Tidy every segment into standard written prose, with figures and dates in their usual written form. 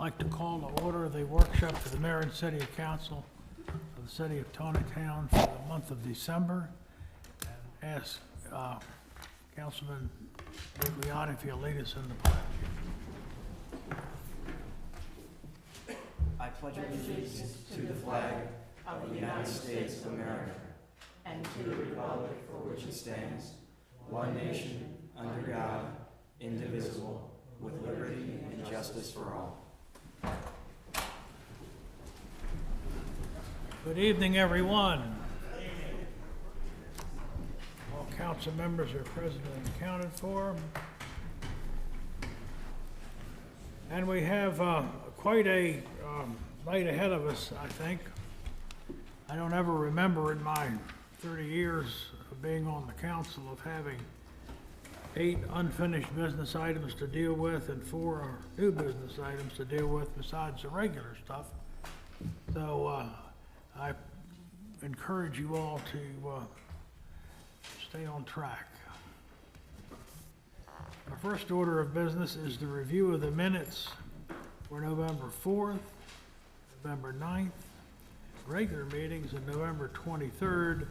like to call to order the workshop for the Mayor and City Council of the City of Taneytown for the month of December. And ask Councilman Bigliotti if he'll lead us in the pledge. I pledge allegiance to the flag of the United States of America and to the republic for which it stands, one nation, under God, indivisible, with liberty and justice for all. Good evening, everyone. All council members are present and accounted for. And we have quite a night ahead of us, I think. I don't ever remember in my 30 years of being on the council of having 8 unfinished business items to deal with and 4 new business items to deal with besides the regular stuff. So I encourage you all to stay on track. Our first order of business is the review of the minutes for November 4th, November 9th, regular meetings, and November 23rd,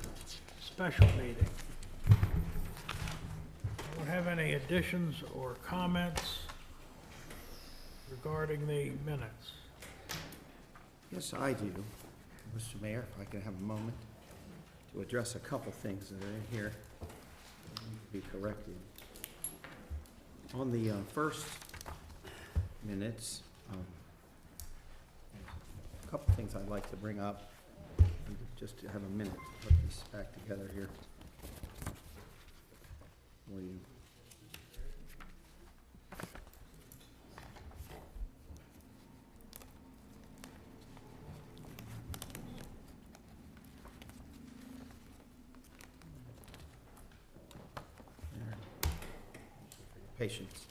special meeting. Don't have any additions or comments regarding the minutes. Yes, I do, Mr. Mayor, if I can have a moment to address a couple things that are in here that need to be corrected. On the first minutes, a couple things I'd like to bring up, just to have a minute to put this back together here for you. Patience.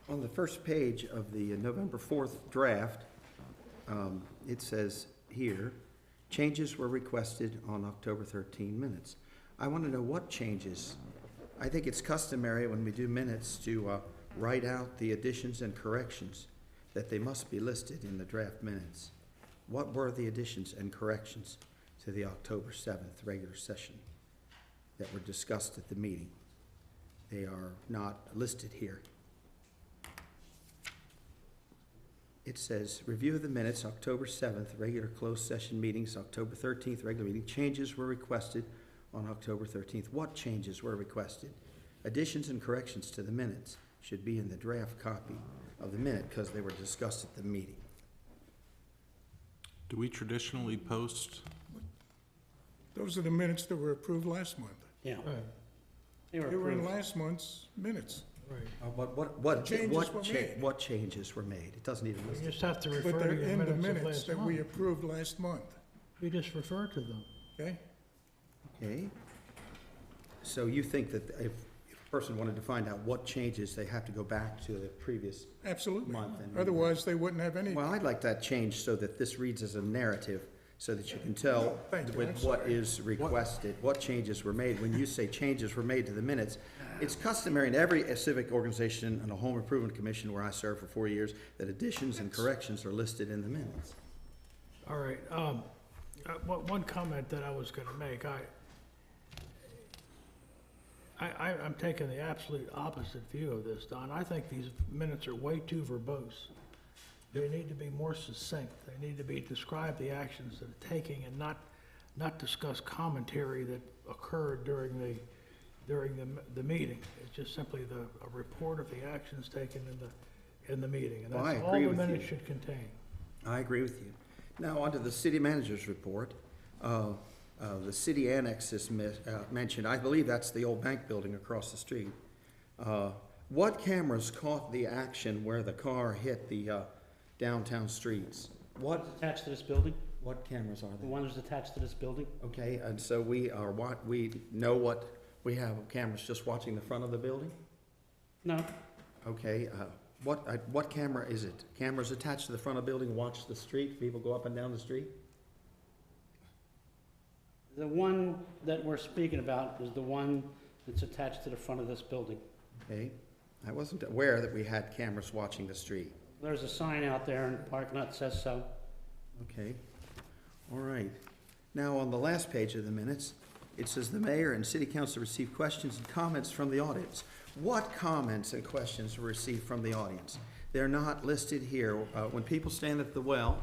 On the first page of the November 4th draft, it says here, changes were requested on October 13 minutes. I want to know what changes. I think it's customary when we do minutes to write out the additions and corrections, that they must be listed in the draft minutes. What were the additions and corrections to the October 7th regular session that were discussed at the meeting? They are not listed here. It says, review of the minutes, October 7th, regular closed session meetings, October 13th, regular meeting. Changes were requested on October 13th. What changes were requested? Additions and corrections to the minutes should be in the draft copy of the minute because they were discussed at the meeting. Do we traditionally post? Those are the minutes that were approved last month. Yeah, Right, they were They were in approved. last month's minutes, right. What changes were made? It doesn't even list You it. just have to but refer to they're your in the minutes of minutes last that we month. approved last month, You just refer to them. okay? Okay. So you think that if a person wanted to find out what changes, they have to go back to the previous Absolutely. month? And Otherwise, they wouldn't have any. Well, I'd like that changed so that this reads as a narrative, so that you can tell Thank you, I'm with what sorry. is requested, what changes were made. When you say changes were made to the minutes, it's customary in every civic organization and a home improvement commission where I served for 4 years that additions and corrections are listed in the minutes. All right, one comment that I was gonna make, I'm taking the absolute opposite view of this, Don. I think these minutes are way too verbose. They need to be more succinct. They need to describe the actions that are taking and not discuss commentary that occurred during the meeting. It's just simply a report of the actions taken in the meeting. And Well, I that's all agree the with minutes you. should contain. I agree with you. Now, onto the city manager's report. The city annex is mentioned. I believe that's the old bank building across the street. What cameras caught the action where the car hit the downtown streets? What's attached to this building? What cameras are The there? one that's attached to this building? Okay, and so we know what, we have cameras just watching the front of the building? No, Okay, what camera is it? Cameras attached to the front of the building watch the street, people go up and down the street? The one that we're speaking about is the one that's attached to the front of this building. Okay, I wasn't aware that we had cameras watching the street. There's a sign out there in the parking lot that says so. Okay, all right. Now, on the last page of the minutes, it says the mayor and city council received questions and comments from the audience. What comments and questions were received from the audience? They're not listed here. When people stand at the well,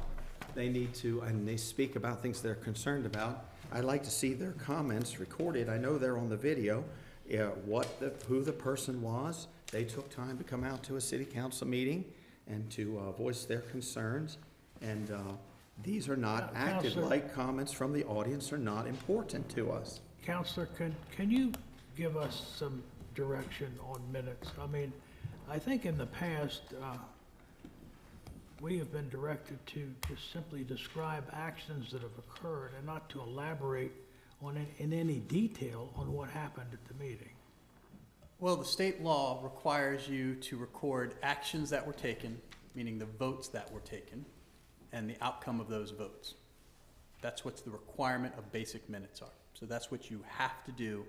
they need to, and they speak about things they're concerned about. I'd like to see their comments recorded. I know they're on the video, who the person was. They took time to come out to a city council meeting and to voice their concerns. And these are not acted Counselor- like comments from the audience are not important to us. Counselor, can you give us some direction on minutes? I mean, I think in the past, we have been directed to just simply describe actions that have occurred and not to elaborate on in any detail on what happened at the meeting. Well, the state law requires you to record actions that were taken, meaning the votes that were taken, and the outcome of those votes. That's what the requirement of basic minutes are. So that's what you have to do.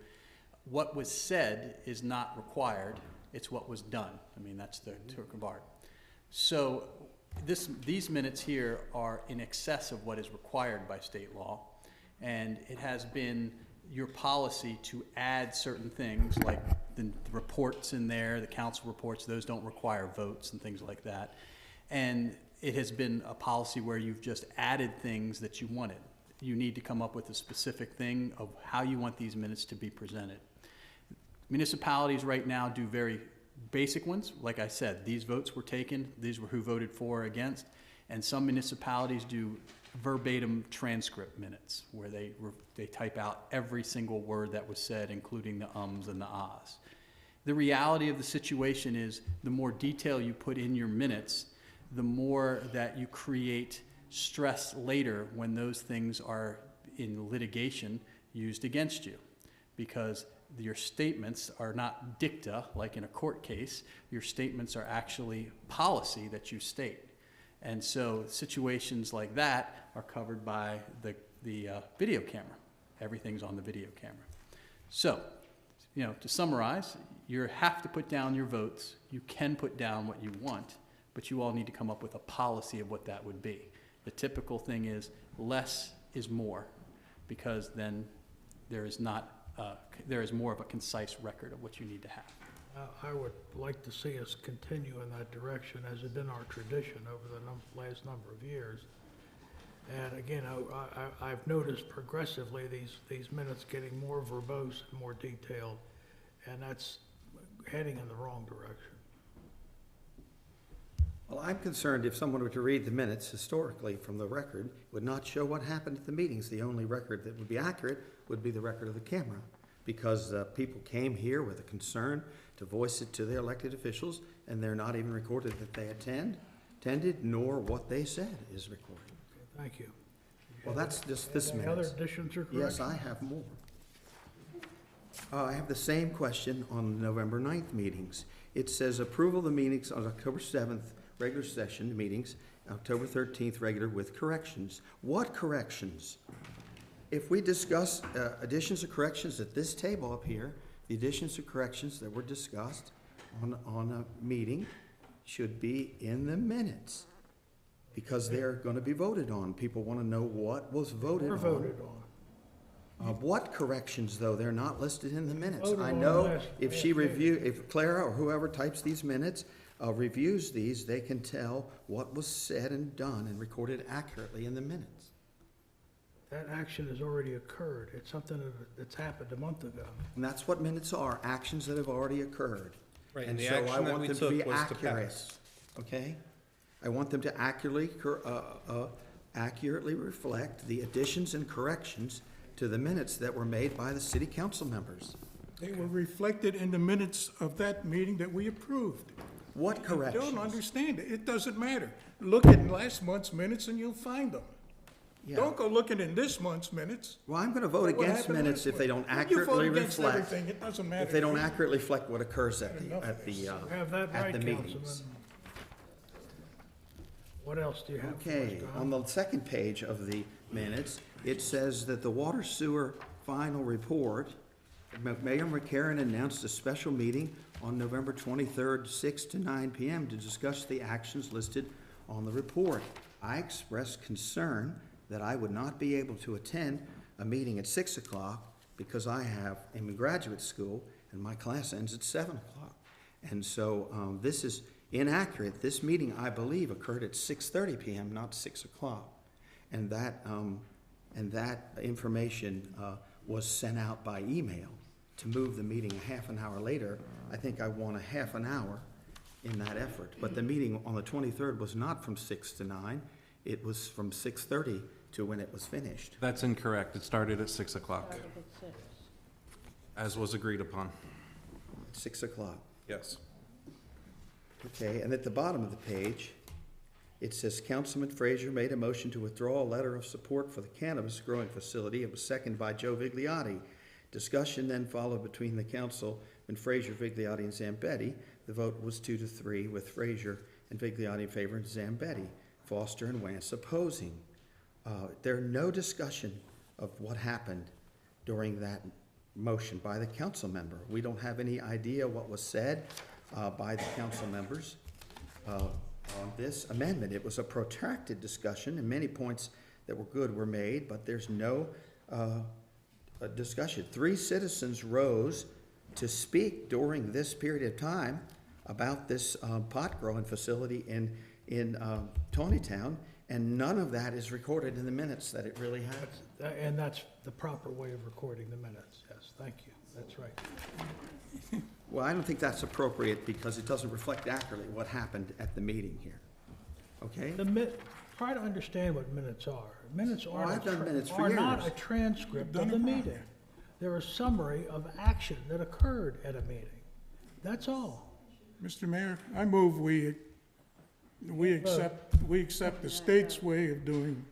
What was said is not required, it's what was done. I mean, that's the term of art. So these minutes here are in excess of what is required by state law, and it has been your policy to add certain things like the reports in there, the council reports, those don't require votes and things like that. And it has been a policy where you've just added things that you wanted. You need to come up with a specific thing of how you want these minutes to be presented. Municipalities right now do very basic ones. Like I said, these votes were taken, these were who voted for or against, and some municipalities do verbatim transcript minutes where they type out every single word that was said, including the ums and the ahs. The reality of the situation is the more detail you put in your minutes, the more that you create stress later when those things are in litigation used against you, because your statements are not dicta like in a court case. Your statements are actually policy that you state. And so situations like that are covered by the video camera. Everything's on the video camera. So, to summarize, you have to put down your votes. You can put down what you want, but you all need to come up with a policy of what that would be. The typical thing is less is more, because then there is more of a concise record of what you need to have. I would like to see us continue in that direction, as has been our tradition over the last number of years. And again, I've noticed progressively these minutes getting more verbose and more detailed, and that's heading in the wrong direction. Well, I'm concerned if someone were to read the minutes historically from the record, it would not show what happened at the meetings. The only record that would be accurate would be the record of the camera, because people came here with a concern to voice it to their elected officials, and they're not even recorded that they attended, nor what they said is recorded. Okay, thank you. Well, that's just this Any minute. other additions or corrections? Yes, I have more. I have the same question on the November 9th meetings. It says approval of the meetings on October 7th, regular session meetings, October 13th, regular with corrections. What corrections? If we discuss additions or corrections at this table up here, the additions or corrections that were discussed on a meeting should be in the minutes, because they're going to be voted on. People want to know what was voted on. Or voted on. What corrections, though? They're not listed in the minutes. Voted I on know last if Clara or whoever types these minutes reviews these, they can tell what was said and done and recorded accurately in the minutes. That action has already occurred. It's something that's happened a month ago. And that's what minutes are, actions that have already occurred. Right, And and the so I action that want we them to took be was to accurate, pass. okay? I want them to accurately reflect the additions and corrections to the minutes that were made by the city council members. They were reflected in the minutes of that meeting that we approved. What I corrections? don't understand it. It doesn't matter. Look at last month's minutes and you'll find them. Yeah. Don't go looking in this month's minutes. Well, I'm going to vote What against happened minutes last if they month. don't Well, you vote accurately against reflect. everything. It doesn't matter. If they don't accurately reflect what occurs at Enough of the You have that at right, the Councilman. meetings. What else do you have for us, Okay, Don? on the second page of the minutes, It says that the water sewer final report, Mayor McCarron announced a special meeting on November 23rd, 6 to 9 p.m. to discuss the actions listed on the report. I expressed concern that I would not be able to attend a meeting at 6 o'clock because I'm in graduate school and my class ends at 7 o'clock. And so this is inaccurate. This meeting, I believe, occurred at 6:30 p.m., not 6 o'clock. And that information was sent out by email to move the meeting a half an hour later. I think I won a half an hour in that effort. But the meeting on the 23rd was not from 6 to 9. It was from 6:30 to when it was finished. That's incorrect. It started at 6 o'clock, as was agreed upon. 6 o'clock. Yes. Okay, and at the bottom of the page, it says Councilman Frazier made a motion to withdraw a letter of support for the cannabis growing facility. It was seconded by Joe Vigliotti. Discussion then followed between the councilman Frazier, Vigliotti, and Zambetti. The vote was 2-3 with Frazier and Vigliotti in favor and Zambetti, Foster and Wance opposing. There's no discussion of what happened during that motion by the council member. We don't have any idea what was said by the council members on this amendment. It was a protracted discussion, and many points that were good were made, but there's no discussion. 3 citizens rose to speak during this period of time about this pot growing facility in Taneytown, and none of that is recorded in the minutes that it really happened. And that's the proper way of recording the minutes. Yes, thank you. That's right. Well, I don't think that's appropriate because it doesn't reflect accurately what happened at the meeting here. Okay? Try to understand what minutes are. Minutes Oh, I've done minutes for are not years. a transcript You've of done the it wrong. meeting. They're a summary of action that occurred at a meeting. That's all. Mr. Mayor, I move we accept the state's way of doing,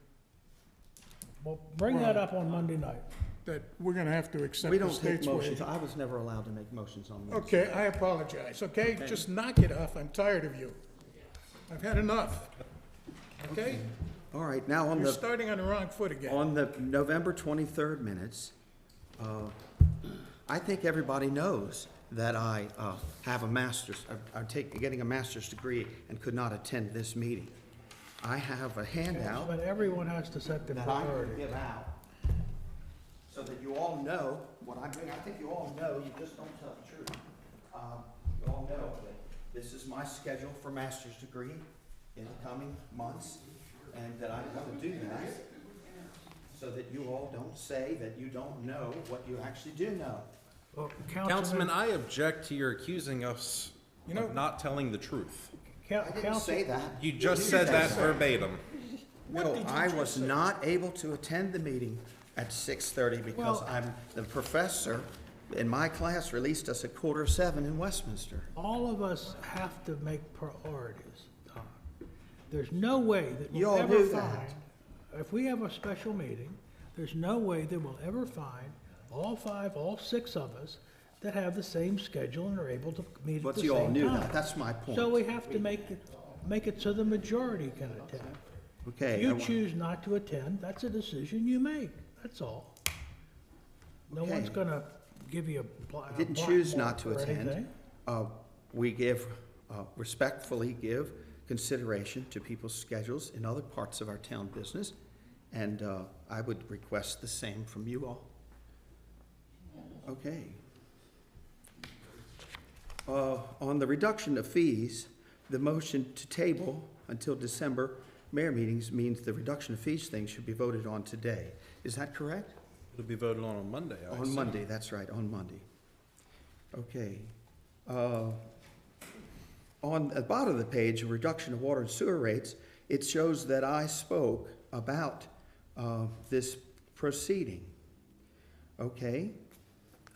Well, bring that up on Monday night. that we're gonna have to accept We the don't take state's way. motions. I was never allowed to make motions on minutes. Okay, I apologize, okay? Just knock it off, I'm tired of you. I've had enough, okay? All right, now on You're the, starting on the wrong foot again. on the November 23rd minutes, I think everybody knows that I have a master's, I'm getting a master's degree and could not attend this meeting. I have a handout But everyone has to set their that I can priority. give out so that you all know what I'm doing. I think you all know, you just don't tell the truth. You all know that this is my schedule for master's degree in the coming months, and that I'm going to do that so that you all don't say that you don't know what you actually do know. Well, Councilman, I object to your accusing us You know- of not telling the truth. I didn't say that. You just said that verbatim. No, I was not able to attend the meeting at 6:30 because Well- the professor in my class released us at 6:45 in Westminster. All of us have to make priorities, Tom. There's no way that You we'll all ever knew that. find, if we have a special meeting, there's no way that we'll ever find all 6 of us that have the same schedule and are able to meet at the But same you all time. knew that, that's my point. So we have to make it so the majority can attend. Okay. If you choose not to attend, that's a decision you make, that's all. No Okay. one's gonna give you a I didn't block choose mark not to or attend. anything. We respectfully give consideration to people's schedules in other parts of our town business, and I would request the same from you all. Okay. On the reduction of fees, the motion to table until December mayor meetings means the reduction of fees thing should be voted on today. Is that correct? It'll be voted on Monday, I On assume. Monday, that's right, on Monday. Okay. On the bottom of the page, reduction of water and sewer rates, it shows that I spoke about this proceeding. Okay?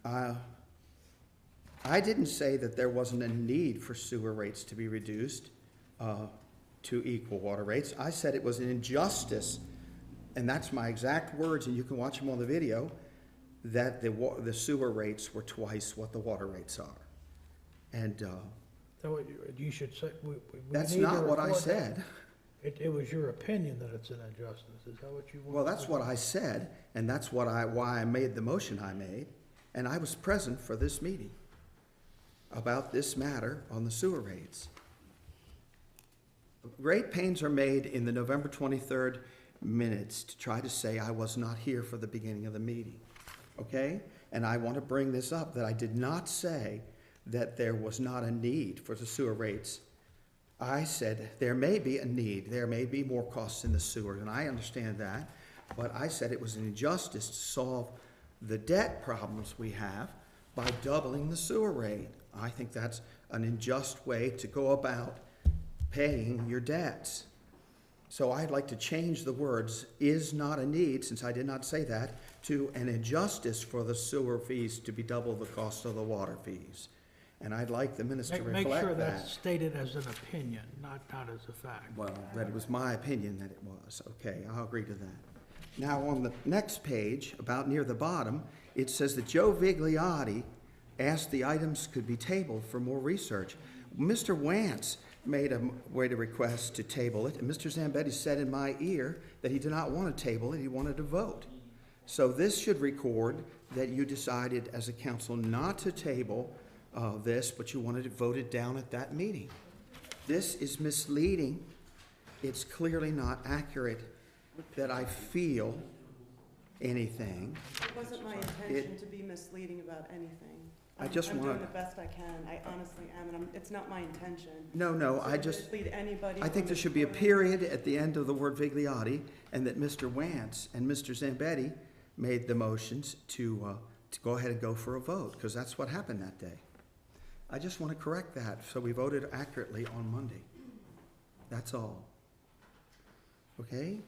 I didn't say that there wasn't a need for sewer rates to be reduced to equal water rates. I said it was an injustice, and that's my exact words, and you can watch them on the video, that the sewer rates were twice what the water rates are. And So you should say, we that's need to not what I report that. said. It was your opinion that it's an injustice, is that what you want? Well, that's what I said, and that's why I made the motion I made, and I was present for this meeting about this matter on the sewer rates. Great pains are made in the November 23rd minutes to try to say I was not here for the beginning of the meeting, okay? And I want to bring this up, that I did not say that there was not a need for the sewer rates. I said there may be a need, there may be more costs in the sewer, and I understand that, but I said it was an injustice to solve the debt problems we have by doubling the sewer rate. I think that's an unjust way to go about paying your debts. So I'd like to change the words "is not a need," since I did not say that, to an injustice for the sewer fees to be double the cost of the water fees. And I'd like the minutes to reflect that. Make sure that's stated as an opinion, not as a fact. Well, that it was my opinion that it was. Okay, I'll agree to that. Now, on the next page, about near the bottom, it says that Joe Vigliotti asked the items could be tabled for more research. Mr. Wance made a request to table it, and Mr. Zambetti said in my ear that he did not want to table it, he wanted to vote. So this should record that you decided as a council not to table this, but you wanted it voted down at that meeting. This is misleading. It's clearly not accurate that I feel anything. It wasn't my intention to be misleading about anything. I just I'm wanna- doing the best I can. I honestly am, and it's not my intention. No, to I just, mislead anybody. I think there should be a period at the end of the word Vigliotti, and that Mr. Wance and Mr. Zambetti made the motions to go ahead and go for a vote, because that's what happened that day. I just want to correct that, so we voted accurately on Monday. That's all. Okay?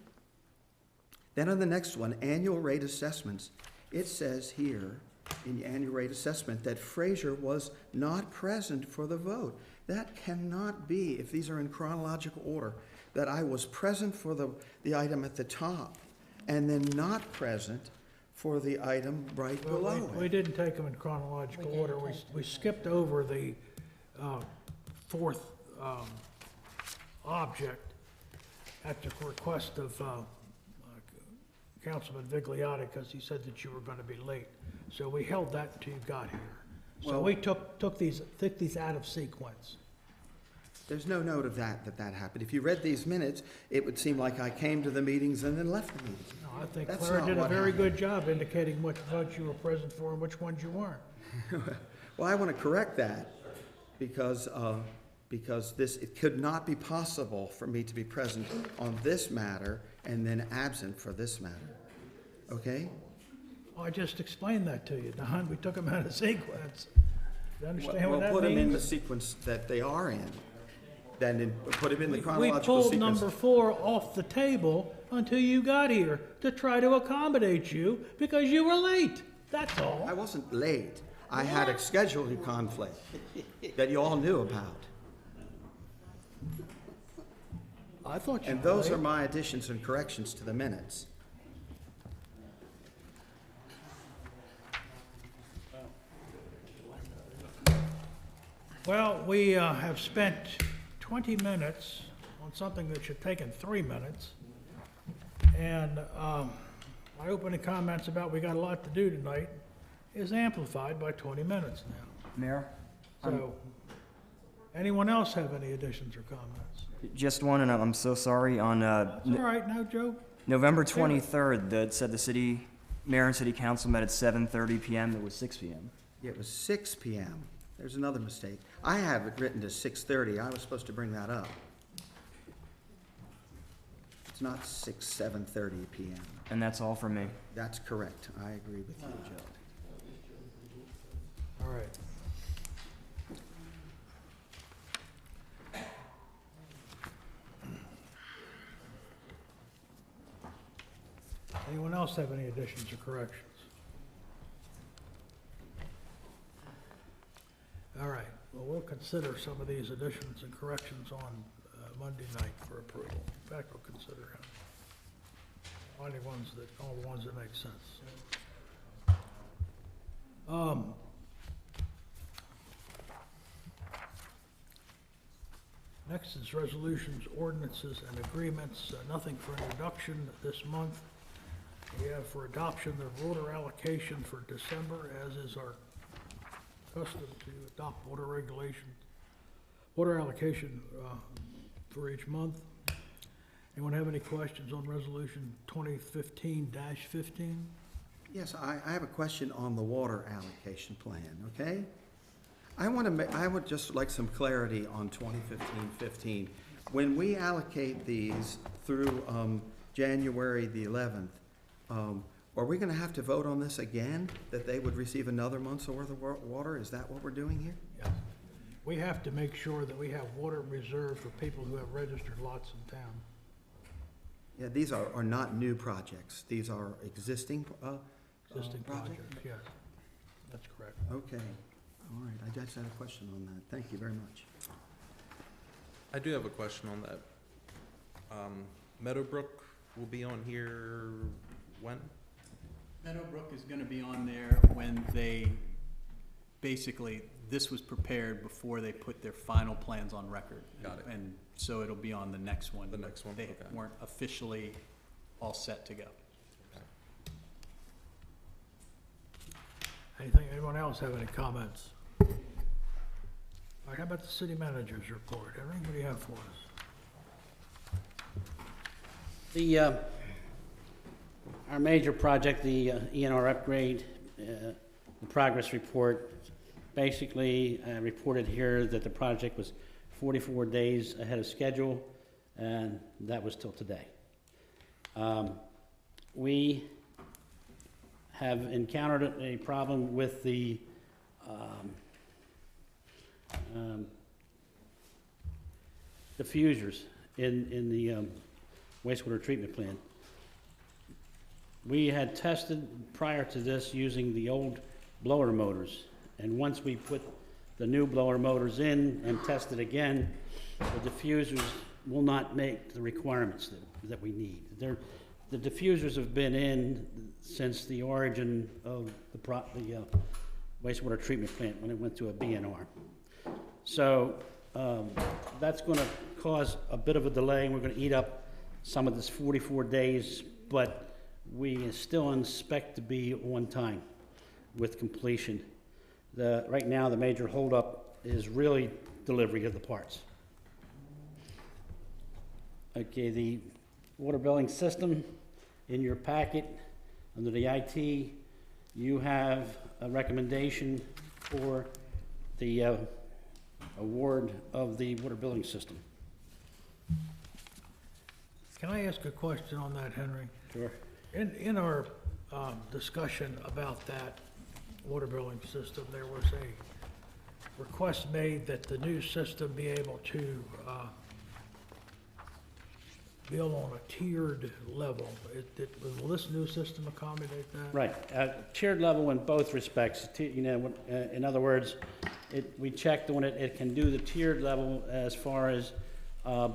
Then on the next one, annual rate assessments. It says here in the annual rate assessment that Fraser was not present for the vote. That cannot be, if these are in chronological order, that I was present for the item at the top and then not present for the item right below We it. didn't take them in chronological order. We skipped over the fourth object at the request of Councilman Vigliotti, because he said that you were going to be late. So we held that until you got here. So Well- we took these out of sequence. There's no note of that happened. If you read these minutes, it would seem like I came to the meetings and then left the meeting. No, I think That's Clara not did a what very happened. good job indicating which votes you were present for and which ones you weren't. Well, I want to correct that because it could not be possible for me to be present on this matter and then absent for this matter. Okay? I just explained that to you, Don. We took them out of sequence. You understand Well, what that put them in the means? sequence that they are in. Then put them in the We chronological pulled sequence. number 4 off the table until you got here to try to accommodate you because you were late. That's all. I wasn't late. I had a scheduling conflict that you all knew about. I thought you And were those late. are my additions and corrections to the minutes. Well, we have spent 20 minutes on something that should have taken 3 minutes. And my opening comments about we got a lot to do tonight is amplified by 20 minutes now. Mayor, So, anyone else have any additions or comments? just one, and I'm so sorry, on It's all right now, Joe. November 23rd, that said the mayor and city council met at 7:30 PM. It was 6 PM. It was 6 PM. There's another mistake. I have it written to 6:30. I was supposed to bring that up. It's not 7:30 PM. And that's all from me. That's correct. I agree with you, Joe. All right. Anyone else have any additions or corrections? All right, well, we'll consider some of these additions and corrections on Monday night for approval. In fact, we'll consider them. All the ones that make sense. Next Next is resolutions, ordinances, and agreements. Nothing for introduction this month. We have for adoption the water allocation for December, as is our custom to adopt water regulations, water allocation for each month. Anyone have any questions on resolution 2015-15? Yes, I have a question on the water allocation plan, okay? I would just like some clarity on 2015-15. When we allocate these through January the 11th, are we gonna have to vote on this again, that they would receive another month's worth of water? Is that what we're doing here? Yes. We have to make sure that we have water reserved for people who have registered lots in town. Yeah, these are not new projects. These are existing Existing projects? projects, yes. That's correct. Okay, all right, I just had a question on that. Thank you very much. I do have a question on that. Meadowbrook will be on here when? Meadowbrook is gonna be on there when they, basically, this was prepared before they put their final plans on record. Got it. And so it'll be on the next one. The next one, They okay. weren't officially all set to go. Anyone else have any comments? All right, how about the city manager's report? Henry, what do you have for us? The, our major project, the ENR upgrade, the progress report, basically reported here that the project was 44 days ahead of schedule, and that was till today. We have encountered a problem with the diffusers in the wastewater treatment plant. We had tested prior to this using the old blower motors, and once we put the new blower motors in and tested again, the diffusers will not make the requirements that we need. The diffusers have been in since the origin of the wastewater treatment plant when it went to a BNR. So that's going to cause a bit of a delay, and we're going to eat up some of this 44 days, but we still expect to be on time with completion. Right now, the major holdup is really delivery of the parts. Okay, the water billing system, in your packet, under the IT, you have a recommendation for the award of the water billing system. Can I ask a question on that, Henry? Sure. In our discussion about that water billing system, there was a request made that the new system be able to bill on a tiered level. Will this new system accommodate that? Right, tiered level in both respects. In other words, we checked on it. It can do the tiered level as far as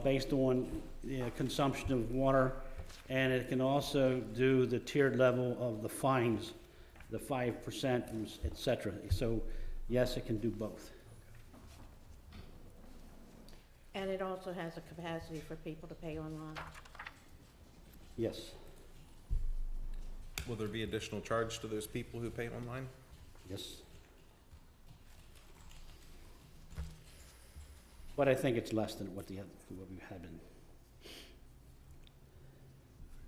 based on consumption of water, and it can also do the tiered level of the fines, the 5%, et cetera. So, yes, it can do both. And it also has a capacity for people to pay online. Yes, Will there be additional charge to those people who pay online? yes. But I think it's less than what we had been.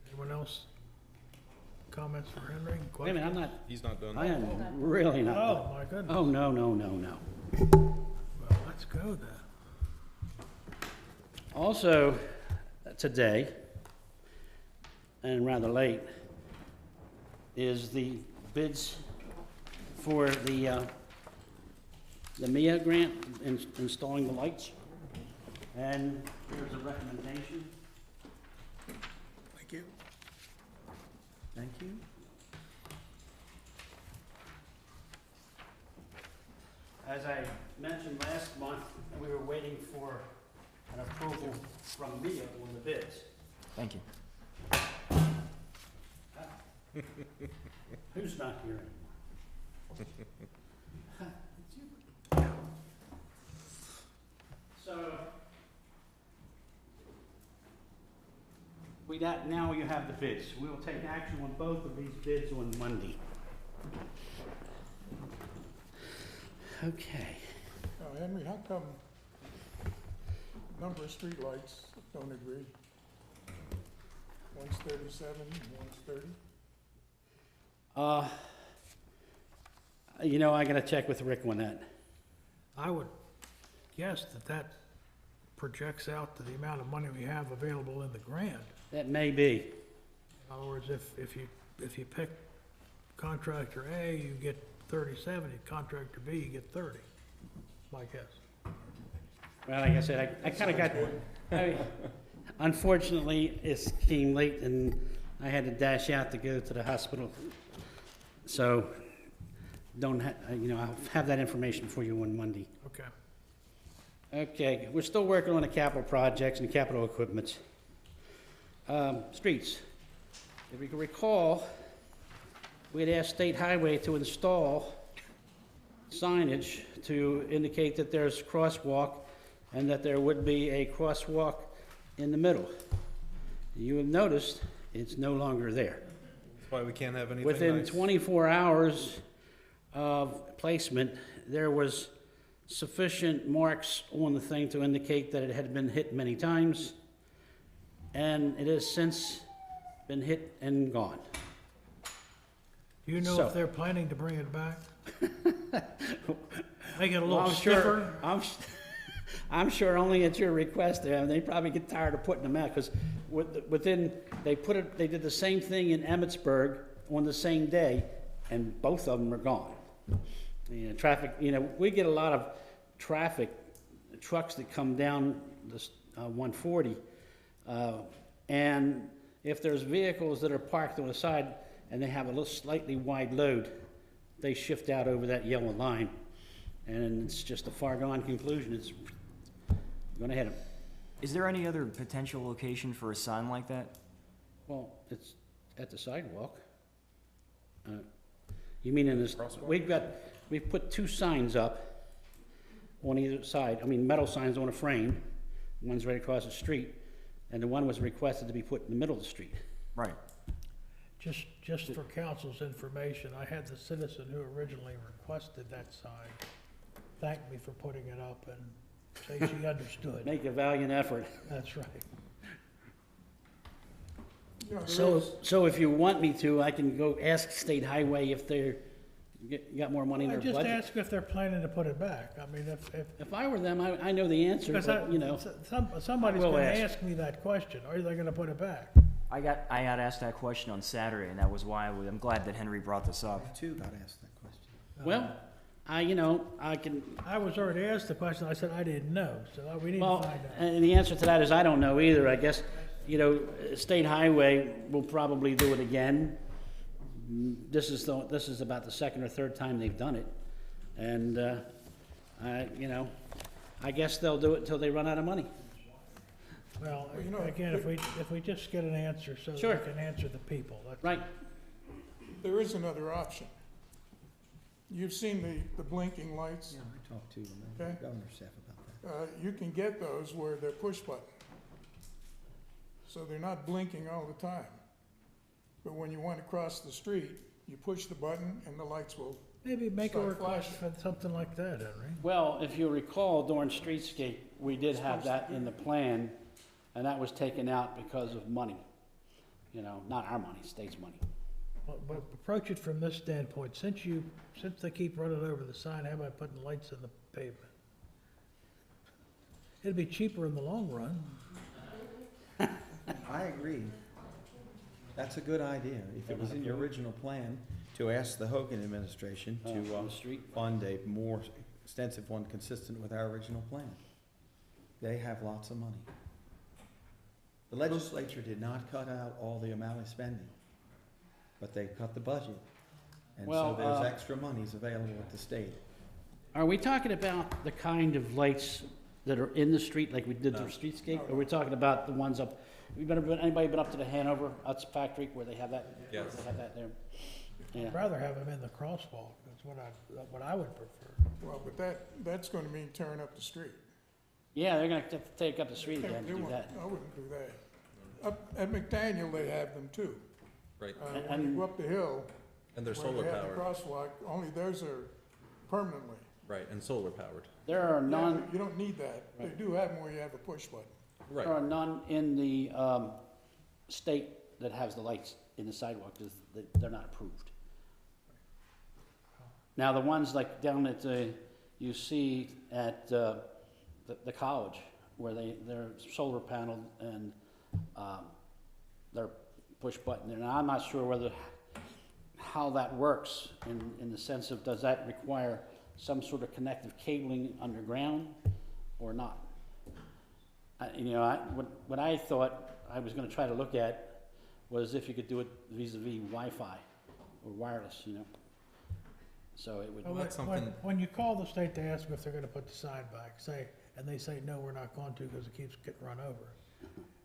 Anyone else? Comments for Henry? Wait a minute, I'm not, He's not done. I am really not. Oh, my goodness. Oh, no. Well, let's go then. Also, today, and rather late, is the bids for the MIA grant, installing the lights. And there's a recommendation. Thank you. Thank you. As I mentioned last month, we were waiting for an approval from MIA on the bids. Thank you. Who's not here anymore? So, that, now you have the bids. We will take action on both of these bids on Monday. Okay. Now, Henry, how come number of streetlights don't agree? One's 37 and one's 30? You know, I gotta check with Rick on that. I would guess that that projects out to the amount of money we have available in the grant. That may be. In other words, if you pick contractor A, you get 37, contractor B, you get 30, my guess. Well, like I said, I kinda got, unfortunately, it came late and I had to dash out to go to the hospital. So, I'll have that information for you on Monday. Okay. Okay, we're still working on the capital projects and capital equipment. Streets. If you can recall, we had asked State Highway to install signage to indicate that there's crosswalk and that there would be a crosswalk in the middle. You have noticed it's no longer there. That's why we can't have anything Within nice. 24 hours of placement, there was sufficient marks on the thing to indicate that it had been hit many times, and it has since been hit and gone. Do you know So- if they're planning to bring it back? Make it a Well, little I'm sure, stiffer? I'm sure only at your request, they probably get tired of putting them out, because they did the same thing in Emmitsburg on the same day, and both of them are gone. Traffic, we get a lot of traffic, trucks that come down this 140, and if there's vehicles that are parked on the side and they have a little slightly wide load, they shift out over that yellow line, and it's just a foregone conclusion, it's gonna hit them. Is there any other potential location for a sign like that? Well, it's at the sidewalk. You mean in this, we've put 2 signs up on either side, metal signs on a frame, one's right across the street, and the one was requested to be put in the middle of the street. Right. Just for council's information, I had the citizen who originally requested that sign thank me for putting it up and say she understood. Make a valiant effort. That's right. You know, there is- So if you want me to, I can go ask State Highway if they're, got more money in I their just budget. ask if they're planning to put it back. I mean, if If I were them, I know the answer, because but, somebody's I will gonna ask. ask me that question, are they gonna put it back? I got asked that question on Saturday, and that was why I'm glad that Henry brought this up. I too got asked that question. Well, I can, I was already asked the question, I said I didn't know, so we need to well, find out. and the answer to that is I don't know either. I guess, State Highway will probably do it again. This is about the second or third time they've done it. And, I guess they'll do it until they run out of money. Well, Well, you know, again, if we just get an answer so that Sure. we can answer the people, that's. Right. There is another option. You've seen the blinking lights. Yeah, I talked to Okay. Governor Staff about that. You can get those where they're push button. So they're not blinking all the time. But when you want to cross the street, you push the button and the lights will. Maybe make a Start request flashing. for something like that, Henry. Well, if you recall, during Streetscape, we did have that in the plan, and that was taken out because of money. Not our money, state's money. But approach it from this standpoint, since they keep running over the sign, how about putting lights in the pavement? It'd be cheaper in the long run. I agree. That's a good idea. If it was in your original plan, to ask the Hogan administration to On the street. fund a more extensive one consistent with our original plan. They have lots of money. The legislature did not cut out all the amount of spending, but they cut the budget. And so Well, there's extra monies available at the state. Are we talking about the kind of lights that are in the street, like we did the Streetscape? Or are we talking about the ones up, anybody been up to the Hanover Utz factory where they have that? Yes. They have that there? Yeah. I'd rather have them in the crosswalk, that's what I would prefer. Well, but that's going to mean tearing up the street. Yeah, they're gonna have to take up the street again to They do won't- that. I wouldn't do that. Up at McDaniel, they have them too. Right, When you go up the hill, and they're where solar they have the powered, crosswalk, only theirs are permanently. right, and solar powered, There are none, You don't need that. They do have them where you have a push button. right. there are none in the state that has the lights in the sidewalk, because they're not approved. Now, the ones like down at, you see at the college, where they're solar paneled and they're push button, and I'm not sure how that works in the sense of, does that require some sort of connective cabling underground or not? What I thought I was gonna try to look at was if you could do it vis-a-vis Wi-Fi or wireless, So it would. Well, that's when- something- When you call the state to ask them if they're gonna put the sign back, and they say, no, we're not going to because it keeps getting run over.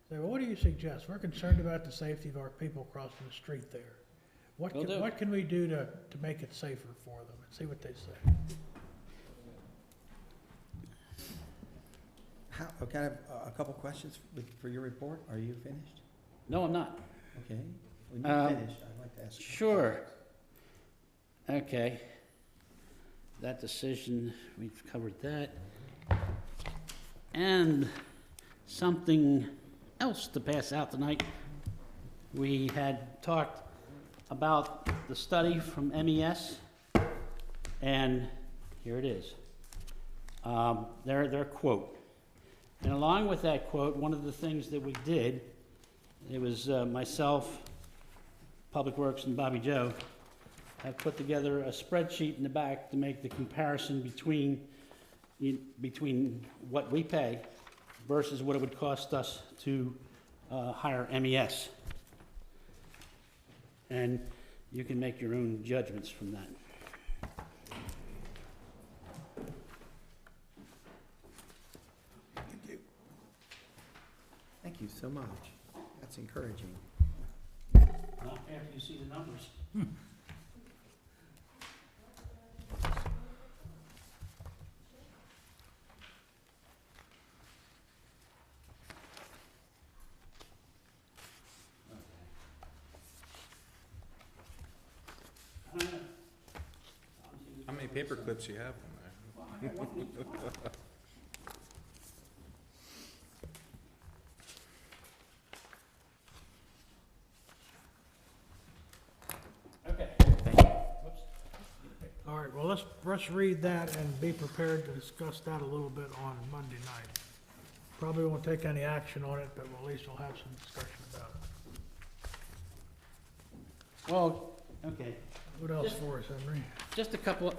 Say, well, what do you suggest? We're concerned about the safety of our people crossing the street there. What Will do. can we do to make it safer for them? And see what they say. Okay, I have a couple questions for your report. Are you finished? No, I'm not. Okay. When you're finished, I'd like to ask. Sure. Okay. That decision, we've covered that. And something else to pass out tonight. We had talked about the study from MES, and here it is. Their quote. And along with that quote, one of the things that we did, it was myself, Public Works, and Bobby Joe, have put together a spreadsheet in the back to make the comparison between what we pay versus what it would cost us to hire MES. And you can make your own judgments from that. Thank you. Thank you so much. That's encouraging. Not after you see the numbers. How many paper clips you have in there? Okay. Whoops. All right, well, let's read that and be prepared to discuss that a little bit on Monday night. Probably won't take any action on it, but at least we'll have some discussion about it. Well, okay. What else for us, Henry? Just a couple,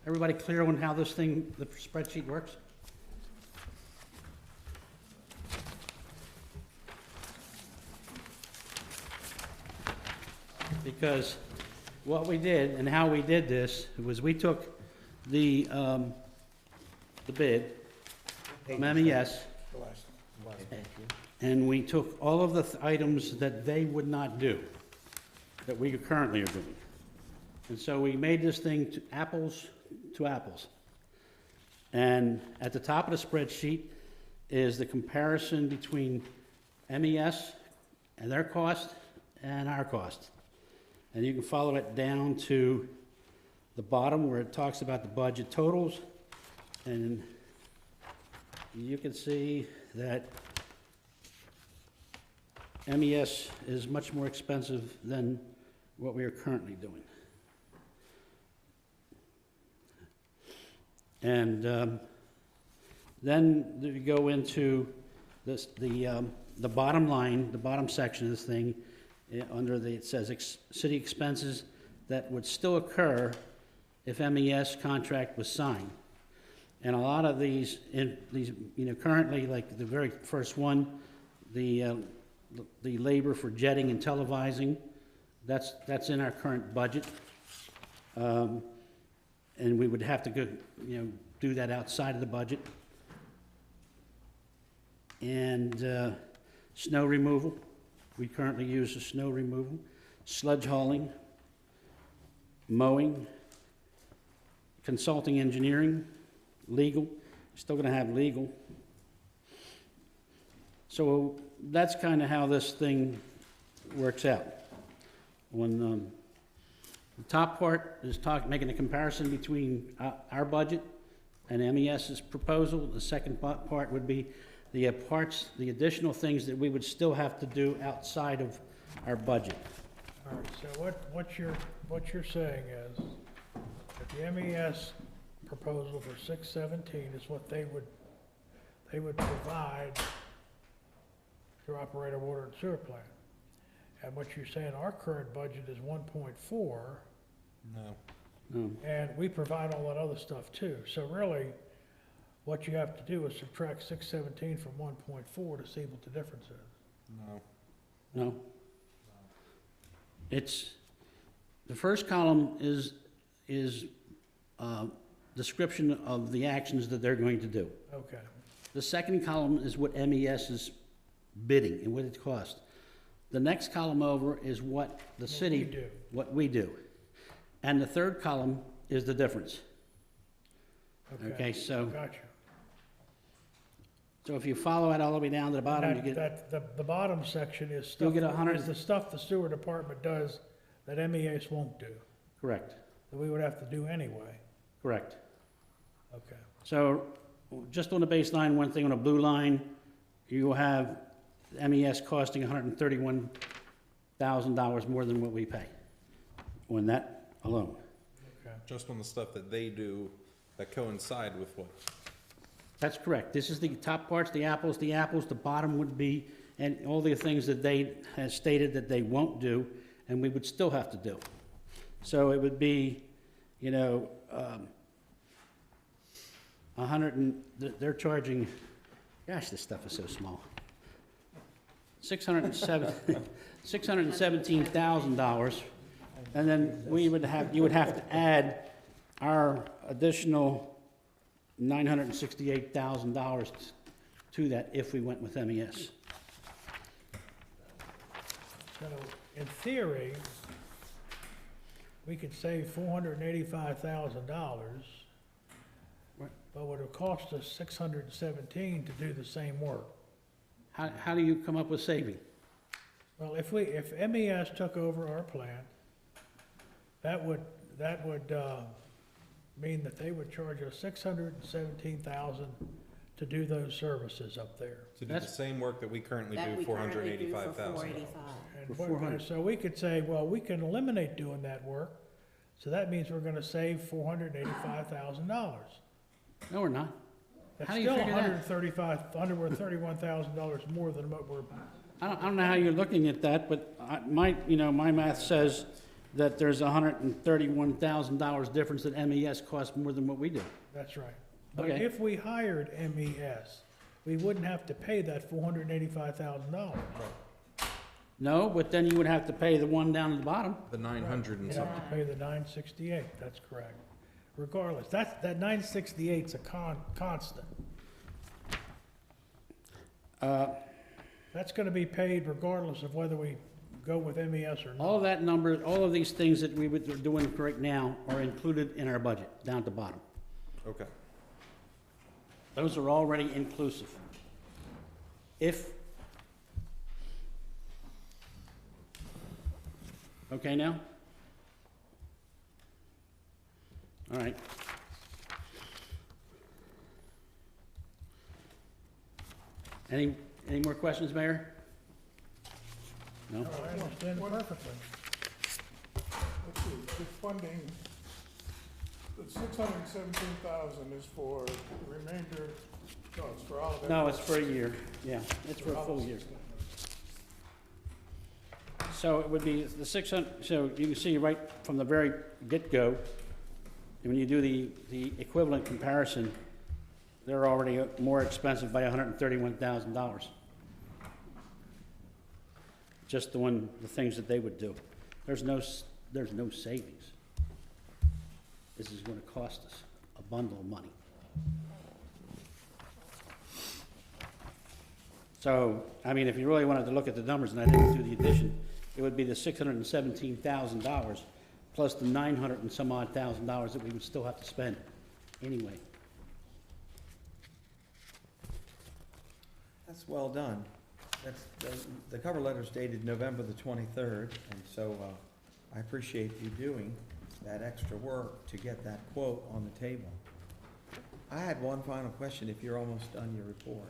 everybody clear on how this thing, the spreadsheet works? Because what we did and how we did this was we took the bid from MES, The last one. and we took all of the items that they would not do, that we currently are doing. And so we made this thing to apples to apples. And at the top of the spreadsheet is the comparison between MES and their cost and our cost. And you can follow it down to the bottom where it talks about the budget totals. And you can see that MES is much more expensive than what we are currently doing. And then you go into this, the bottom line, the bottom section of this thing, it says city expenses that would still occur if MES contract was signed. And a lot of these, currently, like the very first one, the labor for jetting and televising, that's in our current budget. And we would have to go, do that outside of the budget. And snow removal, we currently use the snow removal, sludge hauling, mowing, consulting engineering, legal, still gonna have legal, So that's kind of how this thing works out. When the top part is making a comparison between our budget and MES's proposal, the second part would be the the additional things that we would still have to do outside of our budget. All right, so what you're saying is, that the MES proposal for 617 is what they would provide to operate a water and sewer plant. And what you're saying, our current budget is 1.4, No. and we provide all that other stuff too. So really, what you have to do is subtract 617 from 1.4 to see what the difference is. No. No? It's, the first column is description of the actions that they're going to do. Okay, The second column is what MES is bidding and what it costs. The next column over is what the city, we do. what we do. And the third column is the difference. Okay, so, Gotcha. so if you follow it all the way down to the bottom, you get, The bottom section is You'll stuff, get 100 is the stuff the sewer department does that MES won't do, correct, that we would have to do anyway. correct. Okay, So, just on the baseline, one thing on a blue line, you have MES costing $131,000 more than what we pay on that alone. okay. Just on the stuff that they do that coincide with what? That's correct. This is the top parts, the apples, the bottom would be, and all the things that they have stated that they won't do, and we would still have to do. So it would be, you know, 100 and, they're charging, gosh, this stuff is so small. $617,000, and then we would have, you would have to add our additional $968,000 to that if we went with MES. So, in theory, we could save $485,000, Right. but it would cost us $617 to do the same work. How do you come up with saving? Well, if MES took over our plant, that would mean that they would charge us $617,000 to do those services up there. To do the That's- same work that we currently That do, we currently do for 485,000. $485. And For 400. so we could say, well, we can eliminate doing that work, so that means we're gonna save $485,000. No, we're not. That's How do you still figure that? $31,000 more than what we're, I don't know how you're looking at that, but my math says that there's $131,000 difference that MES costs more than what we do. that's right. But Okay. if we hired MES, we wouldn't have to pay that $485,000. No, but then you would have to pay the one down at the bottom. The 900 and You'd something. have to pay the $968, that's correct. Regardless, that $968's a constant. That's gonna be paid regardless of whether we go with MES or not. All of that number, all of these things that we're doing right now are included in our budget, down at the bottom. Okay. Those are already inclusive. If, okay now? All right. Any more questions, Mayor? No? No, I understand it perfectly. Let's see, the funding, the 617,000 is for the remainder, no, it's for all of that. No, it's for a year, yeah, it's for a full year. So it would be the 600, so you can see right from the very get-go, when you do the equivalent comparison, they're already more expensive by $131,000. Just the things that they would do. There's no savings. This is gonna cost us a bundle of money. So, I mean, if you really wanted to look at the numbers, and I didn't do the addition, it would be the $617,000 plus the 900 and some odd thousand dollars that we would still have to spend anyway. That's well done. the cover letter's dated November the 23rd, and so I appreciate you doing that extra work to get that quote on the table. I had one final question, if you're almost done your report.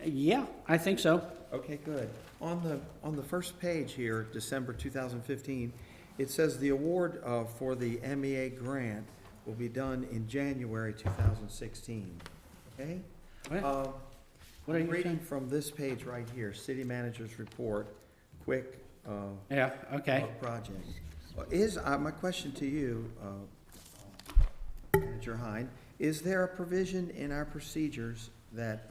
Yeah, I think so. Okay, good. On the first page here, December 2015, it says the award for the MEA grant will be done in January 2016. Okay? What are I'm you reading saying? from this page right here, City Manager's Report, quick Yeah, okay. project. My question to you, Manager Hine, is there a provision in our procedures that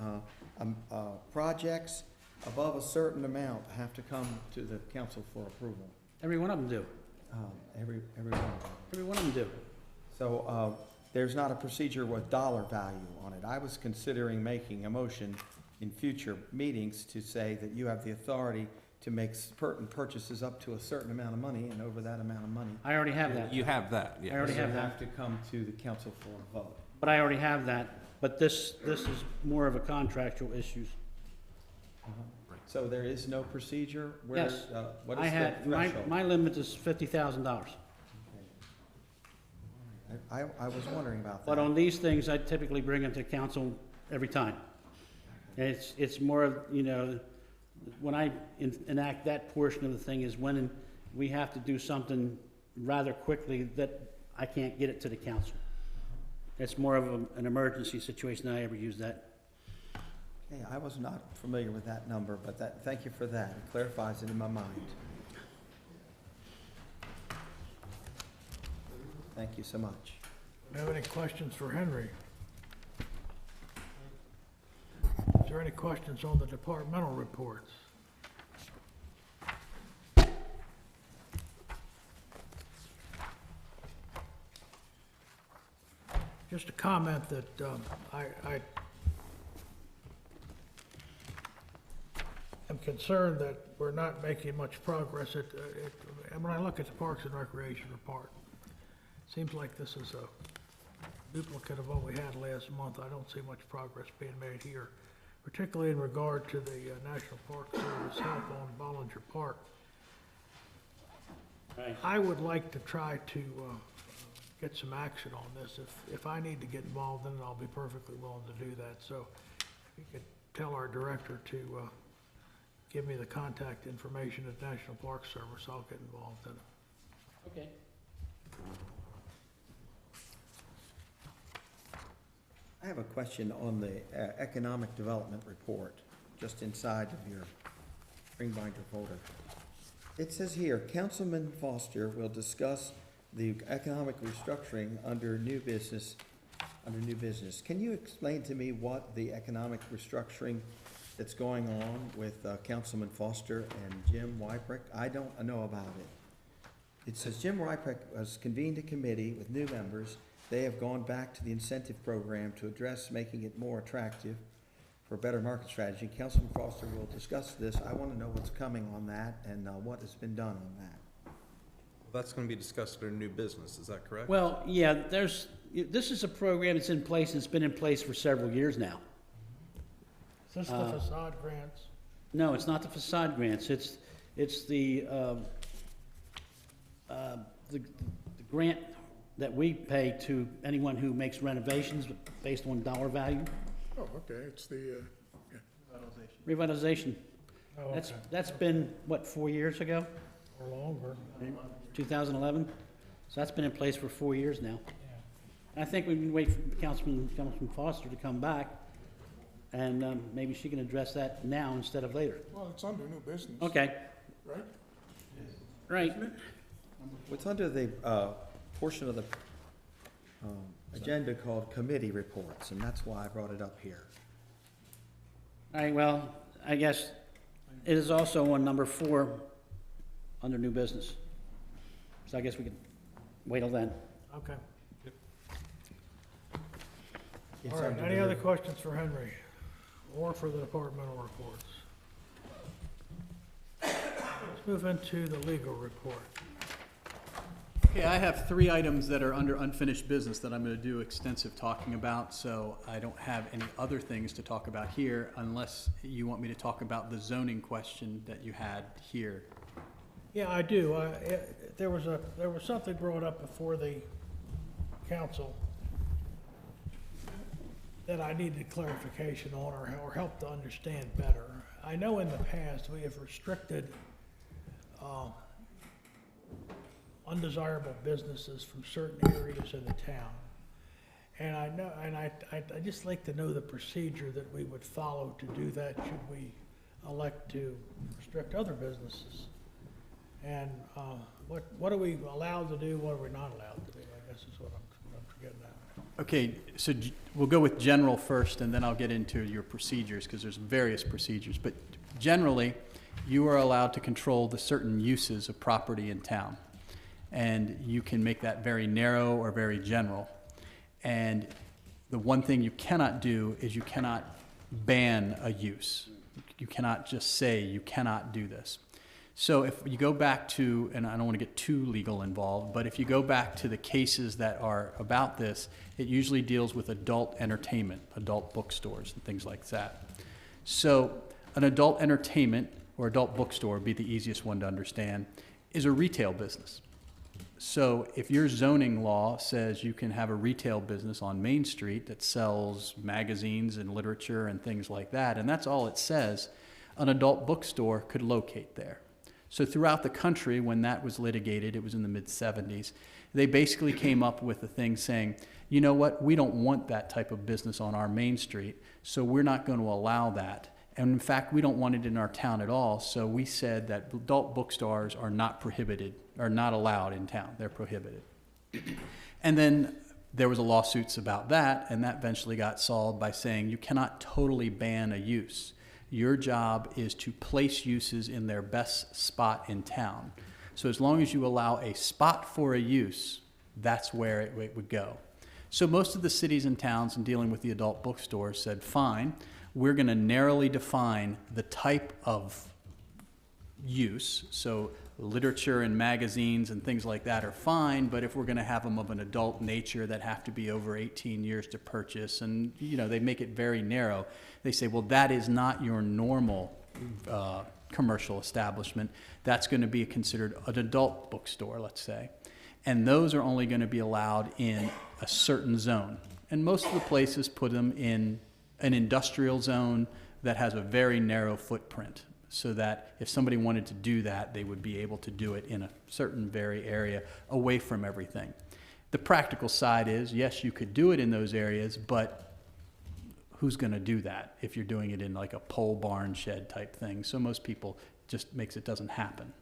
projects above a certain amount have to come to the council for approval? Every one of them do. Every one of them. Every one of them do. So there's not a procedure with dollar value on it. I was considering making a motion in future meetings to say that you have the authority to make certain purchases up to a certain amount of money, and over that amount of money, I already have that. You have that, I already yes. have you that. have to come to the council for a vote. But I already have that. But this is more of a contractual issues. So there is no procedure? Where, Yes. what I is the had, threshold? my limit is $50,000. I was wondering about that. But on these things, I typically bring them to council every time. And it's more of, you know, when I enact that portion of the thing is when we have to do something rather quickly that I can't get it to the council. It's more of an emergency situation than I ever use that. Okay, I was not familiar with that number, but thank you for that. It clarifies it in my mind. Thank you so much. Do you have any questions for Henry? Is there any questions on the departmental reports? Just a comment that I am concerned that we're not making much progress. When I look at the Parks and Recreation report, seems like this is a duplicate of what we had last month. I don't see much progress being made here, particularly in regard to the National Park Service help on Bollinger Park. Right. I would like to try to get some action on this. If I need to get involved, then I'll be perfectly willing to do that. So if you could tell our director to give me the contact information at National Park Service, I'll get involved in it. Okay. I have a question on the economic development report, just inside of your spring binder folder. It says here, Councilman Foster will discuss the economic restructuring under new business. Can you explain to me what the economic restructuring that's going on with Councilman Foster and Jim Wyprick? I don't know about it. It says Jim Wyprick has convened a committee with new members. They have gone back to the incentive program to address making it more attractive for a better market strategy. Councilman Foster will discuss this. I want to know what's coming on that and what has been done on that. That's going to be discussed under new business, is that correct? Well, yeah, this is a program that's in place, and it's been in place for several years now. Is this the facade grants? No, it's not the facade grants, it's the grant that we pay to anyone who makes renovations based on dollar value, Oh, okay, it's the, revitalization. Oh, okay. That's been, what, 4 years ago? Or longer. 2011? So that's been in place for 4 years now. I think we can wait for Councilman Foster to come back, and maybe she can address that now instead of later. well, it's under new business. Okay, Right? right. What's under the portion of the agenda called committee reports, and that's why I brought it up here. All right, well, I guess it is also on number 4 under new business. So I guess we could wait till then. Okay. It's All right, under any the- other questions for Henry or for the departmental reports? Let's move into the legal report. Okay, I have 3 items that are under unfinished business that I'm going to do extensive talking about, so I don't have any other things to talk about here unless you want me to talk about the zoning question that you had here. Yeah, I do. There was something brought up before the council that I needed clarification on or help to understand better. I know in the past we have restricted undesirable businesses from certain areas of the town. And I know, and I just like to know the procedure that we would follow to do that should we elect to restrict other businesses. And what are we allowed to do, what are we not allowed to do, I guess is what I'm getting at. Okay, so we'll go with general first, and then I'll get into your procedures, because there's various procedures. But generally, you are allowed to control the certain uses of property in town. And you can make that very narrow or very general. And the one thing you cannot do is you cannot ban a use. You cannot just say you cannot do this. So if you go back to, and I don't want to get too legal involved, but if you go back to the cases that are about this, it usually deals with adult entertainment, adult bookstores and things like that. So an adult entertainment or adult bookstore, would be the easiest one to understand, is a retail business. So if your zoning law says you can have a retail business on Main Street that sells magazines and literature and things like that, and that's all it says, an adult bookstore could locate there. So throughout the country, when that was litigated, it was in the mid-'70s, they basically came up with a thing saying, you know what, we don't want that type of business on our Main Street, so we're not going to allow that. And in fact, we don't want it in our town at all, so we said that adult bookstores are not prohibited, are not allowed in town. They're prohibited. And then there was a lawsuits about that, and that eventually got solved by saying you cannot totally ban a use. Your job is to place uses in their best spot in town. So as long as you allow a spot for a use, that's where it would go. So most of the cities and towns in dealing with the adult bookstores said, fine, we're going to narrowly define the type of use. So literature and magazines and things like that are fine, but if we're going to have them of an adult nature that have to be over 18 years to purchase, and you know, they make it very narrow, they say, well, that is not your normal commercial establishment. That's going to be considered an adult bookstore, let's say. And those are only going to be allowed in a certain zone. And most of the places put them in an industrial zone that has a very narrow footprint, so that if somebody wanted to do that, they would be able to do it in a certain very area away from everything. The practical side is, yes, you could do it in those areas, but who's going to do that if you're doing it in like a pole barn shed type thing? So most people just makes it doesn't happen.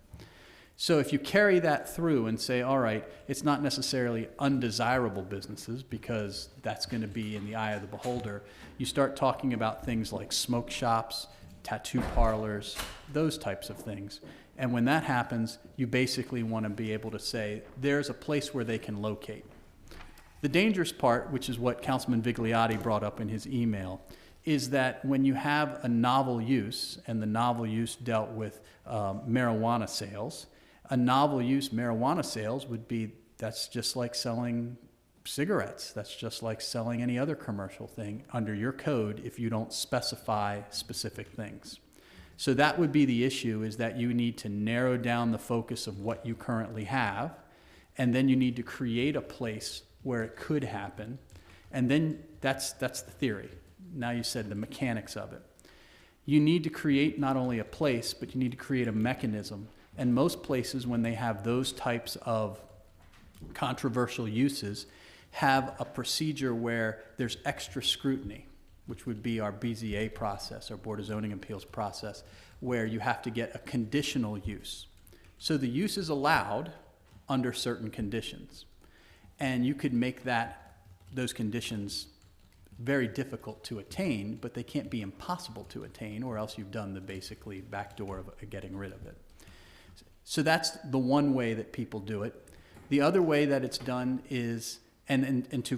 So if you carry that through and say, all right, it's not necessarily undesirable businesses because that's going to be in the eye of the beholder, you start talking about things like smoke shops, tattoo parlors, those types of things. And when that happens, you basically want to be able to say, there's a place where they can locate. The dangerous part, which is what Councilman Vigliotti brought up in his email, is that when you have a novel use, and the novel use dealt with marijuana sales, a novel use marijuana sales would be, that's just like selling cigarettes. That's just like selling any other commercial thing under your code if you don't specify specific things. So that would be the issue, is that you need to narrow down the focus of what you currently have, and then you need to create a place where it could happen. And then that's the theory. Now you said the mechanics of it. You need to create not only a place, but you need to create a mechanism. And most places, when they have those types of controversial uses, have a procedure where there's extra scrutiny, which would be our BZA process, our Board of Zoning Appeals process, where you have to get a conditional use. So the use is allowed under certain conditions. And you could make those conditions very difficult to attain, but they can't be impossible to attain, or else you've done the basically backdoor of getting rid of it. So that's the one way that people do it. The other way that it's done is,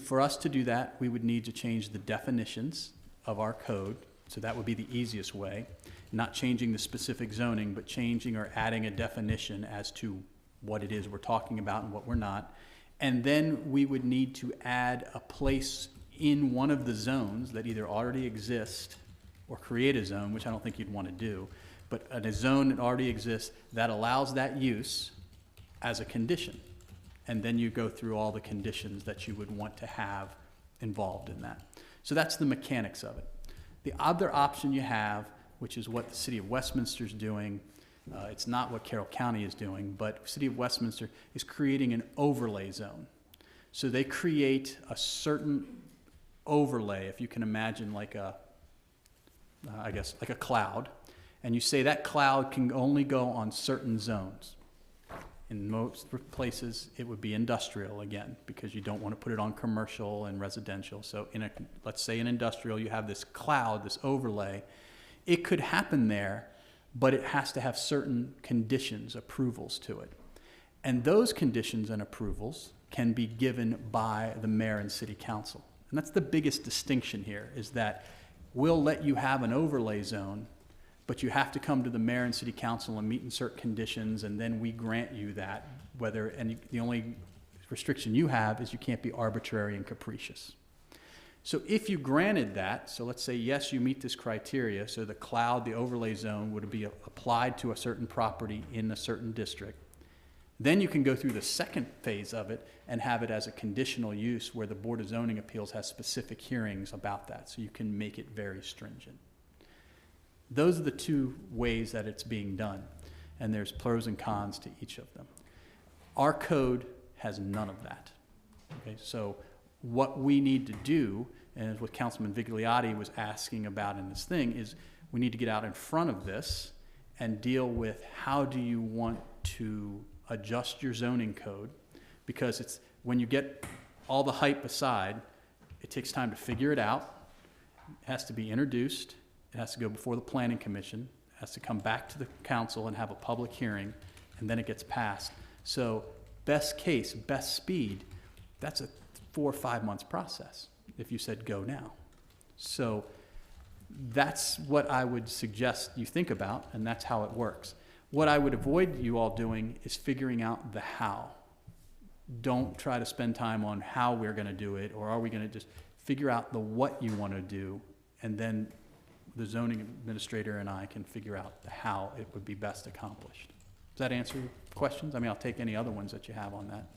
for us to do that, we would need to change the definitions of our code. So that would be the easiest way, not changing the specific zoning, but changing or adding a definition as to what it is we're talking about and what we're not. And then we would need to add a place in one of the zones that either already exist or create a zone, which I don't think you'd want to do, but a zone that already exists that allows that use as a condition. And then you go through all the conditions that you would want to have involved in that. So that's the mechanics of it. The other option you have, which is what the City of Westminster is doing, it's not what Carroll County is doing, but City of Westminster is creating an overlay zone. So they create a certain overlay, if you can imagine like a, I guess, like a cloud, and you say that cloud can only go on certain zones. In most places, it would be industrial again, because you don't want to put it on commercial and residential. So in a, let's say in industrial, you have this cloud, this overlay. It could happen there, but it has to have certain conditions, approvals to it. And those conditions and approvals can be given by the mayor and city council. And that's the biggest distinction here, is that we'll let you have an overlay zone, but you have to come to the mayor and city council and meet in certain conditions, and then we grant you that, whether, and the only restriction you have is you can't be arbitrary and capricious. So if you granted that, so let's say, yes, you meet this criteria, so the cloud, the overlay zone would be applied to a certain property in a certain district, then you can go through the second phase of it and have it as a conditional use where the Board of Zoning Appeals has specific hearings about that, so you can make it very stringent. Those are the two ways that it's being done, and there's pros and cons to each of them. Our code has none of that. Okay, so what we need to do, and what Councilman Vigliotti was asking about in this thing, is we need to get out in front of this and deal with how do you want to adjust your zoning code, because it's, when you get all the hype aside, it takes time to figure it out. It has to be introduced. It has to go before the Planning Commission. It has to come back to the council and have a public hearing, and then it gets passed. So best case, best speed, that's a 4 or 5 months process if you said go now. So that's what I would suggest you think about, and that's how it works. What I would avoid you all doing is figuring out the how. Don't try to spend time on how we're going to do it, or are we going to just figure out the what you want to do, and then the zoning administrator and I can figure out the how it would be best accomplished. Does that answer your questions? I mean, I'll take any other ones that you have on that.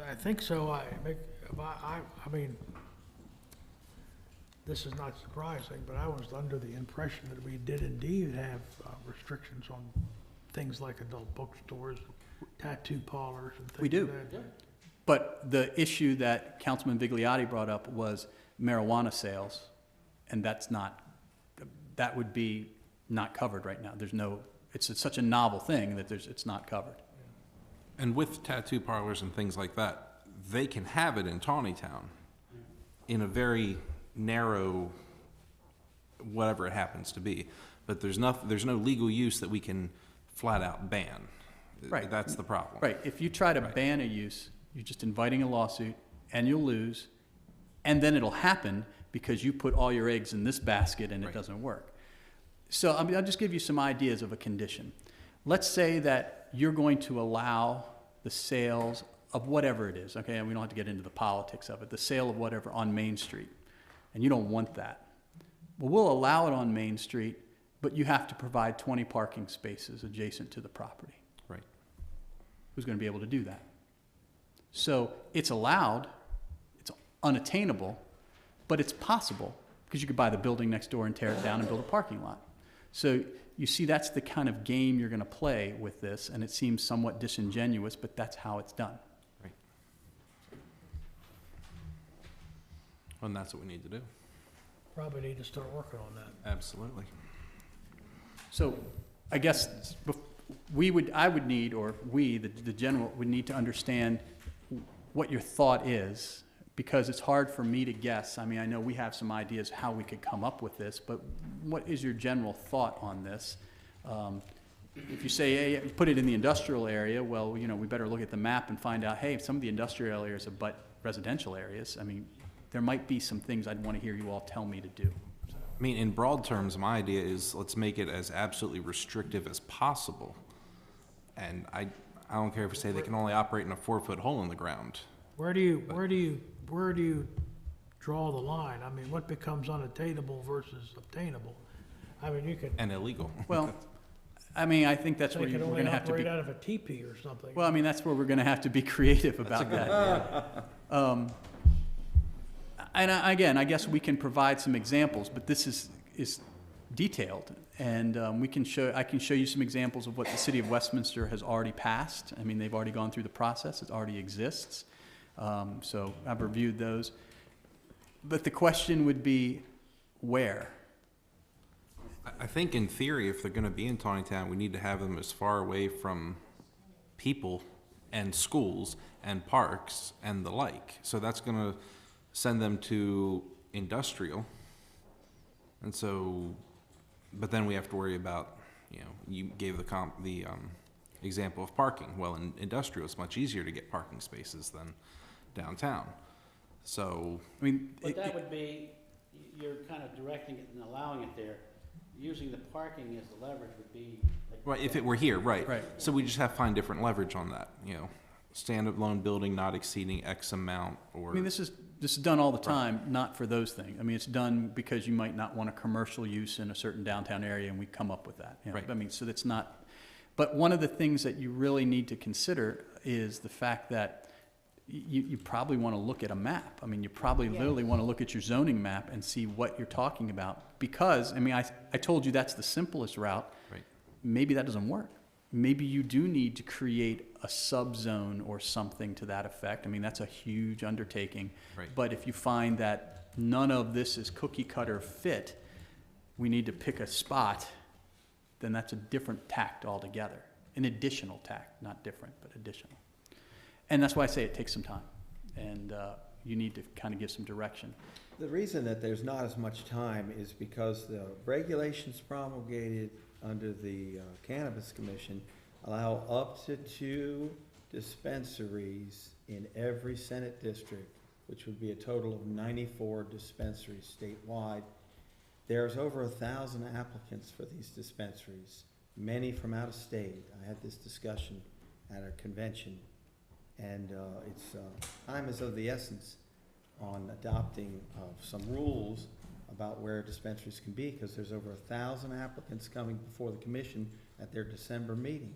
I think so. I mean, this is not surprising, but I was under the impression that we did indeed have restrictions on things like adult bookstores, tattoo parlors, and things We do. like that. But the issue that Councilman Vigliotti brought up was marijuana sales, and that's not, that would be not covered right now. There's no, it's such a novel thing that it's not covered. And with tattoo parlors and things like that, they can have it in Taneytown in a very narrow, whatever it happens to be. But there's no legal use that we can flat out ban. Right. That's the problem. Right. If you try to ban a use, you're just inviting a lawsuit, and you'll lose, and then it'll happen because you put all your eggs in this basket and it doesn't work. So I mean, I'll just give you some ideas of a condition. Let's say that you're going to allow the sales of whatever it is, okay, and we don't have to get into the politics of it, the sale of whatever on Main Street, and you don't want that. Well, we'll allow it on Main Street, but you have to provide 20 parking spaces adjacent to the property. Right. Who's going to be able to do that? So it's allowed, it's unattainable, but it's possible, because you could buy the building next door and tear it down and build a parking lot. So you see, that's the kind of game you're going to play with this, and it seems somewhat disingenuous, but that's how it's done. Right. And that's what we need to do. Probably need to start working on that. Absolutely. So I guess I would need, or we, the general, would need to understand what your thought is, because it's hard for me to guess. I mean, I know we have some ideas how we could come up with this, but what is your general thought on this? If you say, hey, you put it in the industrial area, well, you know, we better look at the map and find out, hey, some of the industrial areas are but residential areas. I mean, there might be some things I'd want to hear you all tell me to do. I mean, in broad terms, my idea is let's make it as absolutely restrictive as possible. And I don't care if we say they can only operate in a 4-foot hole in the ground. Where do you draw the line? I mean, what becomes unattainable versus obtainable? I mean, you could, And illegal. Well, I mean, I think that's they where could we're only gonna have to operate be, out of a teepee or something. well, I mean, that's where we're gonna have to be creative about that. And again, I guess we can provide some examples, but this is detailed. And I can show you some examples of what the city of Westminster has already passed. I mean, they've already gone through the process, it already exists. So I've reviewed those. But the question would be, where? I think in theory, if they're gonna be in Taneytown, we need to have them as far away from people and schools and parks and the like. So that's gonna send them to industrial. And so, but then we have to worry about, you gave the example of parking. Well, in industrial, it's much easier to get parking spaces than downtown. So, I mean, But that would be, you're kind of directing it and allowing it there. Using the parking as the leverage would be. right, if it were here, right. Right. So we just have to find different leverage on that, standalone building not exceeding X amount or. I mean, this is done all the time, not for those things. I mean, it's done because you might not want a commercial use in a certain downtown area, and we come up with that. Right. I mean, so that's not, but one of the things that you really need to consider is the fact that you probably want to look at a map. I mean, you probably literally want to look at your zoning map and see what you're talking about. Because, I mean, I told you that's the simplest route. Right. Maybe that doesn't work. Maybe you do need to create a subzone or something to that effect. I mean, that's a huge undertaking. Right. But if you find that none of this is cookie cutter fit, we need to pick a spot, then that's a different tact altogether. An additional tact, not different, but additional. And that's why I say it takes some time. And you need to kind of give some direction. The reason that there's not as much time is because the regulations promulgated under the Cannabis Commission allow up to 2 dispensaries in every Senate district, which would be a total of 94 dispensaries statewide. There's over 1,000 applicants for these dispensaries, many from out of state. I had this discussion at a convention, and time is of the essence on adopting some rules about where dispensaries can be, because there's over 1,000 applicants coming before the commission at their December meeting.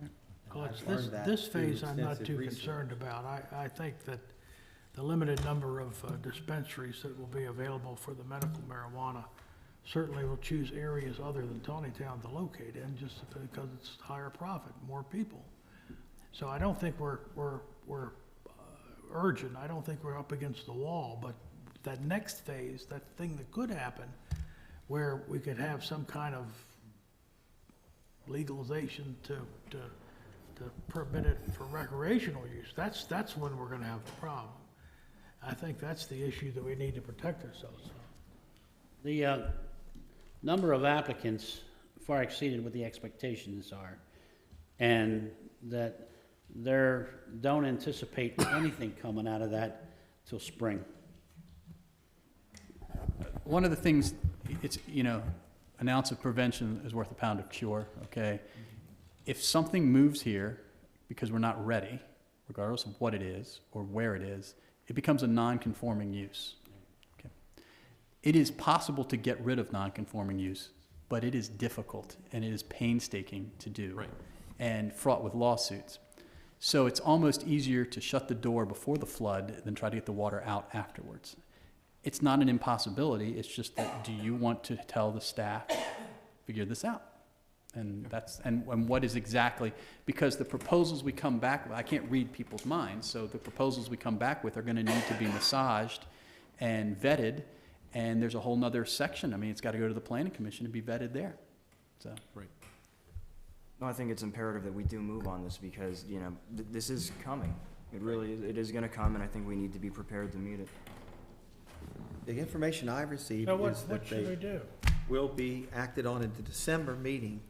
And Well, I've it's learned that this through phase I'm not extensive too research. concerned about. I think that the limited number of dispensaries that will be available for the medical marijuana certainly will choose areas other than Taneytown to locate in, just because it's higher profit, more people. So I don't think we're urgent. I don't think we're up against the wall, but that next phase, that thing that could happen, where we could have some kind of legalization to permit it for recreational use, that's when we're gonna have a problem. I think that's the issue that we need to protect ourselves from. The number of applicants far exceeded what the expectations are, and that don't anticipate anything coming out of that till spring. One of the things, it's, an ounce of prevention is worth a pound of cure, okay? If something moves here because we're not ready, regardless of what it is or where it is, it becomes a non-conforming use. Okay? It is possible to get rid of non-conforming use, but it is difficult and it is painstaking to do. Right. And fraught with lawsuits. So it's almost easier to shut the door before the flood than try to get the water out afterwards. It's not an impossibility, it's just that, do you want to tell the staff, figure this out? And and what is exactly, because the proposals we come back with, I can't read people's minds, so the proposals we come back with are gonna need to be massaged and vetted, and there's a whole nother section. I mean, it's gotta go to the planning commission to be vetted there, so. Right. No, I think it's imperative that we do move on this because, this is coming. It is gonna come, and I think we need to be prepared to meet it. The information I've received So is what that should we they do? will be acted on at the December meeting.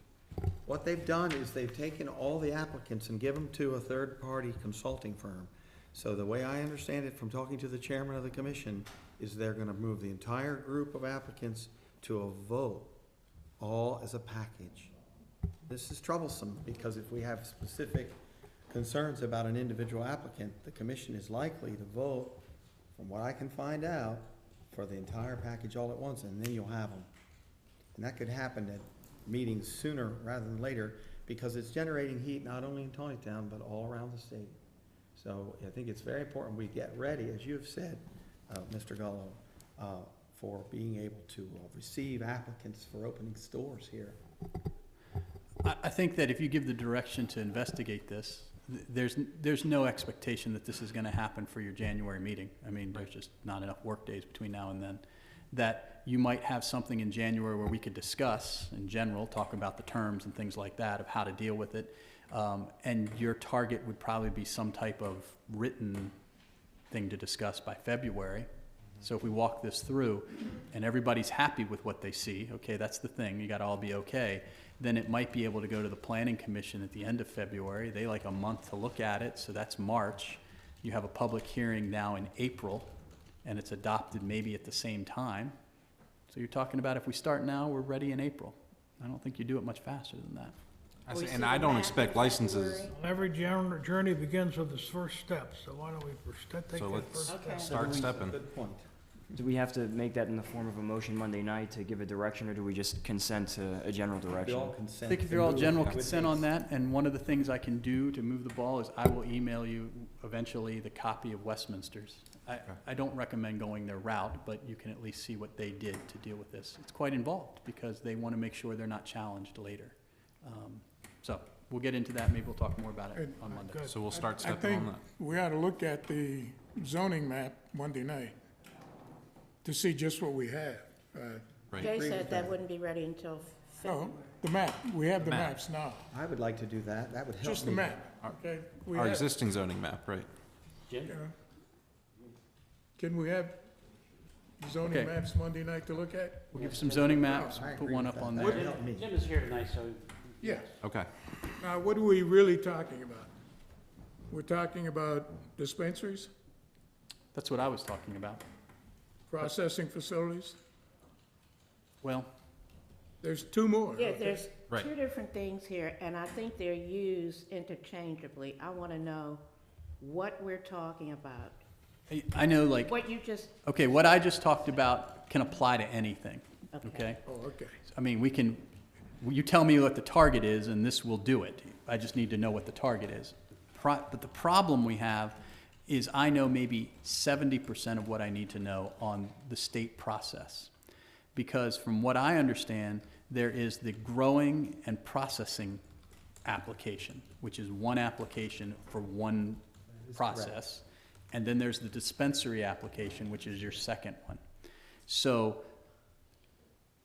What they've done is they've taken all the applicants and given them to a third-party consulting firm. So the way I understand it from talking to the chairman of the commission is they're gonna move the entire group of applicants to a vote, all as a package. This is troublesome, because if we have specific concerns about an individual applicant, the commission is likely to vote, from what I can find out, for the entire package all at once, and then you'll have them. And that could happen at meetings sooner rather than later, because it's generating heat not only in Taneytown, but all around the state. So I think it's very important we get ready, as you have said, Mr. Gullo, for being able to receive applicants for opening stores here. I think that if you give the direction to investigate this, there's no expectation that this is gonna happen for your January meeting. I mean, there's just not enough work days between now and then. That you might have something in January where we could discuss, in general, talk about the terms and things like that, of how to deal with it. And your target would probably be some type of written thing to discuss by February. So if we walk this through and everybody's happy with what they see, okay, that's the thing, you gotta all be okay, then it might be able to go to the planning commission at the end of February. They like a month to look at it, so that's March. You have a public hearing now in April, and it's adopted maybe at the same time. So you're talking about if we start now, we're ready in April. I don't think you do it much faster than that. And I don't expect licenses, Every journey begins with its first step, so why don't we take so that let's first step? start stepping. Good point. Do we have to make that in the form of a motion Monday night to give a direction, or do we just consent to a general We direction? all I consent think if to you're all move general with consent these. on that, and one of the things I can do to move the ball is I will email you eventually the copy of Westminster's. I don't recommend going their route, but you can at least see what they did to deal with this. It's quite involved, because they want to make sure they're not challenged later. So we'll get into that, maybe we'll talk more about it on Monday. Good. So we'll start I stepping think on that. we ought to look at the zoning map Monday night to see just what we have. Right. Jay Agree said with that that. wouldn't be ready until Oh, February. the map, we have the Map. maps now, I would like to do that. That would help me. just the map, okay? We Our have- existing zoning map, right? Jim? Can we have zoning Okay. maps Monday night to look at? We'll give some zoning maps, I put agree one with up that. on That there. would help me. Jim is here tonight, so. Yeah. Okay. Now, what are we really talking about? We're talking about dispensaries, That's what I was talking about. processing facilities? Well, There's two more. Yeah, okay? there's Right. two different things here, and I think they're used interchangeably. I want to know what we're talking about. I know, like, What you just, okay, what I just talked about can apply to anything, okay. okay? Oh, okay. I mean, you tell me what the target is, and this will do it. I just need to know what the target is. But the problem we have is I know maybe 70% of what I need to know on the state process. Because from what I understand, there is the growing and processing application, which is one application for one process. And then there's the dispensary application, which is your second one. So,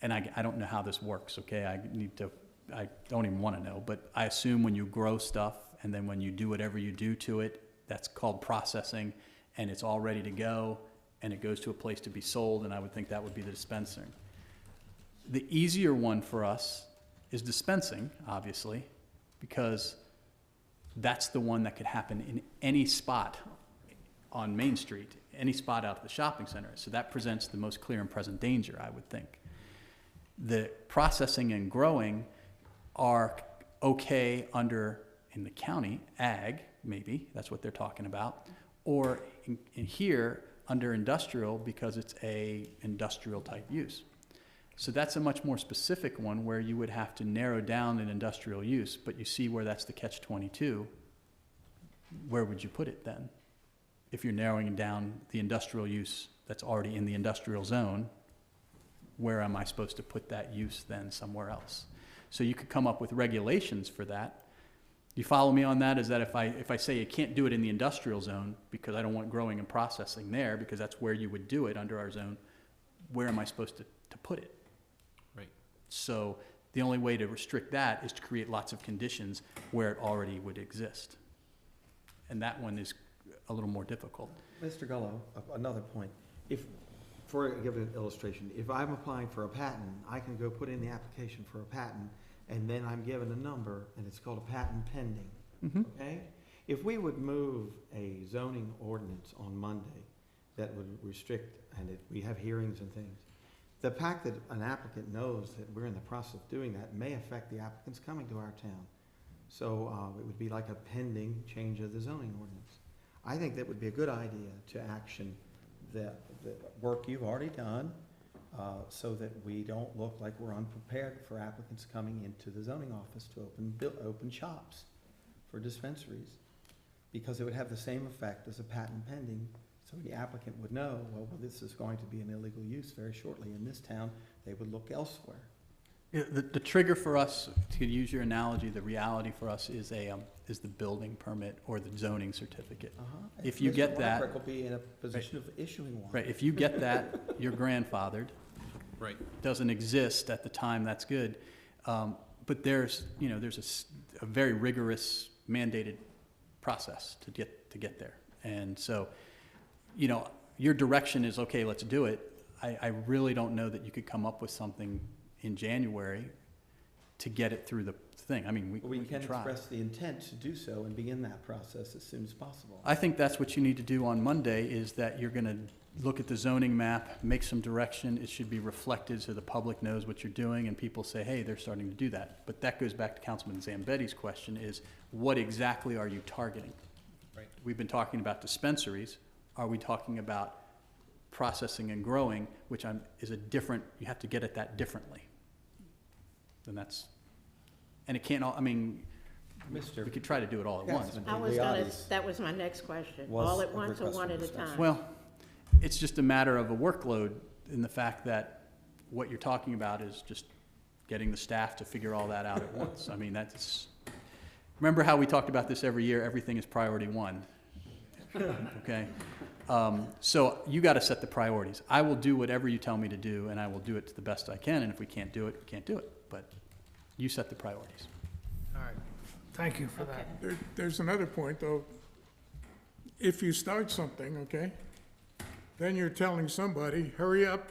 and I don't know how this works, okay? I don't even want to know, but I assume when you grow stuff and then when you do whatever you do to it, that's called processing, and it's all ready to go, and it goes to a place to be sold, and I would think that would be the dispensing. The easier one for us is dispensing, obviously, because that's the one that could happen in any spot on Main Street, any spot out at the shopping center. So that presents the most clear and present danger, I would think. The processing and growing are okay under, in the county, ag, maybe, that's what they're talking about, or in here, under industrial, because it's a industrial type use. So that's a much more specific one where you would have to narrow down an industrial use, but you see where that's the catch-22. Where would you put it then? If you're narrowing down the industrial use that's already in the industrial zone, where am I supposed to put that use then somewhere else? So you could come up with regulations for that. You follow me on that? Is that if I say you can't do it in the industrial zone because I don't want growing and processing there, because that's where you would do it under our zone, where am I supposed to put it? Right. So the only way to restrict that is to create lots of conditions where it already would exist. And that one is a little more difficult. Mr. Gullo, another point. Give an illustration, if I'm applying for a patent, I can go put in the application for a patent, and then I'm given a number, and it's called a patent pending, Mm-hmm. okay? If we would move a zoning ordinance on Monday that would restrict, and we have hearings and things, the fact that an applicant knows that we're in the process of doing that may affect the applicants coming to our town. So it would be like a pending change of the zoning ordinance. I think that would be a good idea to action the work you've already done, so that we don't look like we're unprepared for applicants coming into the zoning office to open shops for dispensaries. Because it would have the same effect as a patent pending, so the applicant would know, well, this is going to be an illegal use very shortly in this town, they would look elsewhere. Yeah, the trigger for us, to use your analogy, the reality for us is the building permit or the zoning certificate. If you get that. Mr. will be in a position of issuing one. Right, if you get that, you're grandfathered. Right. Doesn't exist at the time, that's good. But there's a very rigorous mandated process to get there. And so, your direction is, okay, let's do it. I really don't know that you could come up with something in January to get it through the thing. I mean, we can can try. express the intent to do so and begin that process as soon as possible. I think that's what you need to do on Monday, is that you're gonna look at the zoning map, make some direction. It should be reflected so the public knows what you're doing and people say, hey, they're starting to do that. But that goes back to Councilman Zambetti's question, is what exactly are you targeting? Right. We've been talking about dispensaries. Are we talking about processing and growing, which is a different, you have to get at that differently. And it can't all, we could try to do it all at once. That was my next question. Was All at a once or request one for at a discussion. time? Well, it's just a matter of a workload in the fact that what you're talking about is just getting the staff to figure all that out at once. Remember how we talked about this every year, everything is priority one, okay? So you gotta set the priorities. I will do whatever you tell me to do, and I will do it to the best I can, and if we can't do it, we can't do it, but you set the priorities. All right, thank you for that. There's another point, though. If you start something, okay, then you're telling somebody, hurry up,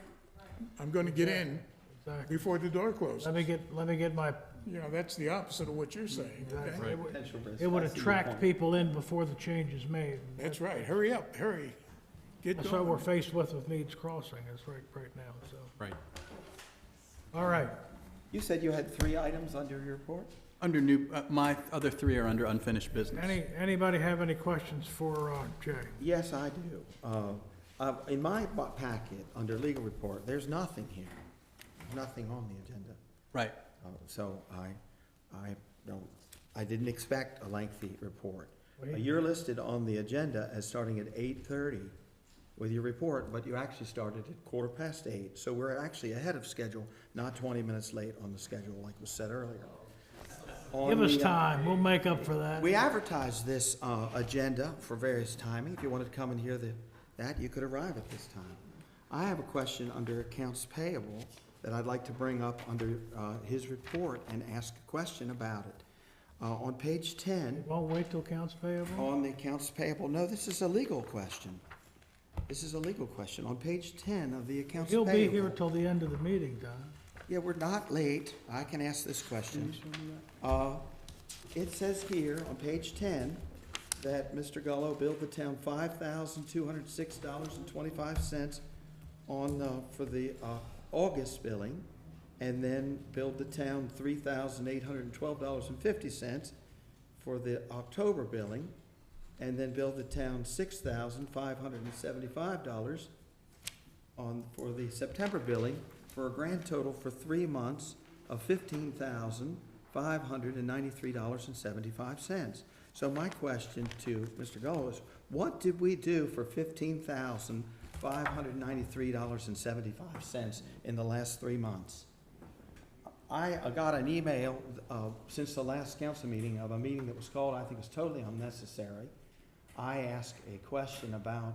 I'm gonna get in Exactly. before the door closes. Let me get my, That's the opposite of what you're saying, okay? Exactly. Potential risk. it would I see your attract point. people in before the change is made. That's right, hurry up, hurry. Get That's what we're going. faced with Meads Crossing, is right now, so. Right. All right, You said you had 3 items under your report? Under my other 3 are under unfinished business. anybody have any questions for Jay? Yes, I do. In my packet, under legal report, there's nothing here. Nothing on the agenda. Right. So I didn't expect a lengthy report. You're listed on the agenda as starting at 8:30 with your report, but you actually started at 8:15. So we're actually ahead of schedule, not 20 minutes late on the schedule like was said earlier. Give us time, we'll make up for that. We advertised this agenda for various timing. If you wanted to come and hear that, you could arrive at this time. I have a question under accounts payable that I'd like to bring up under his report and ask a question about it. On page 10, Won't wait till accounts payable? on the accounts payable, no, this is a legal question. This is a legal question. On page 10 of the accounts You'll payable. be here till the end of the meeting, Don. Yeah, we're not late. I can ask this question. It says here on page 10 that Mr. Gullo billed the town $5,206.25 for the August billing, and then billed the town $3,812.50 for the October billing, and then billed the town $6,575 for the September billing, for a grand total for 3 months of $15,593.75. So my question to Mr. Gullo is, what did we do for $15,593.75 in the last 3 months? I got an email since the last council meeting of a meeting that was called, I think was totally unnecessary. I asked a question about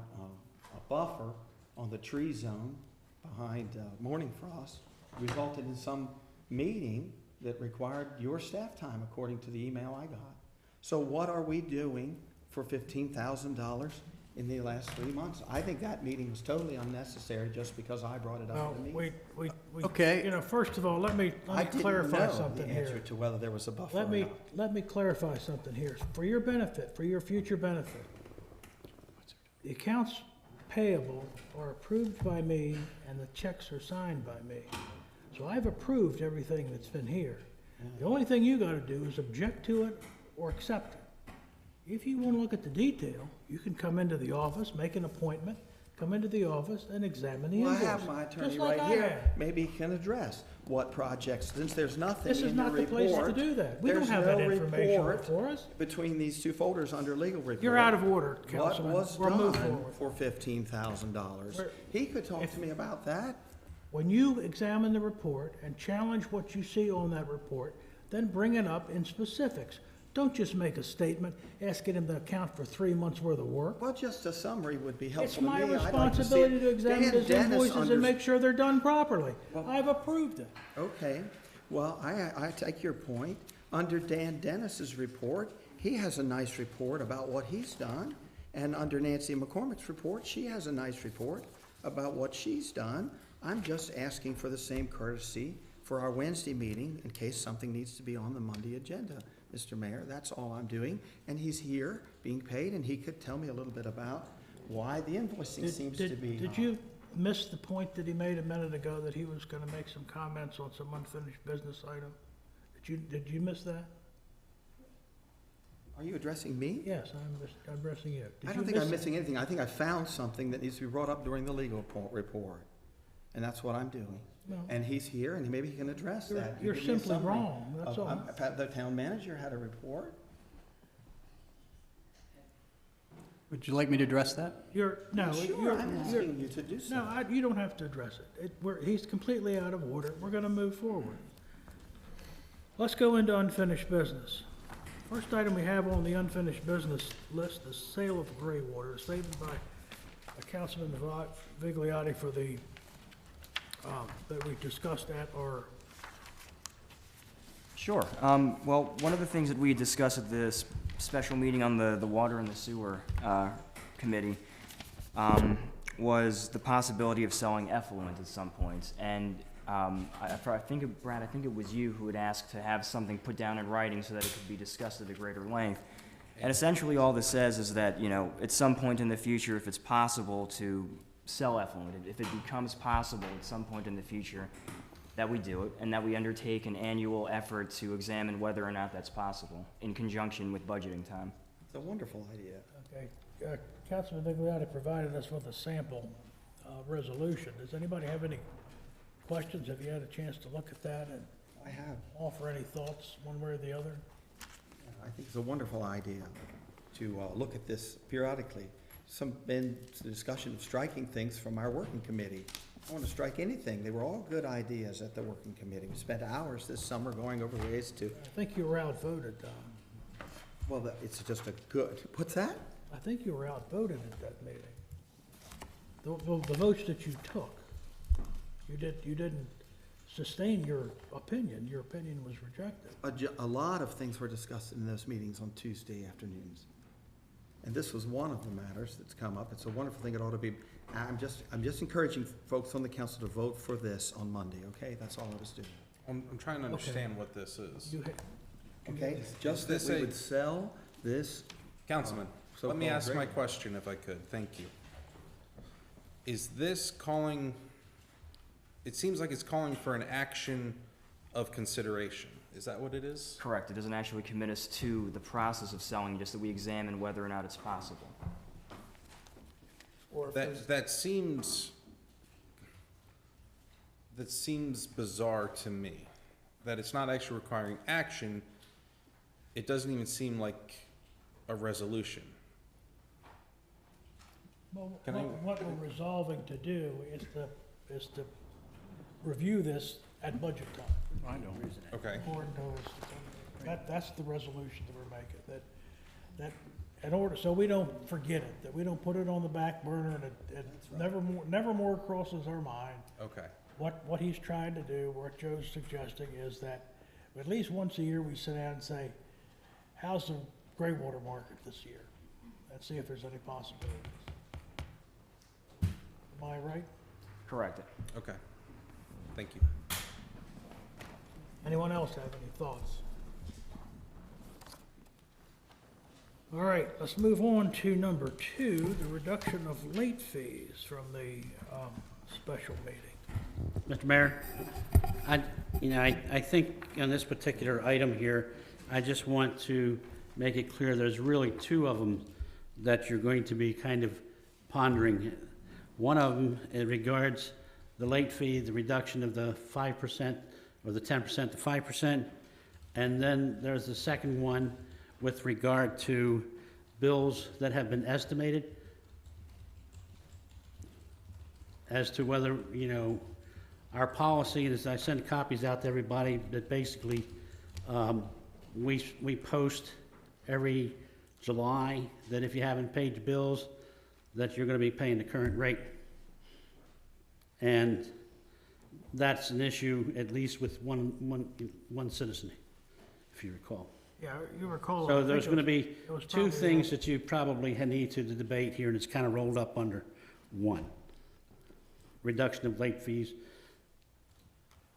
a buffer on the tree zone behind Morning Frost, resulted in some meeting that required your staff time, according to the email I got. So what are we doing for $15,000 in the last 3 months? I think that meeting was totally unnecessary just because I brought it up No, in the meeting. we, Okay. First of all, let me clarify something I didn't know the answer here. to whether there was a buffer or Let not. me clarify something here, for your benefit, for your future benefit. The accounts payable are approved by me, and the checks are signed by me. So I've approved everything that's been here. The only thing you gotta do is object to it or accept it. If you want to look at the detail, you can come into the office, make an appointment, come into the office and examine the Well, I invoice. have my attorney just like right I here. have. Maybe he can address what projects, since there's nothing This is in the not the place to report. do that. We don't There's have that no information report before us. between these two folders under legal report. You're out of order, What Councilman. was We'll move done forward. for $15,000? We're- He could talk if- to me about that. When you examine the report and challenge what you see on that report, then bring it up in specifics. Don't just make a statement asking him to account for 3 months' worth of work. Well, just a summary would be helpful It's to me. my I'd like see it. responsibility to examine Dan his Dennis invoices and make sure they're done properly. Well- I've approved it. Okay, well, I take your point. Under Dan Dennis's report, he has a nice report about what he's done. And under Nancy McCormick's report, she has a nice report about what she's done. I'm just asking for the same courtesy for our Wednesday meeting in case something needs to be on the Monday agenda, Mr. Mayor. That's all I'm doing. And he's here, being paid, and he could tell me a little bit about why the invoicing seems to be. Did you miss the point that he made a minute ago that he was gonna make some comments on some unfinished business item? Did you miss that? Are you addressing me? Yes, I'm addressing you. Did I you don't think I'm miss it? missing anything. I think I found something that needs to be brought up during the legal report. And that's what I'm doing. No. And he's here, and maybe he can address that. You're Give me a simply summary wrong, that's of- all. The town manager had a report. Would you like me to address that? No, Sure, I'm asking you to do so. no, you don't have to address it. He's completely out of order. We're gonna move forward. Let's go into unfinished business. First item we have on the unfinished business list is sale of gray water, stated by Councilman Vigliotti for the, that we discussed at our, Sure. Well, one of the things that we discussed at this special meeting on the Water and the Sewer Committee was the possibility of selling effluent at some point. And I think, Brad, I think it was you who had asked to have something put down in writing so that it could be discussed at a greater length. And essentially all this says is that, you know, at some point in the future, if it's possible to sell effluent, if it becomes possible at some point in the future, that we do it, and that we undertake an annual effort to examine whether or not that's possible, in conjunction with budgeting time. It's a wonderful idea. okay, Councilman Vigliotti provided us with a sample resolution. Does anybody have any questions? Have you had a chance to look at that and I have. offer any thoughts one way or the other? I think it's a wonderful idea to look at this periodically. Been some discussion of striking things from our working committee. I don't want to strike anything. They were all good ideas at the working committee. We spent hours this summer going over ways to, I think you were outvoted, well, it's just a good, what's that? I think you were outvoted at that meeting. The votes that you took, you didn't sustain your opinion. Your opinion was rejected. A lot of things were discussed in those meetings on Tuesday afternoons. And this was one of the matters that's come up. It's a wonderful thing. It ought to be, I'm just encouraging folks on the council to vote for this on Monday, okay? That's all I was doing. I'm trying to understand what this is. You ha- Okay? Just this that we a- would sell this. Councilman, So let me called ask my great. question if I could. Thank you. Is this calling, it seems like it's calling for an action of consideration. Is that what it is? Correct. It doesn't actually commit us to the process of selling, just that we examine whether or not it's possible. Or if there's, That seems bizarre to me. That it's not actually requiring action. It doesn't even seem like a resolution. Well, Can I- what we're resolving to do is to review this at budget time. I don't. Okay. According to us. That's the resolution that we're making, that in order, so we don't forget it, that we don't put it on the back burner and it never more crosses our mind. Okay. What he's trying to do, what Joe's suggesting is that at least once a year we sit down and say, how's the gray water market this year? And see if there's any possibilities. Am I right? Correct. Okay. Thank you. Anyone else have any thoughts? All right, let's move on to number 2, the reduction of late fees from the special meeting. Mr. Mayor, I think on this particular item here, I just want to make it clear there's really two of them that you're going to be kind of pondering. One of them, it regards the late fee, the reduction of the 5% or the 10% to 5%. And then there's the second one with regard to bills that have been estimated as to whether, you know, our policy is, I send copies out to everybody, that basically we post every July that if you haven't paid your bills, that you're going to be paying the current rate. And that's an issue, at least with one citizen, if you recall. Yeah, you recall. I So think there's it going to was- be it was two probably things that you probably need to debate here, and it's kind of rolled up under one. Reduction of late fees.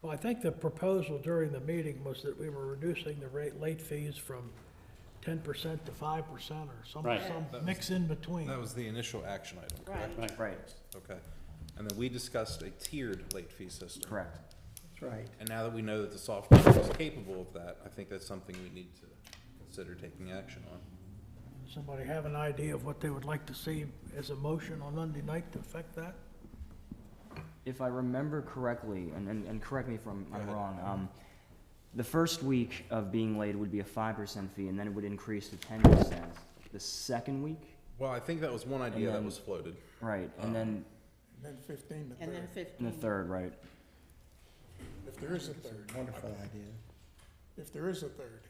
Well, I think the proposal during the meeting was that we were reducing the late fees from 10% to 5% or some Right. mix in between. That was the initial action item, correct? Right. Right, Okay. And then we discussed a tiered late fee system. correct. That's right. And now that we know that the software is capable of that, I think that's something we need to consider taking action on. Somebody have an idea of what they would like to see as a motion on Monday night to affect that? If I remember correctly, and correct me if I'm ahead. wrong, the first week of being late would be a 5% fee, and then it would increase to 10%. The second week, Well, I think that was one idea that then- was floated. right, and then And then 15 the And then third, the 15. third, right. if there is a third. Wonderful idea. If there is a third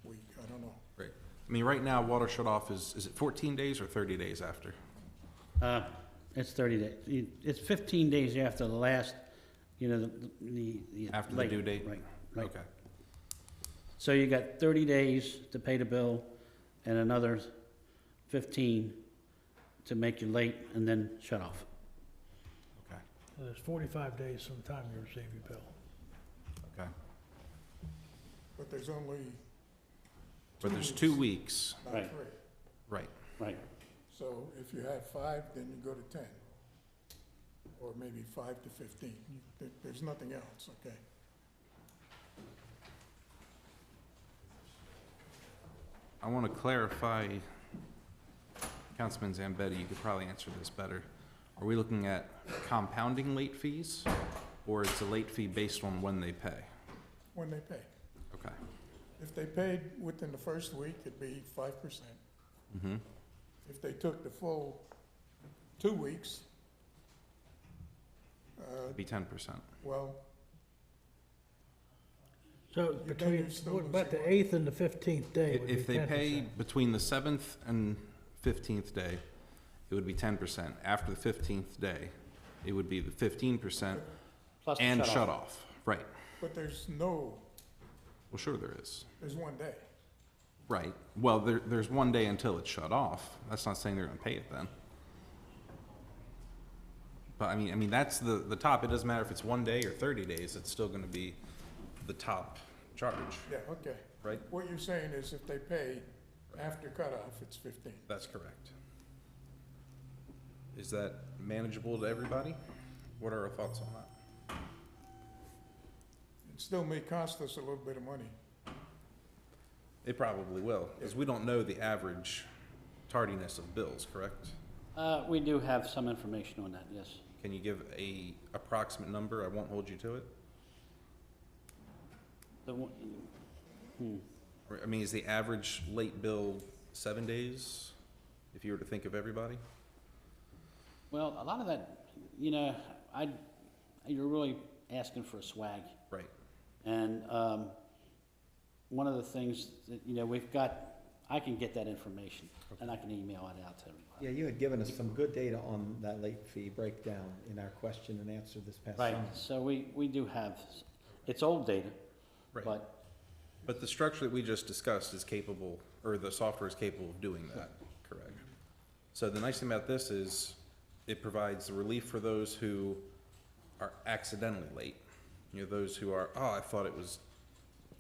week, I don't know. Right. I mean, right now, water shut off is it 14 days or 30 days after? It's 30 days. It's 15 days after the last, you know, the. After the late- due date? Right, right. Okay. So you got 30 days to pay the bill and another 15 to make you late and then shut off. Okay. So there's 45 days from the time you receive your bill. Okay. But there's only But there's 2 weeks, not Right. 3. right? Right. So if you have 5, then you go to 10. Or maybe 5 to 15. There's nothing else, okay? I want to clarify, Councilman Zambetti, you could probably answer this better. Are we looking at compounding late fees, or it's a late fee based on when they pay? When they pay. Okay. If they paid within the first week, it'd be 5%. Mm-hmm. If they took the full 2 weeks, Be 10%. well, So then between, you're still what about the losing 8th and the 15th day would be 10%? If they pay between the 7th and 15th day, it would be 10%. After the 15th day, it would be the 15% Plus the and shut-off. shut off. Right. but there's Well, sure there is. 1 day. Right. Well, there's 1 day until it's shut off. That's not saying they're gonna pay it then. But I mean, that's the top. It doesn't matter if it's 1 day or 30 days, it's still gonna be the top charge, Yeah, okay. right? What you're saying is if they pay after cutoff, it's 15. That's correct. Is that manageable to everybody? What are our thoughts on that? It still may cost us a little bit of money. It probably will, because we don't know the average tardiness of bills, correct? We do have some information on that, yes. Can you give a approximate number? I won't hold you to it. The one- Or, I mean, is the average late bill 7 days, if you were to think of everybody? Well, a lot of that, you know, you're really asking for a swag. Right. And one of the things that, you know, I can get that information, and I can email it out to everybody. Yeah, you had given us some good data on that late fee breakdown in our question and answer this past Right, summer. so we do have, it's old data, Right. but But the structure that we just discussed is capable, or the software is capable of doing that, correct? So the nice thing about this is it provides the relief for those who are accidentally late. You know, those who are, oh, I thought it was,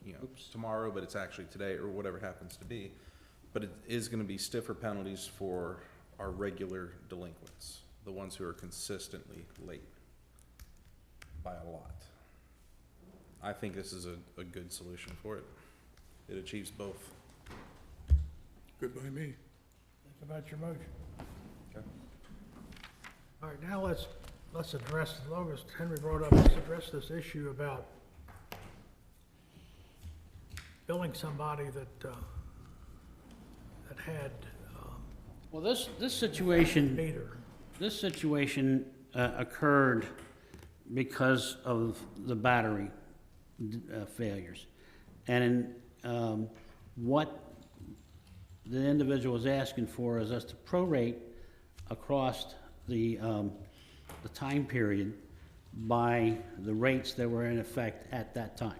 you know, tomorrow, but it's actually today, or whatever it happens to be. But it is gonna be stiffer penalties for our regular delinquents, the ones who are consistently late by a lot. I think this is a good solution for it. It achieves both. Good by me. Think about your motion. All right, now let's address, as long as Henry brought up, let's address this issue about billing somebody that had Well, this situation, meter. this situation occurred because of the battery failures. And what the individual is asking for is us to prorate across the time period by the rates that were in effect at that time.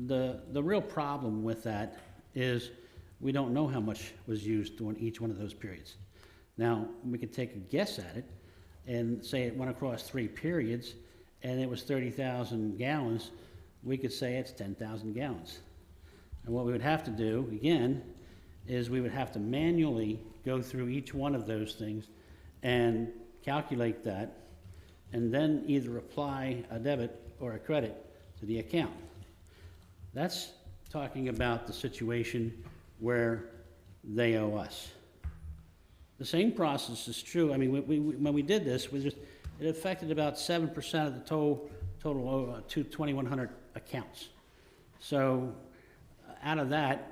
The real problem with that is we don't know how much was used during each one of those periods. Now, we could take a guess at it and say it went across 3 periods and it was 30,000 gallons, we could say it's 10,000 gallons. And what we would have to do, again, is we would have to manually go through each one of those things and calculate that, and then either apply a debit or a credit to the account. That's talking about the situation where they owe us. The same process is true. I mean, when we did this, it affected about 7% of the total 2,100 accounts. So out of that,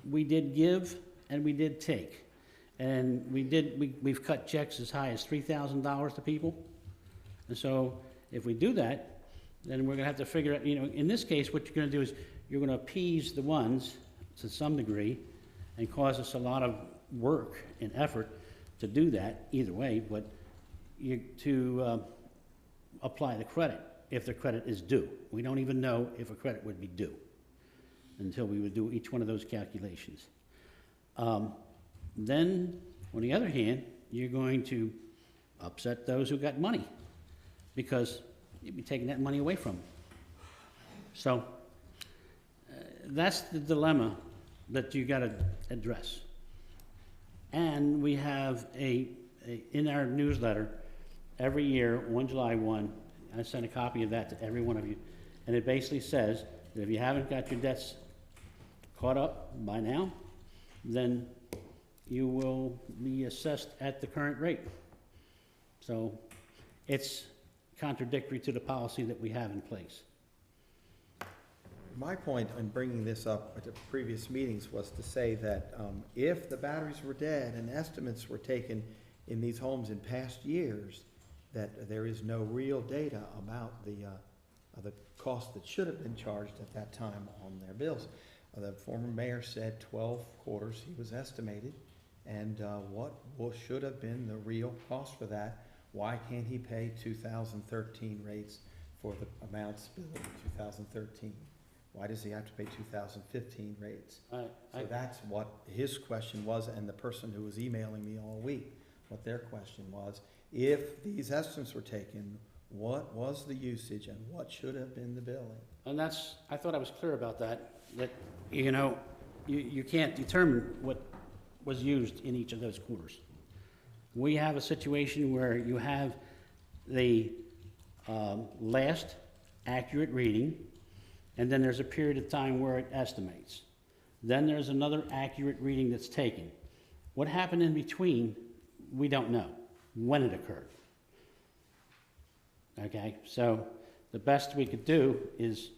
we did give and we did take. And we've cut checks as high as $3,000 to people. And so if we do that, then we're gonna have to figure out, in this case, what you're gonna do is you're gonna appease the ones to some degree and cause us a lot of work and effort to do that either way, but to apply the credit if the credit is due. We don't even know if a credit would be due until we would do each one of those calculations. Then, on the other hand, you're going to upset those who got money because you'd be taking that money away from them. So that's the dilemma that you got to address. And we have in our newsletter every year on July 1, I send a copy of that to every one of you, and it basically says that if you haven't got your debts caught up by now, then you will be assessed at the current rate. So it's contradictory to the policy that we have in place. My point in bringing this up at the previous meetings was to say that if the batteries were dead and estimates were taken in these homes in past years, that there is no real data about the cost that should have been charged at that time on their bills. The former mayor said 12 quarters he was estimated, and what should have been the real cost for that? Why can't he pay 2013 rates for the amounts billed in 2013? Why does he have to pay 2015 rates? So that's what his question was, and the person who was emailing me all week, what their question was, if these estimates were taken, what was the usage and what should have been the billing? And that's, I thought I was clear about that you can't determine what was used in each of those quarters. We have a situation where you have the last accurate reading, and then there's a period of time where it estimates. Then there's another accurate reading that's taken. What happened in between, we don't know when it occurred. Okay, so the best we could do is,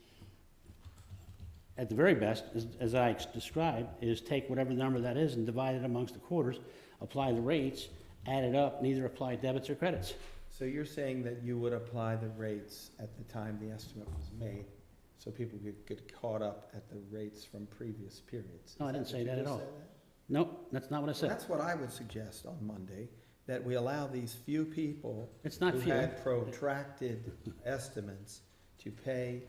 at the very best, as I described, is take whatever number that is and divide it amongst the quarters, apply the rates, add it up, and either apply debits or credits. So you're saying that you would apply the rates at the time the estimate was made, so people could get caught up at the rates from previous periods? No, I didn't say that at all. Say that? Nope, that's not what I said. That's what I would suggest on Monday, that we allow these few people It's not who few. had protracted estimates to pay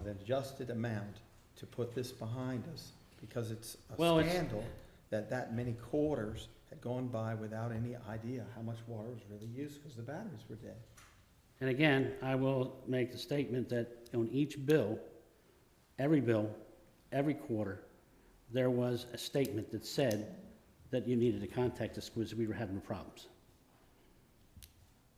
the adjusted amount to put this behind us, because it's a scandal that many quarters had gone by without any idea how much water was really used because the batteries were dead. And again, I will make the statement that on each bill, every quarter, there was a statement that said that you needed to contact us because we were having problems.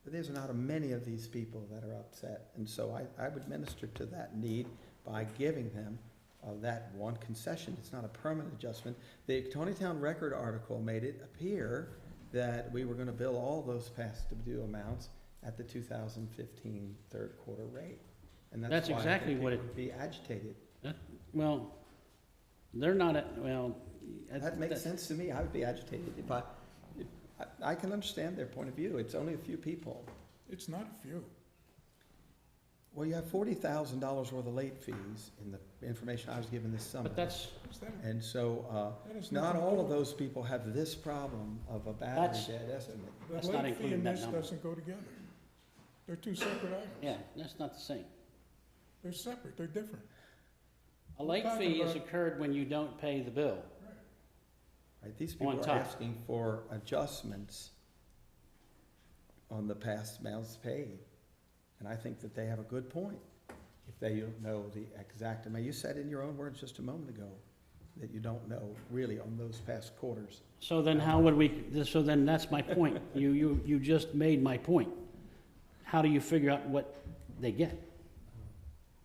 But there's not many of these people that are upset, and so I would minister to that need by giving them of that one concession. It's not a permanent adjustment. The Taneytown Record article made it appear that we were gonna bill all those past due amounts at the 2015 third quarter rate. And That's why I exactly think what people it- would be agitated. Well, they're not, well. That makes sense to me. I would be agitated if I can understand their point of view. It's only a few people. It's not a few. Well, you have $40,000 worth of late fees in the information I was given this summer. But that's, Is that- And so, that has not nothing to all do of with- those people have this problem of a battery That's- dead estimate. The That's not late fee including and that this number. doesn't go together. They're two separate items. yeah, that's not the same. They're separate, they're different. A late talking fee is about- occurred when you don't pay the bill. Right, these people On are top. asking for adjustments on the past amounts paid. And I think that they have a good point, if they don't know the exact amount. You said in your own words just a moment ago, that you don't know really on those past quarters. So then how would we, so then that's my point. You just made my point. How do you figure out what they get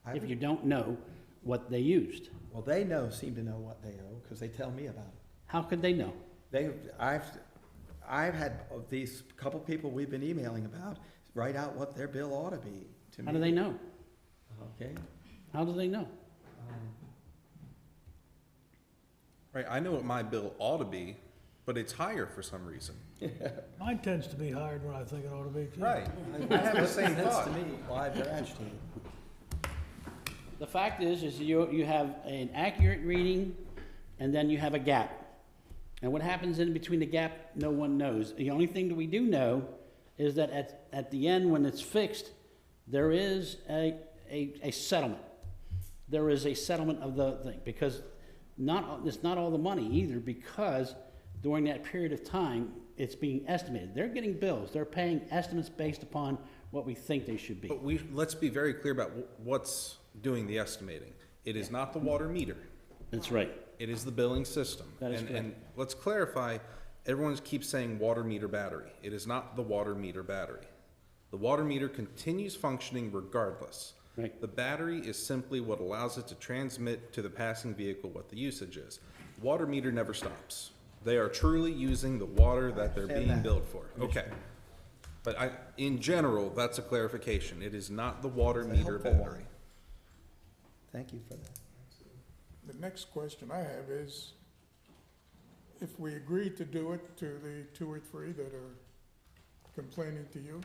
I if would- you don't know what they used? Well, seem to know what they owe, because they tell me about it. How could they know? I've had these couple people we've been emailing about write out what their bill ought to be to me. How do they know? Okay. How do they know? Right, I know what my bill ought to be, but it's higher for some reason. Mine tends to be higher than what I think it ought to be, too. Right, I have the same That's thought. to me why they're agitated. The fact is you have an accurate reading, and then you have a gap. And what happens in between the gap, no one knows. The only thing that we do know is that at the end, when it's fixed, there is a settlement. There is a settlement of the thing, because it's not all the money either, because during that period of time, it's being estimated. They're getting bills. They're paying estimates based upon what we think they should be. But let's be very clear about what's doing the estimating. It is not the water meter. That's right. It is the billing system. That is And let's clarify, everyone keeps saying water meter battery. It is not the water meter battery. The water meter continues functioning regardless. Right. The battery is simply what allows it to transmit to the passing vehicle what the usage is. Water meter never stops. They are truly using the water that they're understand being that. billed for. Okay. But in general, that's a clarification. It is not the water It's a meter helpful battery. one. Thank you for that. The next question I have is, if we agree to do it to the 2 or 3 that are complaining to you,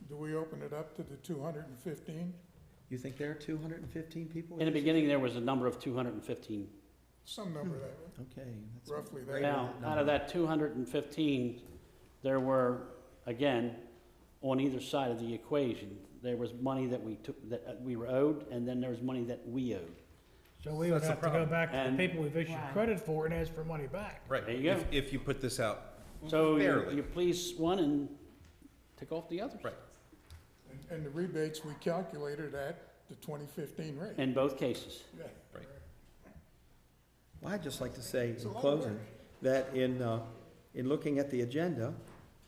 do we open it up to the 215? You think there are 215 people? In the beginning, there was a number of 215. Some number that way. Okay. that's Roughly that. great Now, out number. of that 215, there were, again, on either side of the equation, there was money that we took, that we were owed, and then there was money that we owed. So we would That's the have to go problem. back to And- the people we've issued credit for and ask for money back. Right. There you go. If you put this out So fairly. you please one and take off the others. Right. And the rebates, we calculated at the 2015 rate. In both cases. Yeah. Right. Well, I'd just like to say It's a in lot of closing, work. that in looking at the agenda,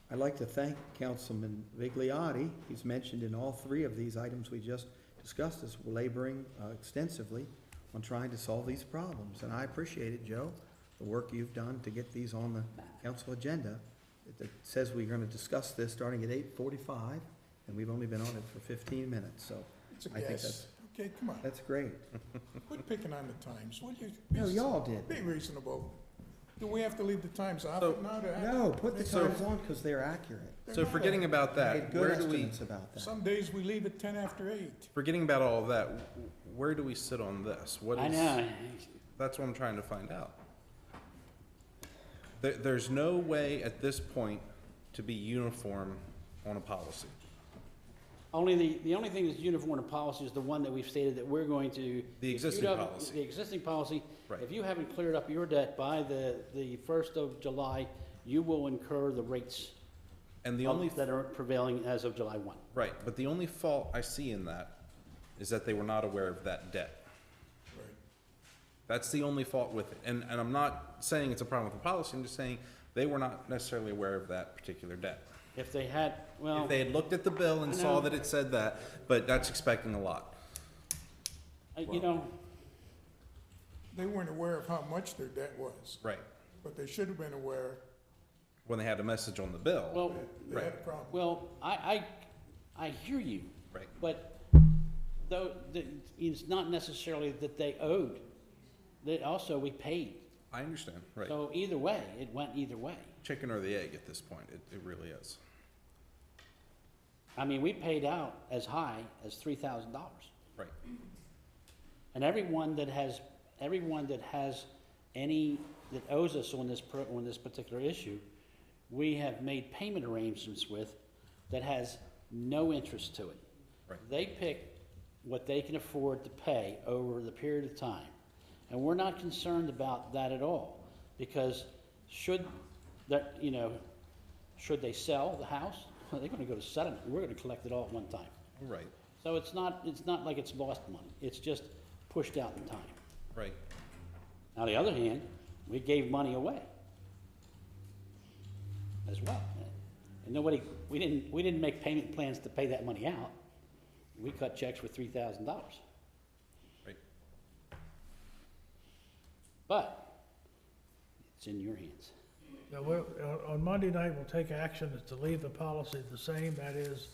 I'd like to thank Councilman Vigliotti. He's mentioned in all 3 of these items we just discussed as laboring extensively on trying to solve these problems. And I appreciate it, Joe, the work you've done to get these on the council agenda. It says we're gonna discuss this starting at 8:45, and we've only been on it for 15 minutes, so It's a I think guess. Okay, come on, that's great. quit picking on the times, will you? No, y'all did. Be reasonable. Do we have to leave the times off So- now to? No, put the So- times on, because they're accurate. So forgetting about I that, made good where do we, estimates about that. Some days we leave at 10 after 8. forgetting about all of that, where do we sit on this? What I is? know. That's what I'm trying to find out. There's no way at this point to be uniform on a policy. The only thing that's uniform in policy is the one that we've stated that we're going to. The if you existing don't- policy. The existing policy. Right. If you haven't cleared up your debt by the 1st of July, you will incur the rates And the only, that are prevailing as of July 1. right, but the only fault I see in that is that they were not aware of that debt. Right. That's the only fault with it. And I'm not saying it's a problem with the policy, I'm just saying they were not necessarily aware of that particular debt. If they had, well, If they had looked at the bill and I saw know. that it said that, but that's expecting a lot. you know, they weren't aware of how much their debt was, Right. but they should have been aware When they had a message on the bill. Well, they had a problem. well, I hear you. Right. But though, it's not necessarily that they owed, that also we paid. I understand, right. So either way, it went either way. Chicken or the egg at this point, it really is. I mean, we paid out as high as $3,000. Right. And everyone that has any, that owes us on this particular issue, we have made payment arrangements with that has no interest to it. Right. They pick what they can afford to pay over the period of time. And we're not concerned about that at all, because should they sell the house, they're gonna go to settlement, we're gonna collect it all at one time. Right, So it's not like it's lost money, it's just pushed out in time. right. On the other hand, we gave money away as well. And we didn't make payment plans to pay that money out. We cut checks for $3,000. Right. But it's in your hands. Now, on Monday night, we'll take action to leave the policy the same, that is,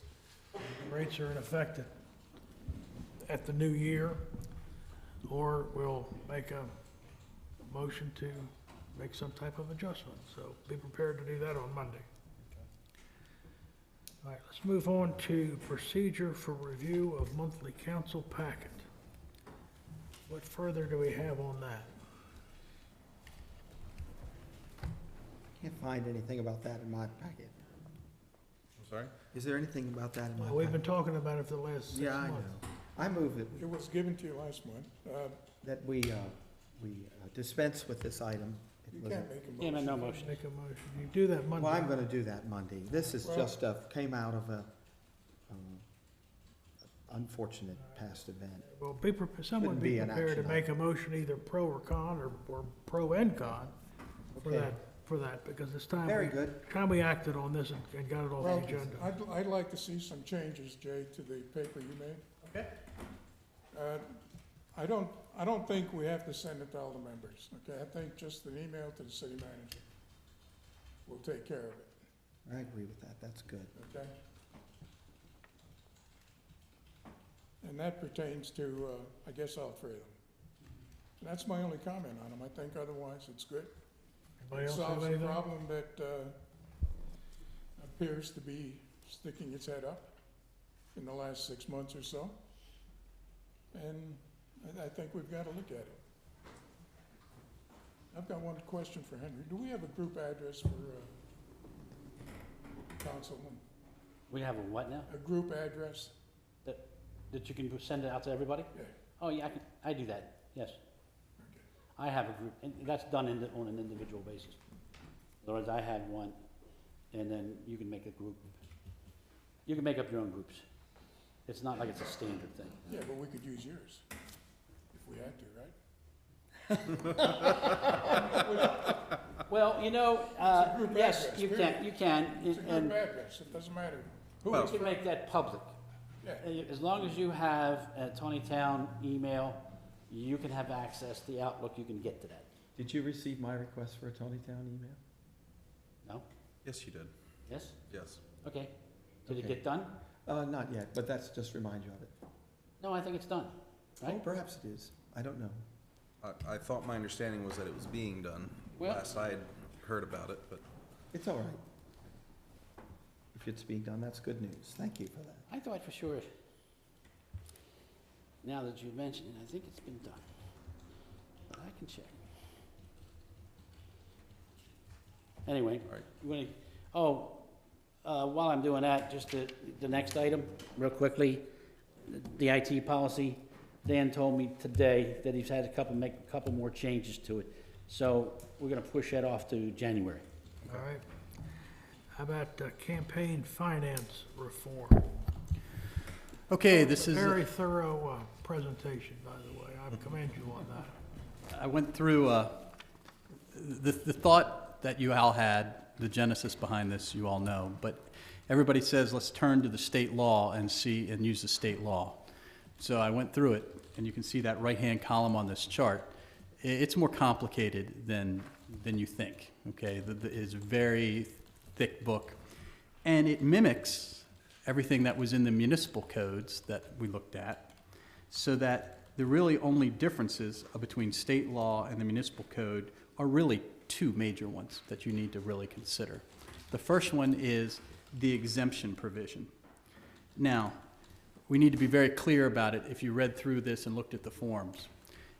rates are in effect at the new year, or we'll make a motion to make some type of adjustment. So be prepared to do that on Monday. All right, let's move on to procedure for review of monthly council packet. What further do we have on that? Can't find anything about that in my packet. I'm sorry? Is there anything about that in my Well, we've been packet? talking about it for the last 6 Yeah, I months. know. I move that It was given to you last month. that we dispense with this item. It You was a- can't make a motion. Yeah, no motion. Make a motion. You do that Monday. Well, I'm gonna do that Monday. This is Well- just came out of a unfortunate past event. Well, someone Shouldn't be be an prepared to action make a motion either pro or con, or pro and con Okay. for that, because it's time. Very good. Time we acted on this and got it off Well, the agenda. I'd like to see some changes, Jay, to the paper you made. Okay. I don't think we have to send it to all the members, okay? I think just an email to the city manager will take care of it, I agree with that. That's good. okay? And that pertains to, I guess, all three of them. And that's my only comment on them. I think otherwise it's good. Anybody It else have solves a anything? problem that appears to be sticking its head up in the last 6 months or so. And I think we've got to look at it. I've got one question for Henry. Do we have a group address for councilman? We have a what now? A group address? That you can send it out to everybody? Yeah. Oh, yeah, I do that, yes. Okay. I have a group, and that's done on an individual basis. In other words, I have one, and then you can make a group. You can make up your own groups. It's not like it's a standard thing. Yeah, but we could use yours if we had to, right? Well, It's a group yes, address, you period. can, you can, It's a and group address. It doesn't matter who you it's can from. make that public. Yeah. As long as you have a Taneytown email, you can have access to the Outlook, you can get to that. Did you receive my request for a Taneytown email? No? Yes, you did. Yes? Yes. Okay. Did it Okay. get done? Not yet, but that's just remind you of it. No, I think it's done, Oh, right? perhaps it is. I don't know. I thought my understanding was that it was being done. Well- Last I had heard about it, but It's all right. If it's being done, that's good news. Thank you for that. I thought for sure, now that you mention it, I think it's been done. But I can check. Anyway, All right. while I'm doing that, just the next item, real quickly, the IT policy. Dan told me today that he's had make a couple more changes to it. So we're gonna push that off to January. All right. How about campaign finance reform? Okay, this is, Very thorough presentation, by the way. I commend you on that. I went through, the thought that you all had, the genesis behind this, you all know, but everybody says, let's turn to the state law and use the state law. So I went through it, and you can see that right-hand column on this chart It's more complicated than you think, okay? It's a very thick book, and it mimics everything that was in the municipal codes that we looked at, so that the really only differences between state law and the municipal code are really two major ones that you need to really consider. The first one is the exemption provision. Now, we need to be very clear about it if you read through this and looked at the forms.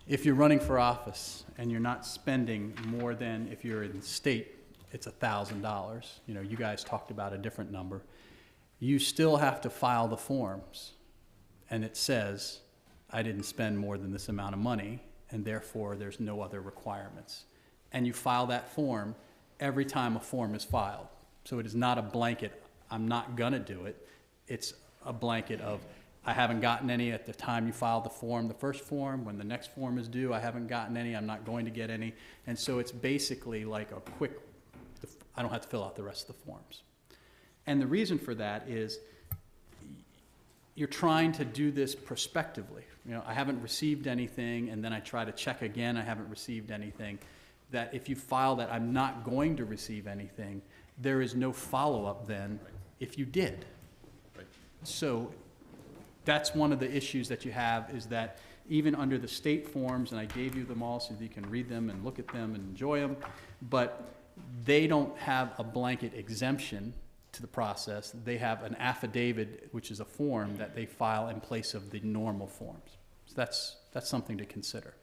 If you're running for office and you're not spending more than, if you're in state, it's $1,000. You know, you guys talked about a different number. You still have to file the forms. And it says, I didn't spend more than this amount of money, and therefore there's no other requirements. And you file that form every time a form is filed. So it is not a blanket, I'm not gonna do it. It's a blanket of, I haven't gotten any at the time you filed the form, the first form. When the next form is due, I haven't gotten any, I'm not going to get any. And so it's basically like a quick, I don't have to fill out the rest of the forms. And the reason for that is you're trying to do this prospectively. You know, I haven't received anything, and then I try to check again, I haven't received anything. That if you file that I'm not going to receive anything, there is no follow-up then if you did. So that's one of the issues that you have, is that even under the state forms, and I gave you them all so that you can read them and look at them and enjoy them, but they don't have a blanket exemption to the process. They have an affidavit, which is a form that they file in place of the normal forms. So that's something to consider.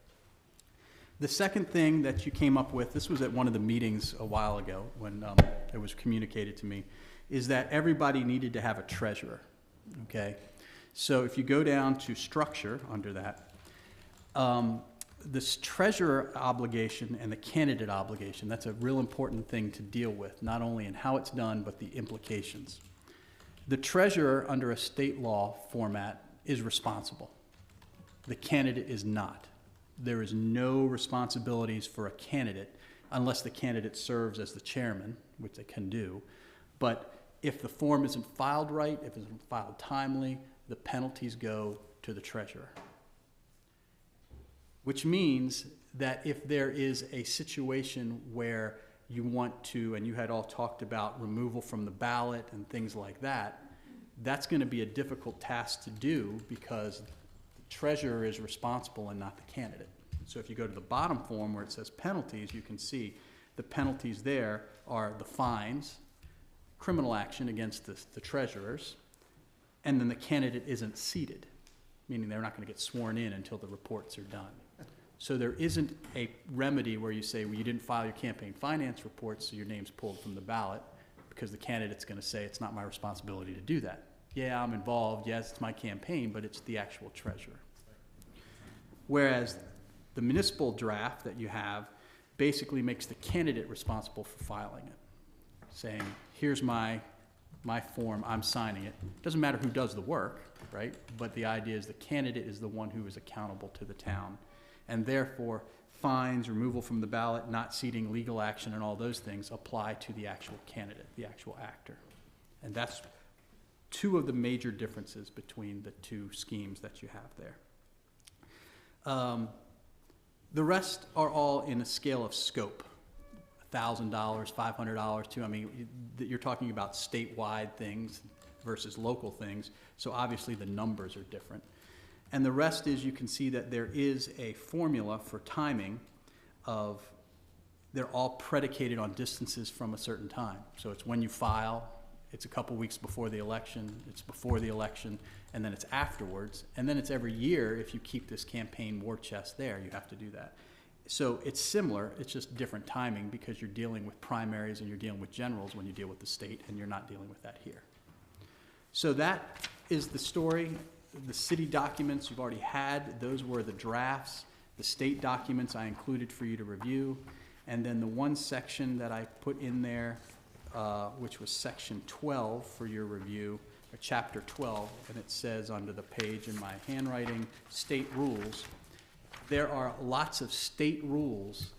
The second thing that you came up with, this was at one of the meetings a while ago when it was communicated to me, is that everybody needed to have a treasurer, okay? So if you go down to structure under that, this treasurer obligation and the candidate obligation, that's a real important thing to deal with, not only in how it's done, but the implications. The treasurer under a state law format is responsible. The candidate is not. There is no responsibilities for a candidate unless the candidate serves as the chairman, which they can do. But if the form isn't filed right, if it isn't filed timely, the penalties go to the treasurer. Which means that if there is a situation where you want to, and you had all talked about removal from the ballot and things like that, that's going to be a difficult task to do because the treasurer is responsible and not the candidate. So if you go to the bottom form where it says penalties, you can see the penalties there are the fines, criminal action against the treasurers, and then the candidate isn't seated, meaning they're not going to get sworn in until the reports are done. So there isn't a remedy where you say, well, you didn't file your campaign finance reports, so your name's pulled from the ballot, because the candidate's going to say, it's not my responsibility to do that. Yeah, I'm involved, yes, it's my campaign, but it's the actual treasurer. Whereas the municipal draft that you have basically makes the candidate responsible for filing it, saying, here's my form, I'm signing it. Doesn't matter who does the work, right? But the idea is the candidate is the one who is accountable to the town. And therefore, fines, removal from the ballot, not seating, legal action, and all those things apply to the actual candidate, the actual actor. And that's two of the major differences between the two schemes that you have there. The rest are all in a scale of scope. $1,000, $500 too. I mean, you're talking about statewide things versus local things, so obviously the numbers are different. And the rest is, you can see that there is a formula for timing of, they're all predicated on distances from a certain time. So it's when you file, it's a couple weeks before the election, it's before the election, and then it's afterwards, and then it's every year. If you keep this campaign war chest there, you have to do that. So it's similar, it's just different timing because you're dealing with primaries and you're dealing with generals when you deal with the state, and you're not dealing with that here. So that is the story. The city documents you've already had, those were the drafts. The state documents I included for you to review. And then the one section that I put in there, which was section 12 for your review, or chapter 12, and it says under the page in my handwriting, state rules. There are lots of state rules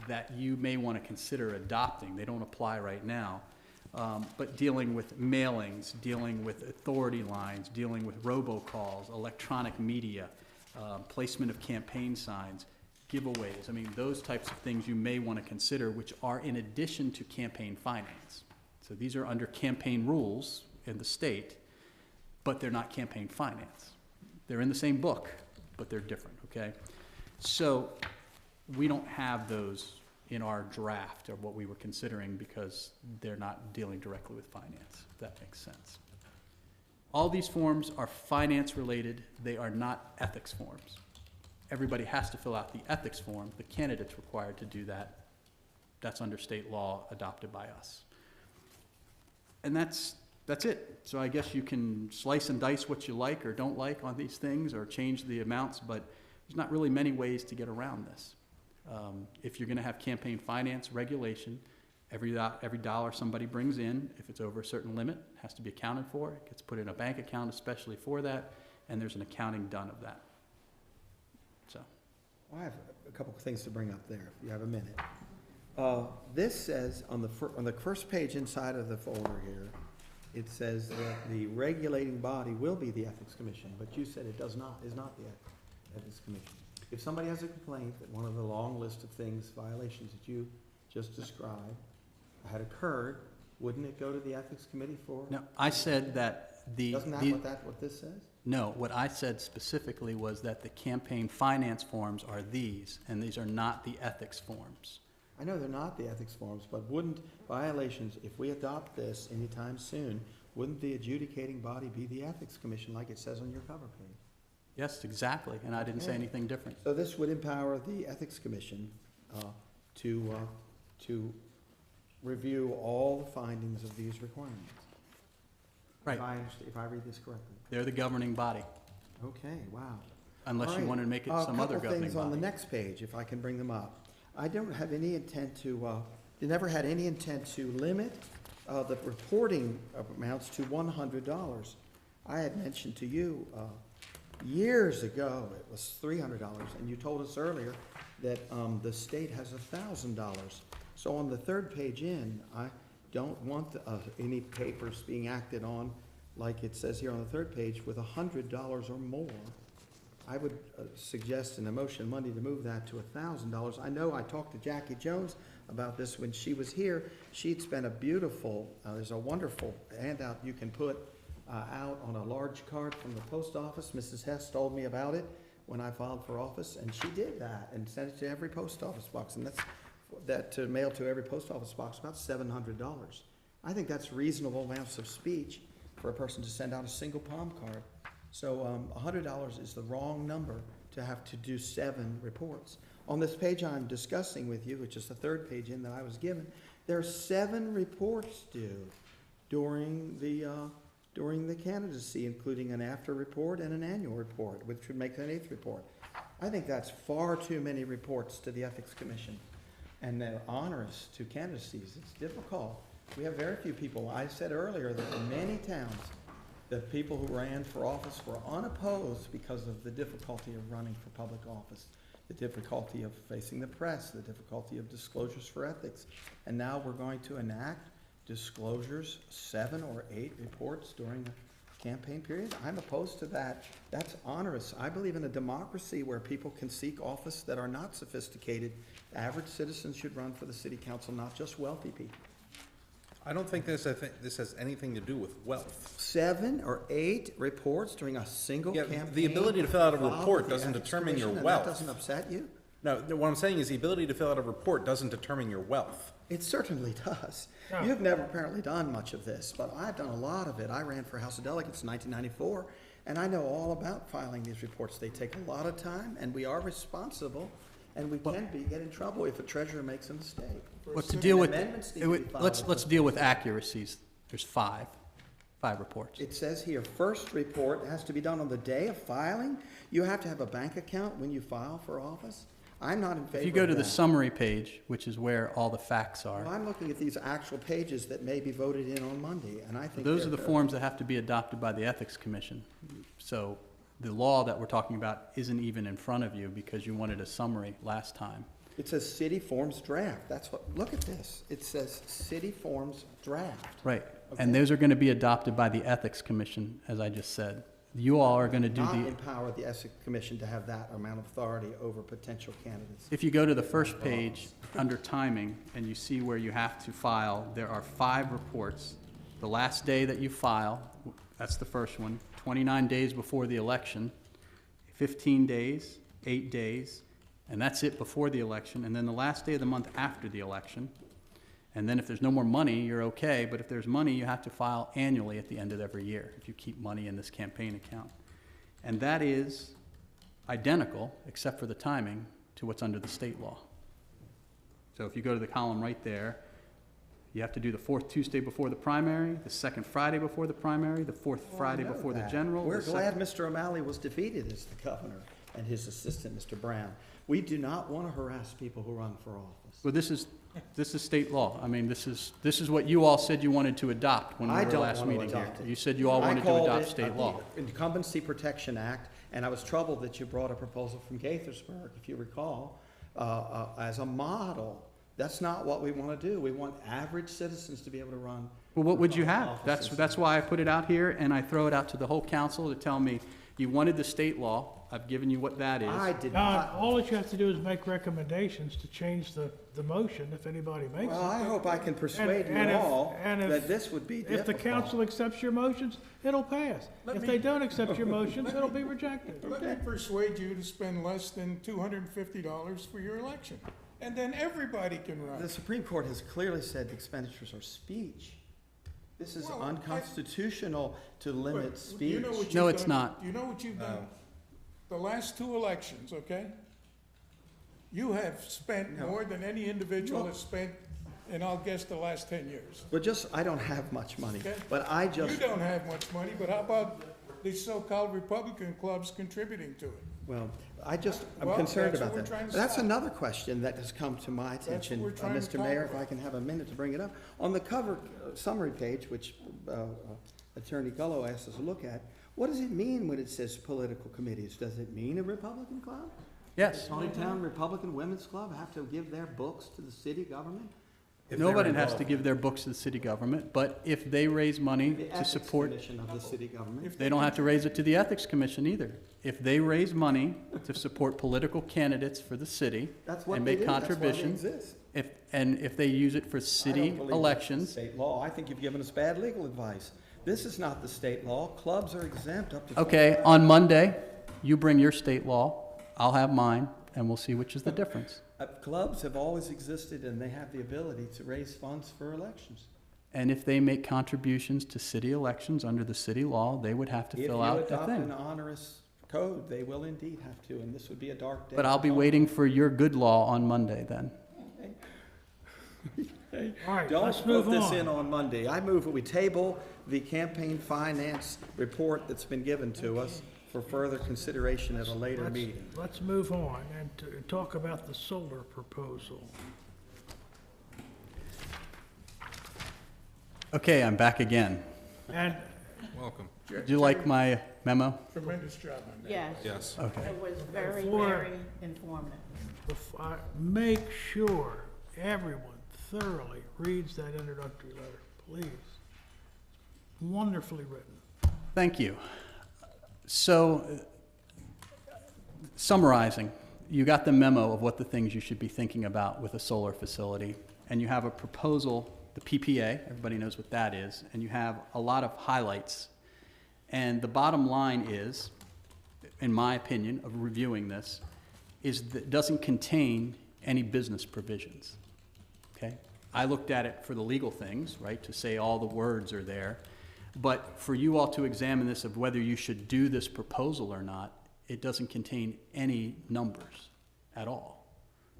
that you may want to consider adopting. They don't apply right now. But dealing with mailings, dealing with authority lines, dealing with robocalls, electronic media, placement of campaign signs, giveaways. I mean, those types of things you may want to consider, which are in addition to campaign finance. So these are under campaign rules in the state, but they're not campaign finance. They're in the same book, but they're different, okay? So we don't have those in our draft of what we were considering because they're not dealing directly with finance, if that makes sense. All these forms are finance related. They are not ethics forms. Everybody has to fill out the ethics form. The candidate's required to do that. That's under state law adopted by us. And that's it. So I guess you can slice and dice what you like or don't like on these things or change the amounts, but there's not really many ways to get around this. If you're gonna have campaign finance regulation, every dollar somebody brings in, if it's over a certain limit, has to be accounted for. It gets put in a bank account especially for that, and there's an accounting done of that. So, I have a couple of things to bring up there, if you have a minute. This says, on the first page inside of the folder here, it says that the regulating body will be the Ethics Commission, but you said it is not the Ethics Commission. If somebody has a complaint that one of the long list of things, violations that you just described, had occurred, wouldn't it go to the Ethics Committee for? no, I said that Doesn't that what this says? No, what I said specifically was that the campaign finance forms are these, and these are not the ethics forms. I know they're not the ethics forms, but wouldn't violations, if we adopt this anytime soon, wouldn't the adjudicating body be the Ethics Commission like it says on your cover page? Yes, exactly, and I didn't say anything different. So this would empower the Ethics Commission to review all the findings of these requirements. Right. If I read this correctly. They're the governing body, Okay, wow. unless All you right. wanted to make it some other A couple governing things on the body. next page, if I can bring them up. I don't have any intent to, never had any intent to limit the reporting of amounts to $100. I had mentioned to you years ago, it was $300, and you told us earlier that the state has $1,000. So on the third page in, I don't want any papers being acted on, like it says here on the third page, with $100 or more. I would suggest in a motion Monday to move that to $1,000. I know I talked to Jackie Jones about this when she was here. She'd spent a beautiful, there's a wonderful handout you can put out on a large card from the post office. Mrs. Hess told me about it when I filed for office, and she did that and sent it to every post office box, and that to mail to every post office box, about $700. I think that's reasonable amounts of speech for a person to send out a single palm card. So $100 is the wrong number to have to do 7 reports. On this page I'm discussing with you, which is the third page in that I was given, there are 7 reports due during the candidacy, including an after report and an annual report, which would make an 8th report. I think that's far too many reports to the Ethics Commission, and they're onerous to candidacies. It's difficult. We have very few people. I said earlier that in many towns, the people who ran for office were unopposed because of the difficulty of running for public office, the difficulty of facing the press, the difficulty of disclosures for ethics. And now we're going to enact disclosures, 7 or 8 reports during the campaign period. I'm opposed to that. That's onerous. I believe in a democracy where people can seek office that are not sophisticated. Average citizens should run for the city council, not just wealthy people. I don't think this has anything to do with wealth. 7 or 8 reports during a single Yeah, campaign. the ability to fill out a filed report with the doesn't Ethics determine your Commission, and wealth. That doesn't upset you? No, what I'm saying is the ability to fill out a report doesn't determine your wealth. It certainly does. Yeah. You've never apparently done much of this, but I've done a lot of it. I ran for House of Delegates in 1994, and I know all about filing these reports. They take a lot of time, and we are responsible, and we can get in trouble if a treasurer makes a mistake. But to deal with, Amendments need to be filed let's with deal with accuracies. There's 5 reports. It says here, first report has to be done on the day of filing. You have to have a bank account when you file for office. I'm not in favor of that. If you go to the summary page, which is where all the facts Well, are, I'm looking at these actual pages that may be voted in on Monday, and I think those are they're the forms that have to be adopted by the Ethics Commission. So the law that we're talking about isn't even in front of you because you wanted a summary last time. It says city forms draft. That's what, look at this. It says city forms draft. Right, Okay. and those are going to be adopted by the Ethics Commission, as I just said. You all are gonna do Not the, empower the Ethics Commission to have that amount of authority over potential candidates. if you go to the first page, under timing, and you see where you have to file, there are 5 reports. The last day that you file, that's the first one, 29 days before the election, 15 days, 8 days, and that's it before the election, and then the last day of the month after the election. And then if there's no more money, you're okay, but if there's money, you have to file annually at the end of every year, if you keep money in this campaign account. And that is identical, except for the timing, to what's under the state law. So if you go to the column right there, you have to do the 4th Tuesday before the primary, the 2nd Friday before the primary, the 4th Friday before the general. We're the glad second- Mr. O'Malley was defeated as the governor and his assistant, Mr. Brown. We do not want to harass people who run for office. Well, this is state law. I mean, this is what you all said you wanted to adopt when we I were don't last want to meeting here. adopt it. You said you all wanted to adopt state law. I called it the Incumbency Protection Act, and I was troubled that you brought a proposal from Gaithersburg, if you recall, as a model. That's not what we want to do. We want average citizens to be able to run. Well, what would you for have? offices. That's why I put it out here, and I throw it out to the whole council to tell me, you wanted the state law. I've given you what that is. I did Now, not. all that you have to do is make recommendations to change the motion, if anybody makes Well, I it. hope I can persuade you and if- all and if- that this would be If the difficult. council accepts your motions, it'll pass. If they don't accept your motions, it'll be rejected. Let me persuade you to spend less than $250 for your election, and then everybody can run. The Supreme Court has clearly said expenditures are speech. This is Well, unconstitutional to limit But speech. you know what you've No, it's done? not. You know what you've done? The last 2 elections, okay? You have spent No. more than any individual No. has spent, and I'll guess the last 10 years. But I don't have much money, Okay. but I You just, don't have much money, but how about these so-called Republican clubs contributing to it? well, I'm Well, concerned that's what about we're that. trying to That's stop. another question that has come to my attention, we're trying to Mr. Mayor, if talk I can have a minute to bring it up. On the cover summary page, which Attorney Gullo asked us to look at, what does it mean when it says political committees? Does it mean a Republican club? Yes. Taneytown Republican Women's Club have to give their books to the city government? Nobody has to give their books to the city government, but if they raise money The to Ethics support, Commission of the city government. they don't have to raise it to the Ethics Commission either. If they raise money to support political candidates for the city That's what and they make do, that's why they contributions, exist. if they use it for I city don't believe that's elections, State law, I think you've given us bad legal advice. This is not the state law, clubs are exempt up to. okay, on Monday, you bring your state law, I'll have mine, and we'll see which is the difference. Clubs have always existed and they have the ability to raise funds for elections. And if they make contributions to city elections under the city law, they would have to fill out If the you adopt an thing. onerous code, they will indeed have to, and this would be a dark day. But I'll be waiting for your good law on Monday then. All right, Don't let's move put this in on. on Monday. I move that we table the campaign finance report that's been given to us for further consideration at a later meeting. Let's move on and talk about the solar proposal. Okay, I'm back again. And Welcome. Did you like my memo? Tremendous job on that. Yes. Yes. Okay. It was very, Before- very informative. make sure everyone thoroughly reads that introductory letter, please. Wonderfully written. Thank you. So, summarizing, you got the memo of what the things you should be thinking about with a solar facility, and you have a proposal, the PPA, everybody knows what that is, and you have a lot of highlights. And the bottom line is, in my opinion, of reviewing this, is that it doesn't contain any business provisions, okay? I looked at it for the legal things, right, to say all the words are there. But for you all to examine this of whether you should do this proposal or not, it doesn't contain any numbers at all.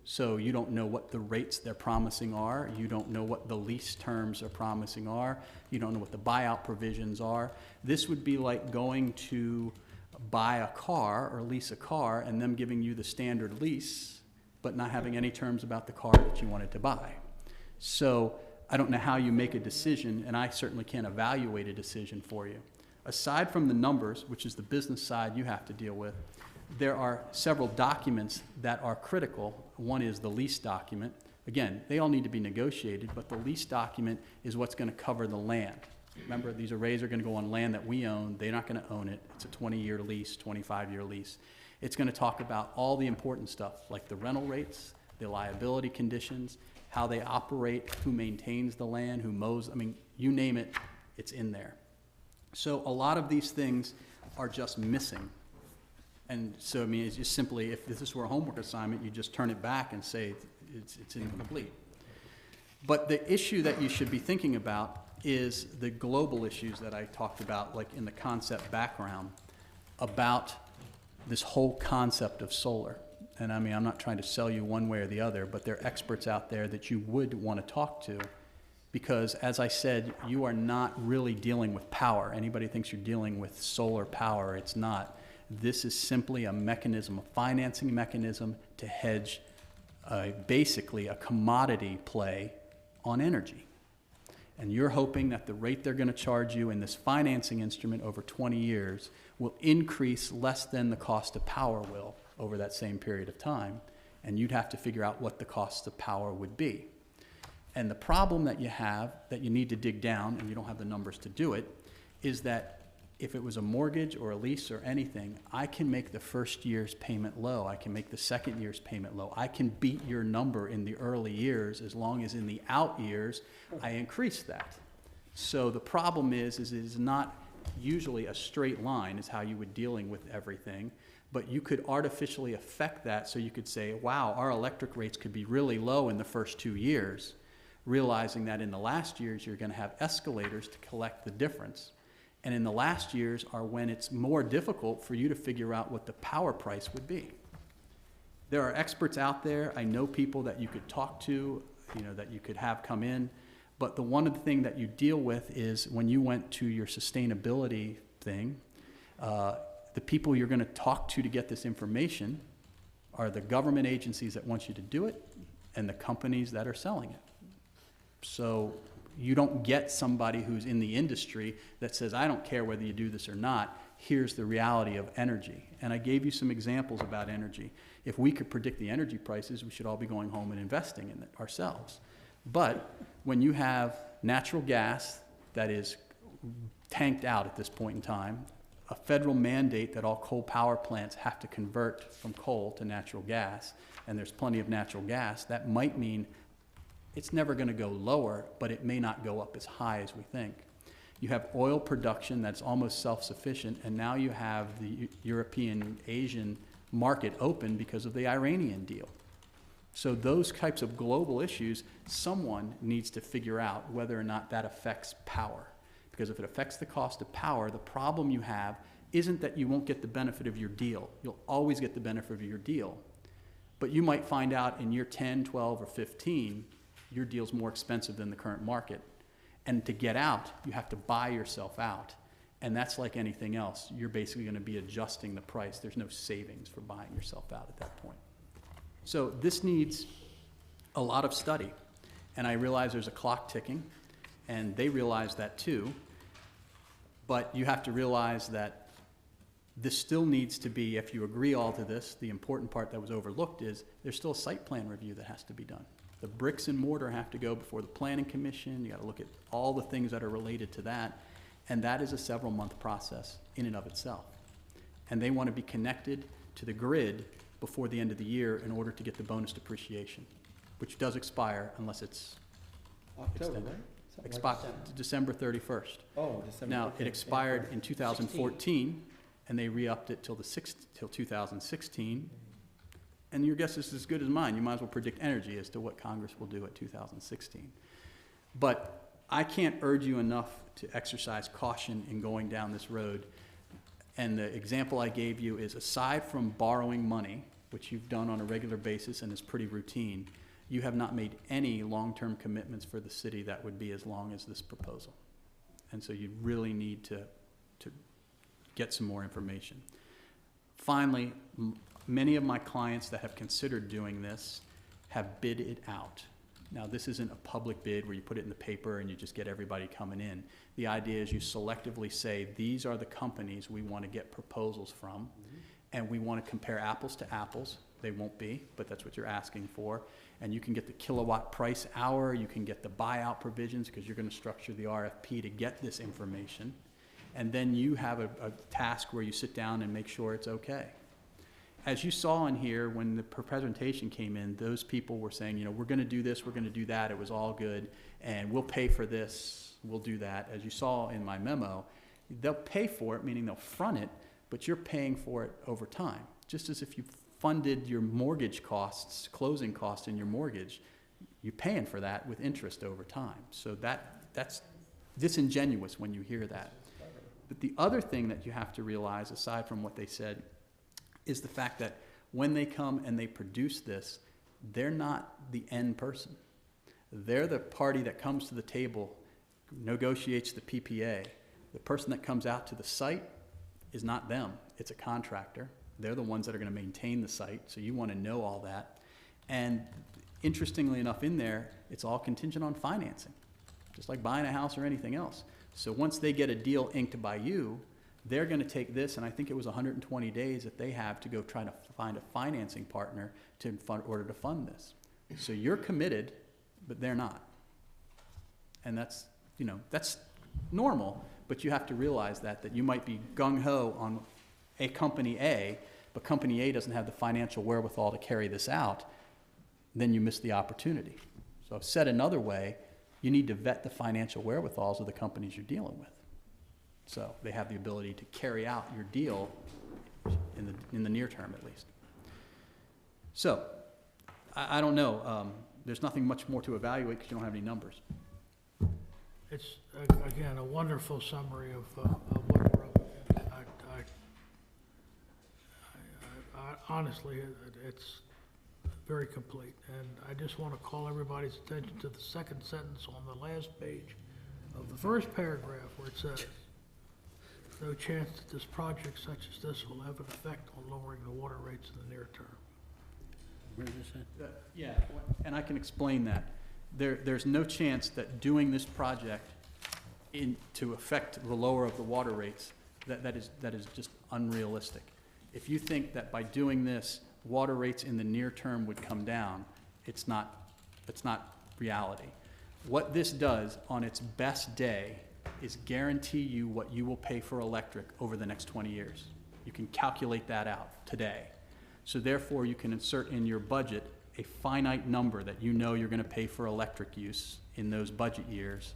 So you don't know what the rates they're promising are. You don't know what the lease terms are promising are. You don't know what the buyout provisions are. This would be like going to buy a car or lease a car and them giving you the standard lease, but not having any terms about the car that you wanted to buy. So I don't know how you make a decision, and I certainly can't evaluate a decision for you. Aside from the numbers, which is the business side you have to deal with, there are several documents that are critical. One is the lease document. Again, they all need to be negotiated, but the lease document is what's going to cover the land. Remember, these arrays are gonna go on land that we own, they're not gonna own it. It's a 20-year lease, 25-year lease. It's gonna talk about all the important stuff, like the rental rates, the liability conditions, how they operate, who maintains the land, who mows, I mean, you name it, it's in there. So a lot of these things are just missing. And so, I mean, it's just simply, if this were a homework assignment, you just turn it back and say it's incomplete. But the issue that you should be thinking about is the global issues that I talked about, like in the concept background, about this whole concept of solar. And I mean, I'm not trying to sell you one way or the other, but there are experts out there that you would want to talk to, because as I said, you are not really dealing with power. Anybody thinks you're dealing with solar power, it's not. This is simply a mechanism, a financing mechanism to hedge basically a commodity play on energy. And you're hoping that the rate they're going to charge you in this financing instrument over 20 years will increase less than the cost of power will over that same period of time. And you'd have to figure out what the cost of power would be. And the problem that you have, that you need to dig down, and you don't have the numbers to do it, is that if it was a mortgage or a lease or anything, I can make the first year's payment low. I can make the second year's payment low. I can beat your number in the early years, as long as in the out years, I increase that. So the problem is it is not usually a straight line is how you would dealing with everything, but you could artificially affect that. So you could say, wow, our electric rates could be really low in the first 2 years, realizing that in the last years, you're gonna have escalators to collect the difference. And in the last years are when it's more difficult for you to figure out what the power price would be. There are experts out there. I know people that you could talk to, you know, that you could have come in. But the one of the thing that you deal with is when you went to your sustainability thing, the people you're going to talk to get this information are the government agencies that want you to do it and the companies that are selling it. So you don't get somebody who's in the industry that says, I don't care whether you do this or not, here's the reality of energy. And I gave you some examples about energy. If we could predict the energy prices, we should all be going home and investing in it ourselves. But when you have natural gas that is tanked out at this point in time, a federal mandate that all coal power plants have to convert from coal to natural gas, and there's plenty of natural gas, that might mean it's never going to go lower, but it may not go up as high as we think. You have oil production that's almost self-sufficient, and now you have the European, Asian market open because of the Iranian deal. So those types of global issues, someone needs to figure out whether or not that affects power. Because if it affects the cost of power, the problem you have isn't that you won't get the benefit of your deal. You'll always get the benefit of your deal. But you might find out in year 10, 12, or 15, your deal's more expensive than the current market. And to get out, you have to buy yourself out. And that's like anything else. You're basically going to be adjusting the price. There's no savings for buying yourself out at that point. So this needs a lot of study. And I realize there's a clock ticking, and they realize that too. But you have to realize that this still needs to be, if you agree all to this, the important part that was overlooked is there's still a site plan review that has to be done. The bricks and mortar have to go before the planning commission. You got to look at all the things that are related to that. And that is a several-month process in and of itself. And they want to be connected to the grid before the end of the year in order to get the bonus depreciation, which does expire unless it's October, extended. right? Expired December 31st. Oh, December. Now, okay. it expired in 2014, and they re-upped it till 2016. And your guess is as good as mine. You might as well predict energy as to what Congress will do at 2016. But I can't urge you enough to exercise caution in going down this road. And the example I gave you is, aside from borrowing money, which you've done on a regular basis and is pretty routine, you have not made any long-term commitments for the city that would be as long as this proposal. And so you really need to get some more information. Finally, many of my clients that have considered doing this have bid it out. Now, this isn't a public bid where you put it in the paper and you just get everybody coming in. The idea is you selectively say, these are the companies we want to get proposals from, and we want to compare apples to apples. They won't be, but that's what you're asking for. and you can get the kilowatt price hour, you can get the buyout provisions, because you're gonna structure the RFP to get this information. And then you have a task where you sit down and make sure it's okay. As you saw in here, when the presentation came in, those people were saying, you know, we're gonna do this, we're gonna do that, it was all good, and we'll pay for this, we'll do that. As you saw in my memo, they'll pay for it, meaning they'll front it, but you're paying for it over time. Just as if you funded your mortgage costs, closing costs in your mortgage, you're paying for that with interest over time. So that's disingenuous when you hear that. But the other thing that you have to realize, aside from what they said, is the fact that when they come and they produce this, they're not the end person. They're the party that comes to the table, negotiates the PPA. The person that comes out to the site is not them, it's a contractor. They're the ones that are gonna maintain the site, so you wanna know all that. And interestingly enough in there, it's all contingent on financing, just like buying a house or anything else. So once they get a deal inked by you, they're gonna take this, and I think it was 120 days that they have to go try to find a financing partner in order to fund this. So you're committed, but they're not. And that's, you know, that's normal, but you have to realize that you might be gung-ho on a company A, but company A doesn't have the financial wherewithal to carry this out, then you miss the opportunity. So said another way, you need to vet the financial wherewithals of the companies you're dealing with. So they have the ability to carry out your deal in the near term, at least. So I don't know. There's nothing much more to evaluate because you don't have any numbers. It's, again, a wonderful summary of what we're up against. Honestly, it's very complete. And I just want to call everybody's attention to the second sentence on the last page of the first paragraph, where it says, no chance that this project such as this will have an effect on lowering the water rates in the near term. Where is it? Yeah, and I can explain that. There's no chance that doing this project to affect the lower of the water rates, that is just unrealistic. If you think that by doing this, water rates in the near term would come down, it's not reality. What this does on its best day is guarantee you what you will pay for electric over the next 20 years. You can calculate that out today. So therefore, you can insert in your budget a finite number that you know you're going to pay for electric use in those budget years.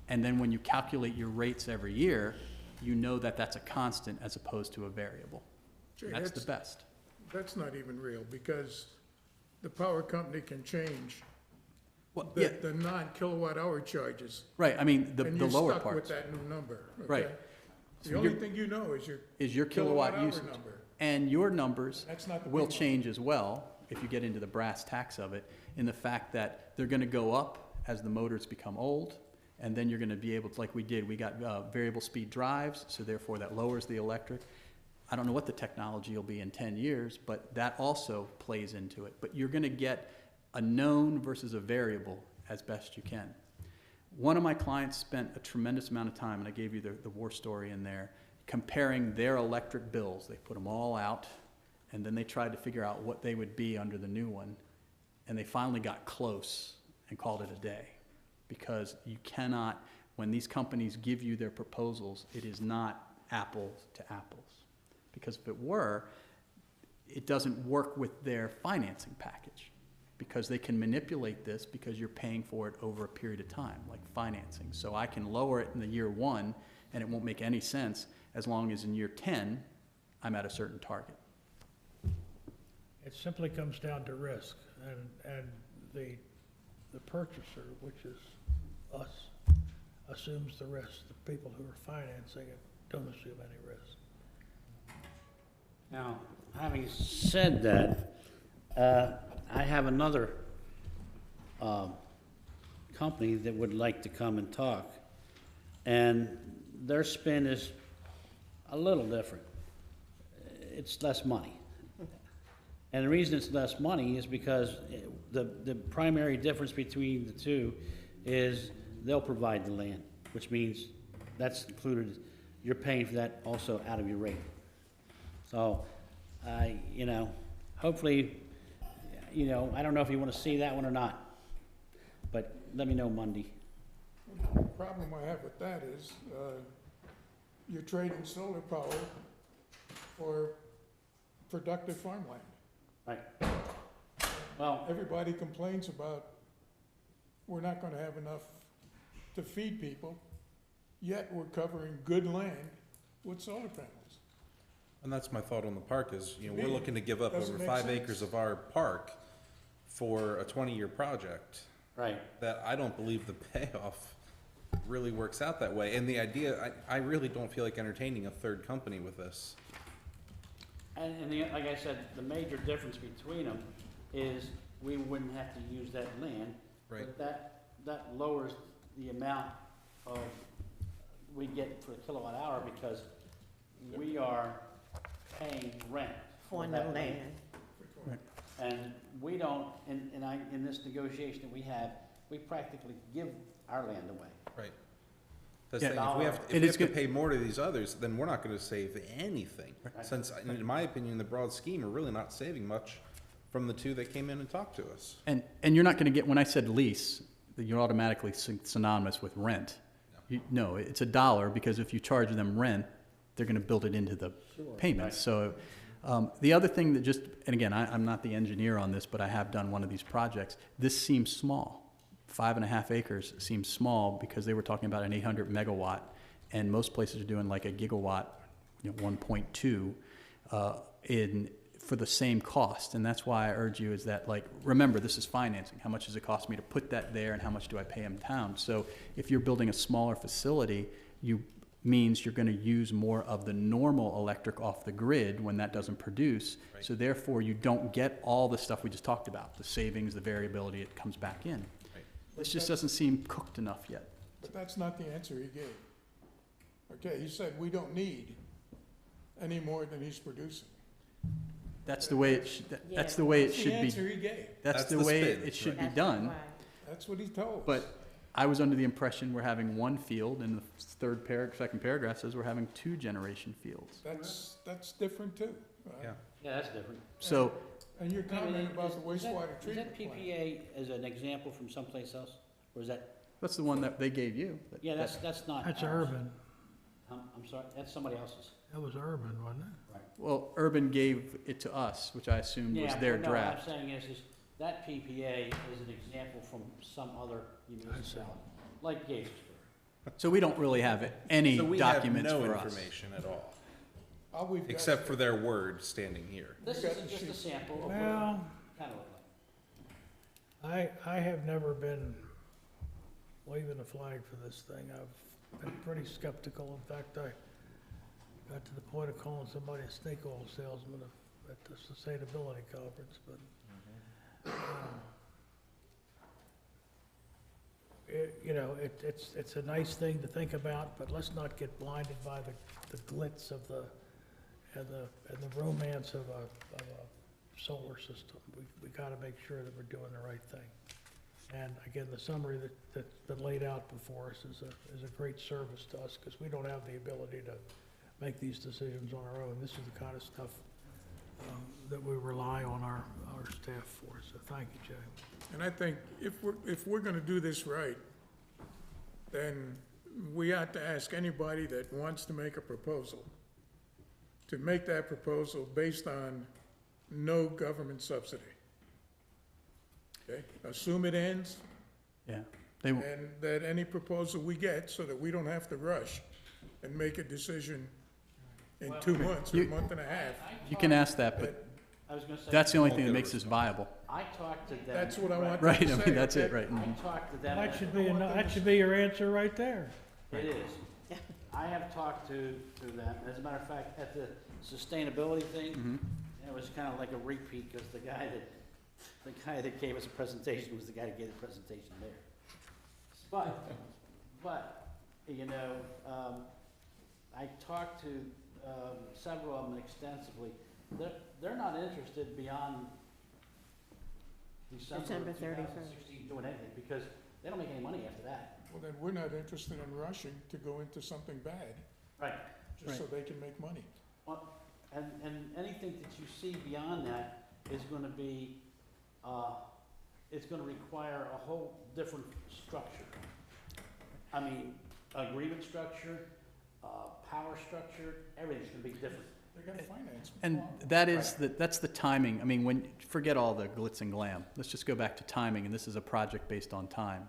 And then when you calculate your rates every year, you know that that's a constant as opposed to a variable. Jay, That's the best. That's not even real, because the power company can change Well, yeah, the non-kilowatt hour charges. right. I mean, the And lower you're stuck with parts. that new number, okay? Right. The So only you're- thing you know is Your kilowatt hour usage. number. And your numbers That's not the will big one. change as well, if you get into the brass tacks of it, in the fact that they're gonna go up as the motors become old, and then you're gonna be able to, like we did, we got variable speed drives, so therefore that lowers the electric. I don't know what the technology will be in 10 years, but that also plays into it. But you're gonna get a known versus a variable as best you can. One of my clients spent a tremendous amount of time, and I gave you the war story in there, comparing their electric bills. They put them all out, and then they tried to figure out what they would be under the new one, and they finally got close and called it a day. Because you cannot, when these companies give you their proposals, it is not apples to apples. Because if it were, it doesn't work with their financing package. Because they can manipulate this because you're paying for it over a period of time, like financing. So I can lower it in the year 1, and it won't make any sense as long as in year 10, I'm at a certain target. It simply comes down to risk, and the purchaser, which is us, assumes the risk. The people who are financing it don't assume any risk. Now, having said that, I have another company that would like to come and talk, and their spin is a little different. It's less money. And the reason it's less money is because the primary difference between the two is they'll provide the land, which means that's included, you're paying for that also out of your rate. So, hopefully, you know, I don't know if you wanna see that one or not, but let me know Monday. The problem I have with that is, you're trading solar power for productive farmland. Right. Well, Everybody complains about, we're not gonna have enough to feed people, yet we're covering good land with solar panels. And that's my thought on the park is, you know, To we're me, looking to give up doesn't over make 5 sense. acres of our park for a 20-year project right. that I don't believe the payoff really works out that way. And the idea, I really don't feel like entertaining a third company with this. And like I said, the major difference between them is we wouldn't have to use that land. Right. But that lowers the amount of, we get for kilowatt hour because we are paying rent for On that the land. land. And we don't, in this negotiation that we have, we practically give our land away. Right. That's Yeah. the thing, if we have, if It we is have to good- pay more to these others, then we're not gonna save anything. Right. Since, in my opinion, the broad scheme, we're really not saving much from the two that came in and talked to us. And you're not gonna get, when I said lease, that you're automatically synonymous with rent. No, it's $1, because if you charge them rent, they're gonna build it into the payments. So, the other thing that just, and again, I'm not the engineer on this, but I have done one of these projects. This seems small. 5.5 acres seems small because they were talking about an 800 megawatt, and most places are doing like a gigawatt, 1.2, for the same cost. And that's why I urge you is that, like, remember, this is financing. How much does it cost me to put that there, and how much do I pay in town? So if you're building a smaller facility, means you're gonna use more of the normal electric off the grid when that doesn't produce. Right. So therefore, you don't get all the stuff we just talked about, the savings, the variability, it comes back in. Right. This just doesn't seem cooked enough yet. But that's not the answer he gave. Okay, he said we don't need any more than he's producing. That's the way it that's the way it That's the should answer be, he gave. that's That's the the way spin, it should be That's done. why. That's what he told us. But I was under the impression we're having one field, and the second paragraph says we're having 2 generation fields. That's different too. Yeah. Yeah, that's different. So, And your I mean, comment about the is that- wastewater Is treatment that plant. PPA as an example from someplace else? Or is that, that's the one that they gave you. yeah, that's not That's ours. urban. I'm sorry, that's somebody else's. That was urban, wasn't it? Well, Urban gave it to us, which I assumed was Yeah, their but no, draft. what I'm saying is that PPA is an example from some other municipality, like Gaithersburg. So we don't really have any So we documents have no for us. information at all, All we've got except for their word standing here. This got is the just a sheet. sample of what Well, it kind of looked like. I have never been waving a flag for this thing. I've been pretty skeptical. In fact, I got to the point of calling somebody a snake oil salesman at the sustainability conference, but it's a nice thing to think about, but let's not get blinded by the glitz of and the romance of a solar system. We gotta make sure that we're doing the right thing. And again, the summary that's been laid out before us is a great service to us, because we don't have the ability to make these decisions on our own. This is the kind of stuff that we rely on our staff for, so thank you, Jay. And I think if we're gonna do this right, then we ought to ask anybody that wants to make a proposal to make that proposal based on no government subsidy. Okay, assume it ends, Yeah. They, and that any proposal we get, so that we don't have to rush and make a decision in 2 months or a You- month and a half. you can ask that, but I was gonna say. that's the only Won't thing that get a makes this viable. I talked to them. That's what I want Right, them I to say. mean, that's it, okay? right. I mhm. talked to them. That should be, that should be your answer right there. It is. I have talked to them. As a matter of fact, at the sustainability thing, Mhm. it was kind of like a repeat, because the guy that gave us a presentation was the guy that gave the presentation there. But, I talked to, several of them extensively. They're not interested beyond December December 2016 doing anything, because they don't make any money after that. Well, then we're not interested in rushing to go into something bad, Right. just so they can make money. And anything that you see beyond that is gonna be it's gonna require a whole different structure. I mean, agreement structure, power structure, everything's gonna be different. They gotta finance. And that is, that's the timing. I mean, forget all the glitz and glam. Let's just go back to timing, and this is a project based on time.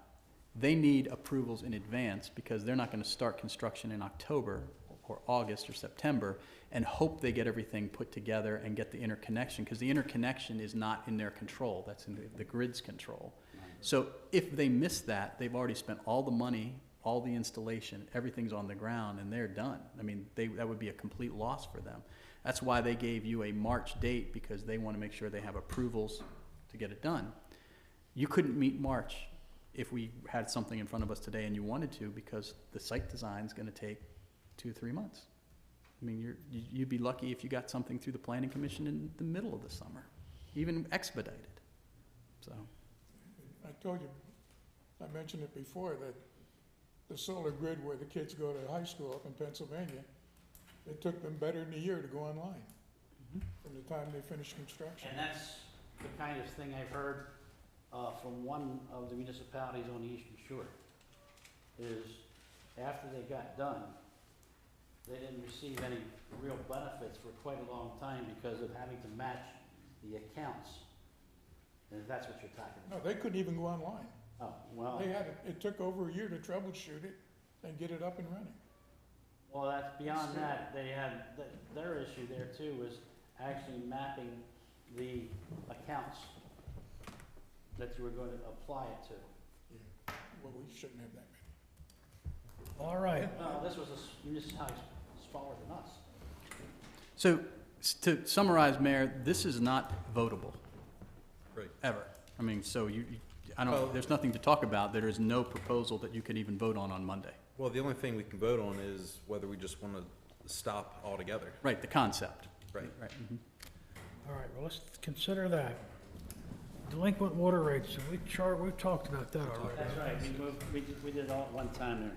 They need approvals in advance because they're not gonna start construction in October or August or September and hope they get everything put together and get the interconnection, because the interconnection is not in their control, that's in the grid's control. So if they miss that, they've already spent all the money, all the installation, everything's on the ground, and they're done. I mean, that would be a complete loss for them. That's why they gave you a March date, because they want to make sure they have approvals to get it done. You couldn't meet March if we had something in front of us today and you wanted to, because the site design's gonna take 2 or 3 months. I mean, you'd be lucky if you got something through the planning commission in the middle of the summer, even expedited, so. I told you, I mentioned it before, that the solar grid where the kids go to high school up in Pennsylvania, it took them better than a year to go online from the time they finished construction. And that's the kind of thing I've heard from one of the municipalities on the Eastern Shore, is after they got done, they didn't receive any real benefits for quite a long time because of having to match the accounts. And if that's what you're talking No, about. they couldn't even go online. Oh, well, They had it took over a year to troubleshoot it and get it up and running. well, that's beyond that. They had, their issue there too was actually mapping the accounts that you were going to apply it to. Well, we shouldn't have that many. All right. No, this was a municipality smaller than us. So, to summarize, Mayor, this is not votable. Right. Ever. I mean, so I Well- don't, there's nothing to talk about. There is no proposal that you could even vote on Monday. Well, the only thing we can vote on is whether we just want to stop altogether. Right, the concept. Right. Right. All right, well, let's consider that. Delinquent water rates, we've talked about that already. That's right, we did it all at one time there.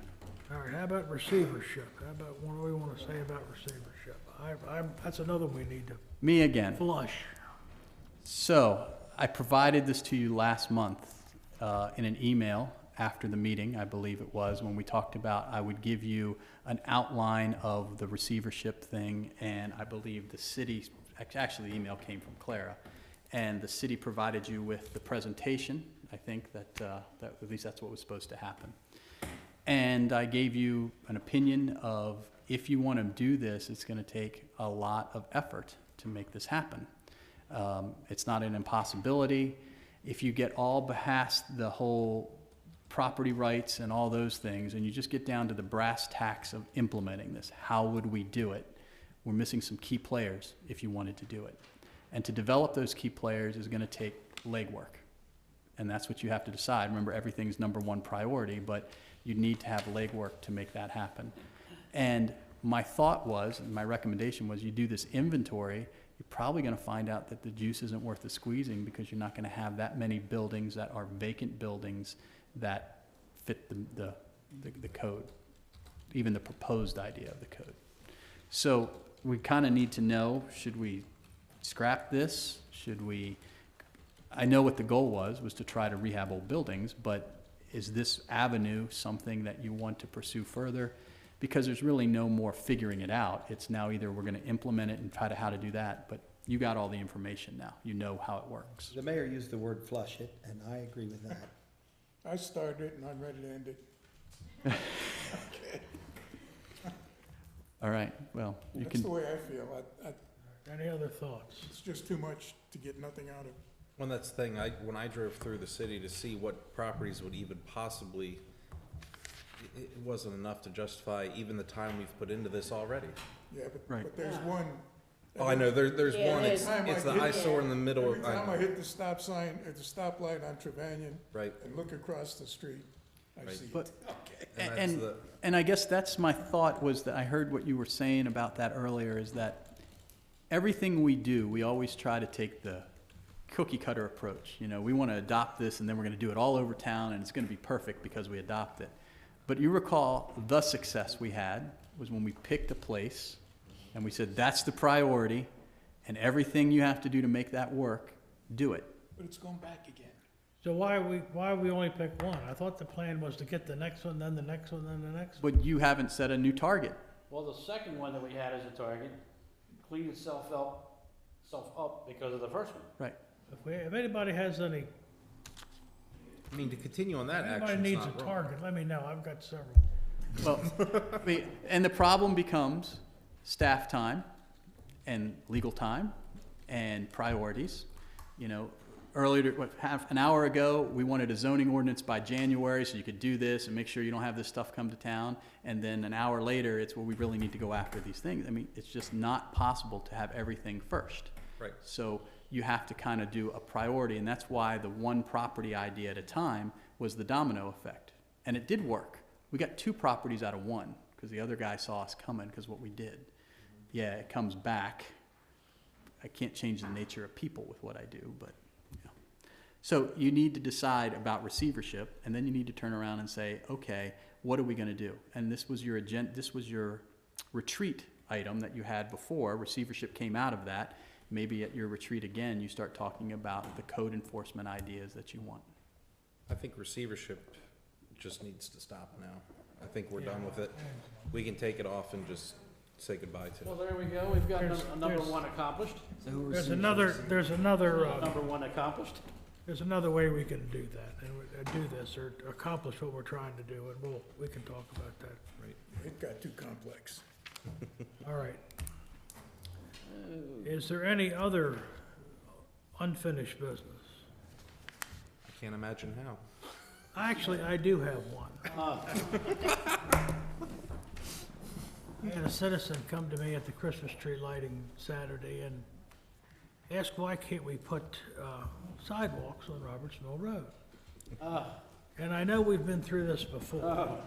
All right, how about receivership? How about, what do we want to say about receivership? That's another one we need to Me again. flush. So, I provided this to you last month in an email after the meeting, I believe it was, when we talked about I would give you an outline of the receivership thing, and I believe the city, actually the email came from Clara, and the city provided you with the presentation. I think that at least that's what was supposed to happen. And I gave you an opinion of, if you want to do this, it's going to take a lot of effort to make this happen. It's not an impossibility. If you get all past the whole property rights and all those things, and you just get down to the brass tacks of implementing this, how would we do it? We're missing some key players if you wanted to do it. And to develop those key players is going to take legwork. And that's what you have to decide. Remember, everything's number one priority, but you need to have legwork to make that happen. And my thought was, and my recommendation was, you do this inventory, you're probably going to find out that the juice isn't worth the squeezing, because you're not going to have that many buildings that are vacant buildings that fit the code, even the proposed idea of the code. So we kind of need to know, should we scrap this? Should we, I know what the goal was to try to rehab old buildings, but is this avenue something that you want to pursue further? Because there's really no more figuring it out. It's now either we're going to implement it and try to how to do that, but you got all the information now. You know how it works. The mayor used the word flush it, and I agree with that. I started it and I'm ready to end it. All right, well, you That's the can, way I feel. Any other thoughts? It's just too much to get nothing out of it. Well, that's the thing, when I drove through the city to see what properties would even possibly, it wasn't enough to justify even the time we've put into this already. Yeah, Right. but there's one. Oh, I know, there's Yeah, one, it it's is. Time I the did- eyesore in the middle Every of, time I I, hit the stop sign, at the stoplight on Trevanion right, and look across the street, I Right. see But- it. Okay. and that's and, the, and I guess that's my thought, was that I heard what you were saying about that earlier, is that everything we do, we always try to take the cookie cutter approach. You know, we want to adopt this and then we're going to do it all over town and it's going to be perfect because we adopt it. But you recall the success we had was when we picked a place and we said, that's the priority, and everything you have to do to make that work, do it. But it's going back again. So why we only pick one? I thought the plan was to get the next one, then the next one, then the next one. But you haven't set a new target. Well, the second one that we had as a target cleaned itself up because of the first one. Right. If anybody has any, I mean, to continue on that anybody action, needs a target, let me know, I've got several. Well, and the problem becomes staff time and legal time and priorities. You know, earlier, half an hour ago, we wanted a zoning ordinance by January so you could do this and make sure you don't have this stuff come to town. And then an hour later, it's, well, we really need to go after these things. I mean, it's just not possible to have everything first. Right. So you have to kind of do a priority, and that's why the one property idea at a time was the domino effect. And it did work. We got 2 properties out of 1 because the other guy saw us coming because what we did. Yeah, it comes back. I can't change the nature of people with what I do, but, you know. So you need to decide about receivership, and then you need to turn around and say, okay, what are we going to do? And this was your this was your retreat item that you had before. Receivership came out of that. Maybe at your retreat again, you start talking about the code enforcement ideas that you want. I think receivership just needs to stop now. I think we're done with it. We can take it off and just say goodbye to Well, it. there we go. We've got There's- number there's- one accomplished. There's another, Number one accomplished. there's another way we can do that, and do this, or accomplish what we're trying to do, and we can talk about that. It got too complex. All right. Is there any other unfinished business? I can't imagine how. Actually, I do have one. I had a citizen come to me at the Christmas tree lighting Saturday and ask why can't we put sidewalks on Roberts Mill Road? And I know we've been through this before.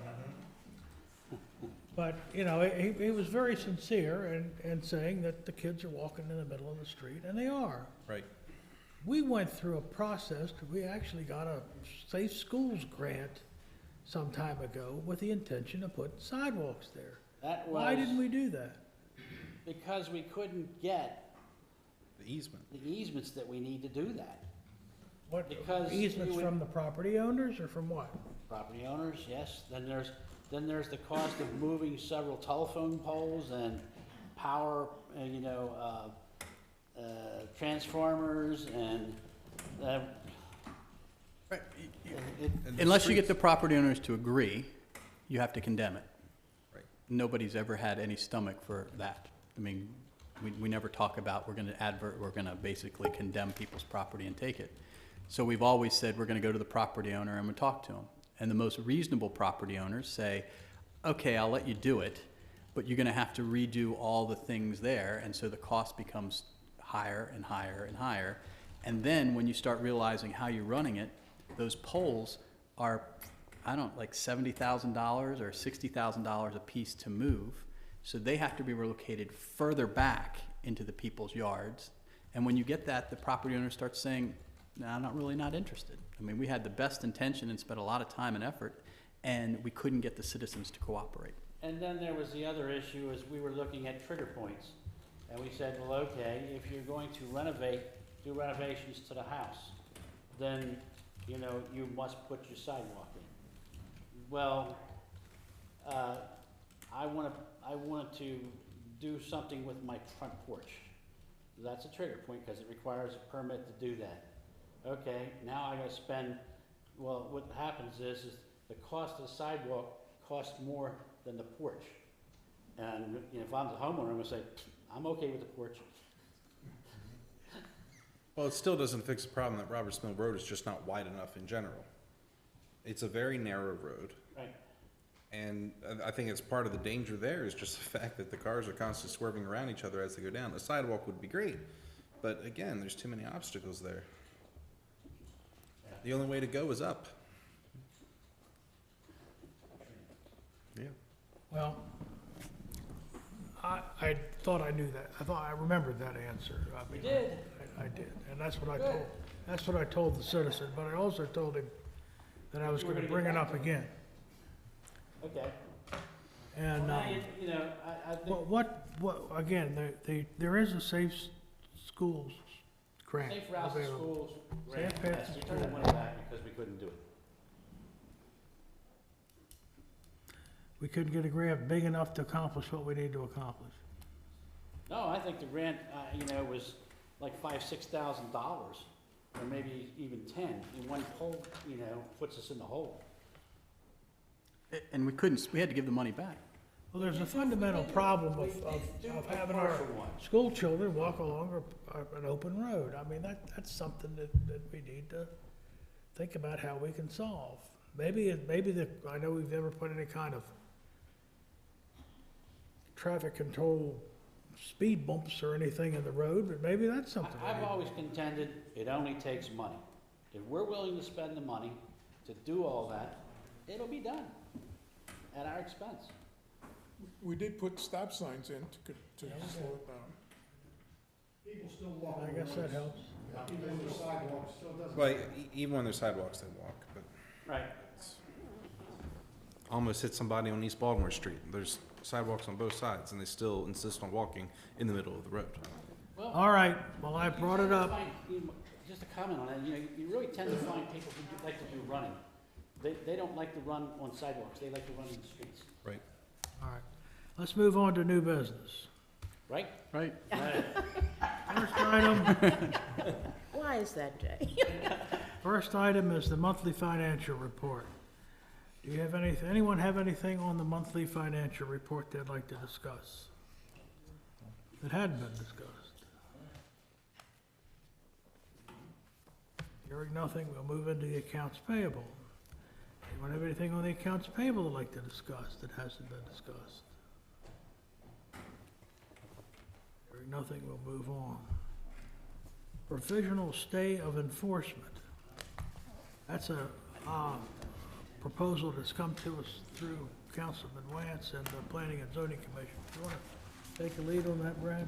But, you know, he was very sincere in saying that the kids are walking in the middle of the street, and they are. Right. We went through a process, we actually got a Safe Schools grant some time ago with the intention of putting sidewalks there. That Why was didn't we do that? because we couldn't get The easement. the easements that we need to do that. What, Because easements you would- from the property owners or from what? Property owners, yes. Then there's the cost of moving several telephone poles and power, transformers and, Right. it, Unless you get the property owners to agree, you have to condemn it. Right. Nobody's ever had any stomach for that. I mean, we never talk about, we're gonna basically condemn people's property and take it. So we've always said, we're gonna go to the property owner and we'll talk to him. And the most reasonable property owners say, okay, I'll let you do it, but you're gonna have to redo all the things there, and so the cost becomes higher and higher and higher. And then when you start realizing how you're running it, those poles are, like $70,000 or $60,000 a piece to move. So they have to be relocated further back into the people's yards. And when you get that, the property owner starts saying, no, I'm not interested. I mean, we had the best intention and spent a lot of time and effort, and we couldn't get the citizens to cooperate. And then there was the other issue is we were looking at trigger points. And we said, well, okay, if you're going to do renovations to the house, then, you must put your sidewalk in. Well, I wanted to do something with my front porch. That's a trigger point because it requires a permit to do that. Okay, now I gotta spend, well, what happens is the cost of the sidewalk costs more than the porch. And if I'm the homeowner, I'm gonna say, I'm okay with the porch. Well, it still doesn't fix the problem that Roberts Mill Road is just not wide enough in general. It's a very narrow road. Right. And I think it's part of the danger there is just the fact that the cars are constantly swerving around each other as they go down. A sidewalk would be great, but again, there's too many obstacles there. The only way to go is up. Yeah. Well, I thought I knew that. I thought I remembered that answer. I mean, You did? I did, and that's what I told the citizen, but I also told him that I was You were gonna gonna bring get it back up to him. again. Okay. And, Well, I think, what, again, there is a Safe Schools grant Safe routes to available. schools, Safe grant, routes yes, to we turned the schools. money back because we couldn't do it. We couldn't get a grant big enough to accomplish what we need to accomplish. No, I think the grant, was like $5,000-6,000, or maybe even 10, and one poll, puts us in the hole. And we had to give the money back. Well, there's a fundamental problem of having our school children walk along an open road. I mean, that's something that we need to think about how we can solve. Maybe I know we've never put any kind of traffic control speed bumps or anything in the road, but maybe that's something. we I've need to- always contended it only takes money. If we're willing to spend the money to do all that, it'll be done at our expense. We did put stop signs in to slow it down. People still walk. I guess that helps. Even on the sidewalks, still doesn't. Well, even when there's sidewalks, they walk, but Right. almost hit somebody on East Baltimore Street. There's sidewalks on both sides, and they still insist on walking in the middle of the road. Well, All right, well, I brought it up. Just a comment on that, you really tend to find people who like to do running. They don't like to run on sidewalks, they like to run in the streets, Right. All right, let's move on to new business. right? Right. First item, Why is that, Jay? first item is the monthly financial report. Do you have anyone have anything on the monthly financial report they'd like to discuss? That hadn't been discussed? Hearing nothing, we'll move into the accounts payable. Anyone have anything on the accounts payable they'd like to discuss that hasn't been discussed? Hearing nothing, we'll move on. Provisional stay of enforcement. That's a proposal that's come to us through Councilman Wance and the Planning and Zoning Commission. Do you want to take the lead on that, Brad?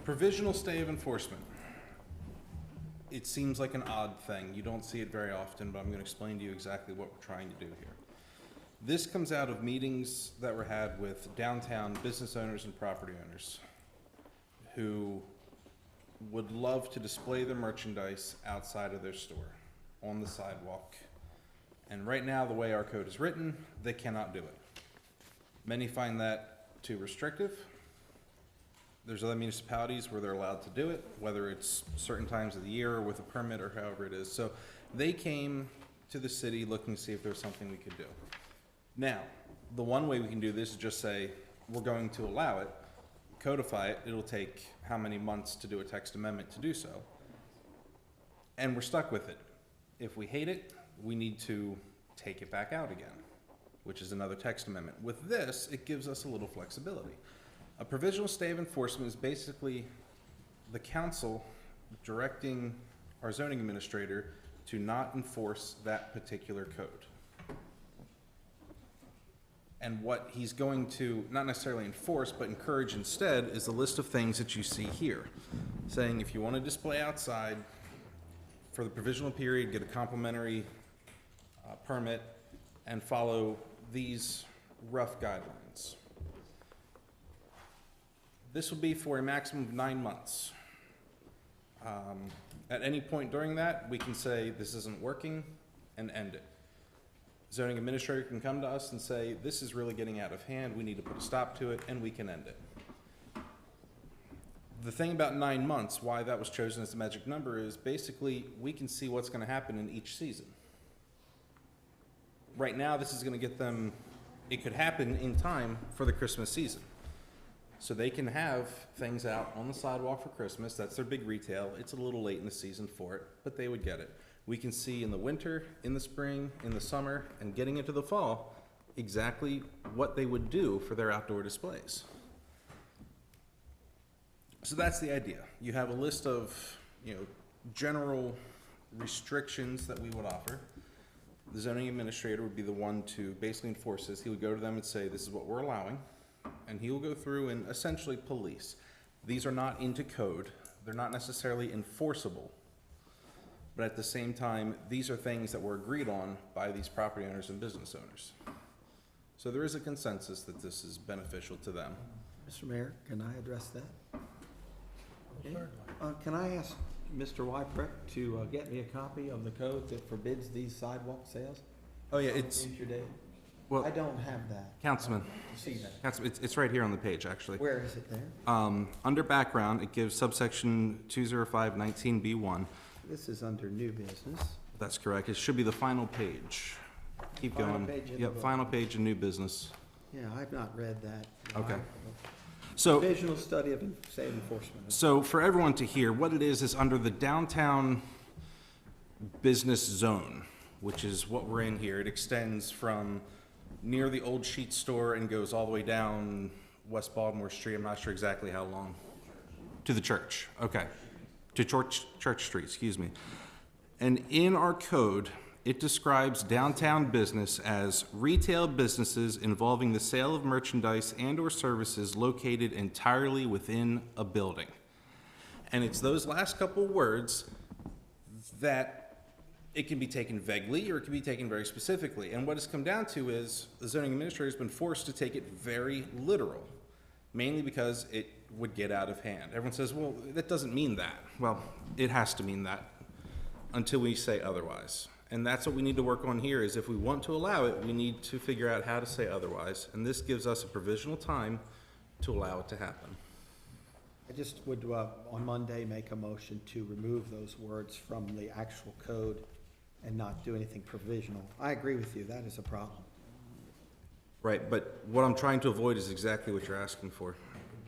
Provisional stay of enforcement. It seems like an odd thing. You don't see it very often, but I'm going to explain to you exactly what we're trying to do here. This comes out of meetings that were had with downtown business owners and property owners who would love to display their merchandise outside of their store, on the sidewalk. And right now, the way our code is written, they cannot do it. Many find that too restrictive. There's other municipalities where they're allowed to do it, whether it's certain times of the year or with a permit or however it is. So they came to the city looking to see if there was something we could do. Now, the one way we can do this is just say, we're going to allow it, codify it. It'll take how many months to do a text amendment to do so. And we're stuck with it. If we hate it, we need to take it back out again, which is another text amendment. With this, it gives us a little flexibility. A provisional stay of enforcement is basically the council directing our zoning administrator to not enforce that particular code. And what he's going to, not necessarily enforce, but encourage instead, is the list of things that you see here. Saying if you want to display outside for the provisional period, get a complimentary permit, and follow these rough guidelines. This will be for a maximum of 9 months. At any point during that, we can say this isn't working and end it. Zoning administrator can come to us and say, this is really getting out of hand, we need to put a stop to it, and we can end it. The thing about 9 months, why that was chosen as the magic number, is basically we can see what's going to happen in each season. Right now, this is going to get them, it could happen in time for the Christmas season. So they can have things out on the sidewalk for Christmas. That's their big retail. It's a little late in the season for it, but they would get it. We can see in the winter, in the spring, in the summer, and getting into the fall, exactly what they would do for their outdoor displays. So that's the idea. You have a list of, general restrictions that we would offer. The zoning administrator would be the one to basically enforce this. He would go to them and say, this is what we're allowing. And he will go through and essentially police. These are not into code. They're not necessarily enforceable. But at the same time, these are things that were agreed on by these property owners and business owners. So there is a consensus that this is beneficial to them. Mr. Mayor, can I address that? Can I ask Mr. Wyprick to get me a copy of the code that forbids these sidewalk sales? Oh, yeah, it's, Future date? well, I don't have that. Councilman, See that? Councilman, it's right here on the page, actually. Where is it there? Under background, it gives subsection 20519B1. This is under new business. That's correct. It should be the final page. Keep Final going. page in the Yep, book. final page in new business. Yeah, I've not read that. Okay. So, Visual study of state enforcement. so for everyone to hear, what it is under the downtown business zone, which is what we're in here. It extends from near the old sheet store and goes all the way down West Baltimore Street. I'm not sure exactly how long. To the church, okay. To Church Street, excuse me. And in our code, it describes downtown business as retail businesses involving the sale of merchandise and/or services located entirely within a building. And it's those last couple words that it can be taken vaguely or it can be taken very specifically. And what it's come down to is the zoning administrator has been forced to take it very literal, mainly because it would get out of hand. Everyone says, well, that doesn't mean that. Well, it has to mean that until we say otherwise. And that's what we need to work on here, is if we want to allow it, we need to figure out how to say otherwise. And this gives us a provisional time to allow it to happen. I just would, on Monday, make a motion to remove those words from the actual code and not do anything provisional. I agree with you, that is a problem. Right, but what I'm trying to avoid is exactly what you're asking for.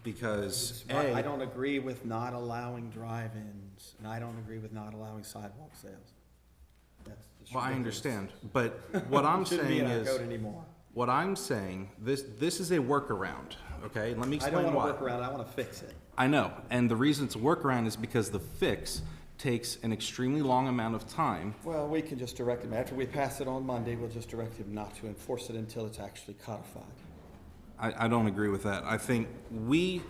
Because, I A, don't agree with not allowing drive-ins, and I don't agree with not allowing sidewalk sales. That's just well, I ridiculous. understand, but what I'm Shouldn't be saying in our is, code anymore. what I'm saying, this is a workaround, okay? And let me I explain don't why. wanna work around it, I wanna fix it. I know, and the reason it's a workaround is because the fix takes an extremely long amount of time. Well, we can just direct him, after we pass it on Monday, we'll just direct him not to enforce it until it's actually codified. I don't agree with that. I think we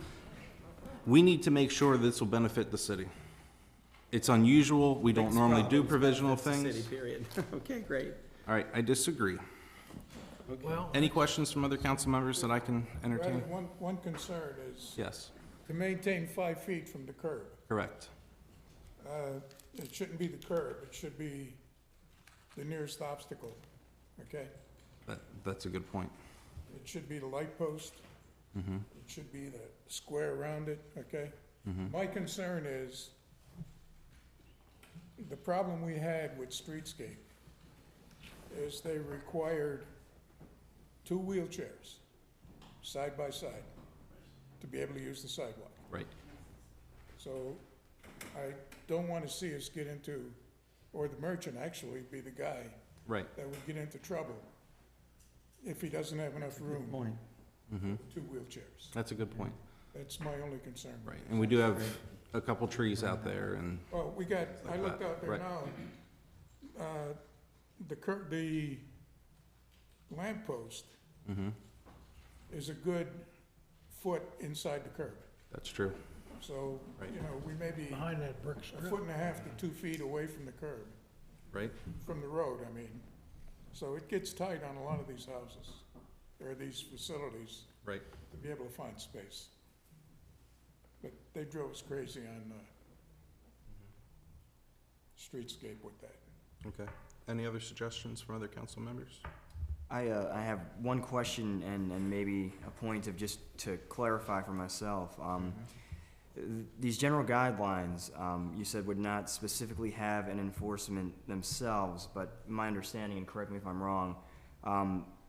need to make sure this will benefit the city. It's unusual, we don't Biggest normally problem do is provisional benefits the things. city, period. Okay, great. All right, I disagree. Well, Any questions from other council members that I can Rather, entertain? one concern is Yes, to maintain 5 feet from the curb. correct. It shouldn't be the curb, it should be the nearest obstacle, okay? That's a good point. It should be the light post. Mm-hmm. It should be the square around it, okay? Mm-hmm. My concern is, the problem we had with Streetscape is they required 2 wheelchairs, side by side, to be able to use the sidewalk. Right. So I don't want to see us get into, or the merchant actually be the guy Right. that would get into trouble if he doesn't have enough room, Point. Mm-hmm. 2 wheelchairs. That's a good point. That's my only concern. Right, and we do have a couple trees out there and, Well, we got, I Like looked that, out there right. now, the lamppost mm-hmm, is a good foot inside the curb. that's true. So, Right. you know, we may be behind that brick a strip. 1.5 to 2 feet away from the curb, Right? from the road, I mean. So it gets tight on a lot of these houses, or these facilities, Right. to be able to find space. But they drove us crazy on, Streetscape with that. Okay. Any other suggestions from other council members? I have one question and maybe a point of just to clarify for myself. These general guidelines, you said would not specifically have an enforcement themselves, but my understanding, and correct me if I'm wrong,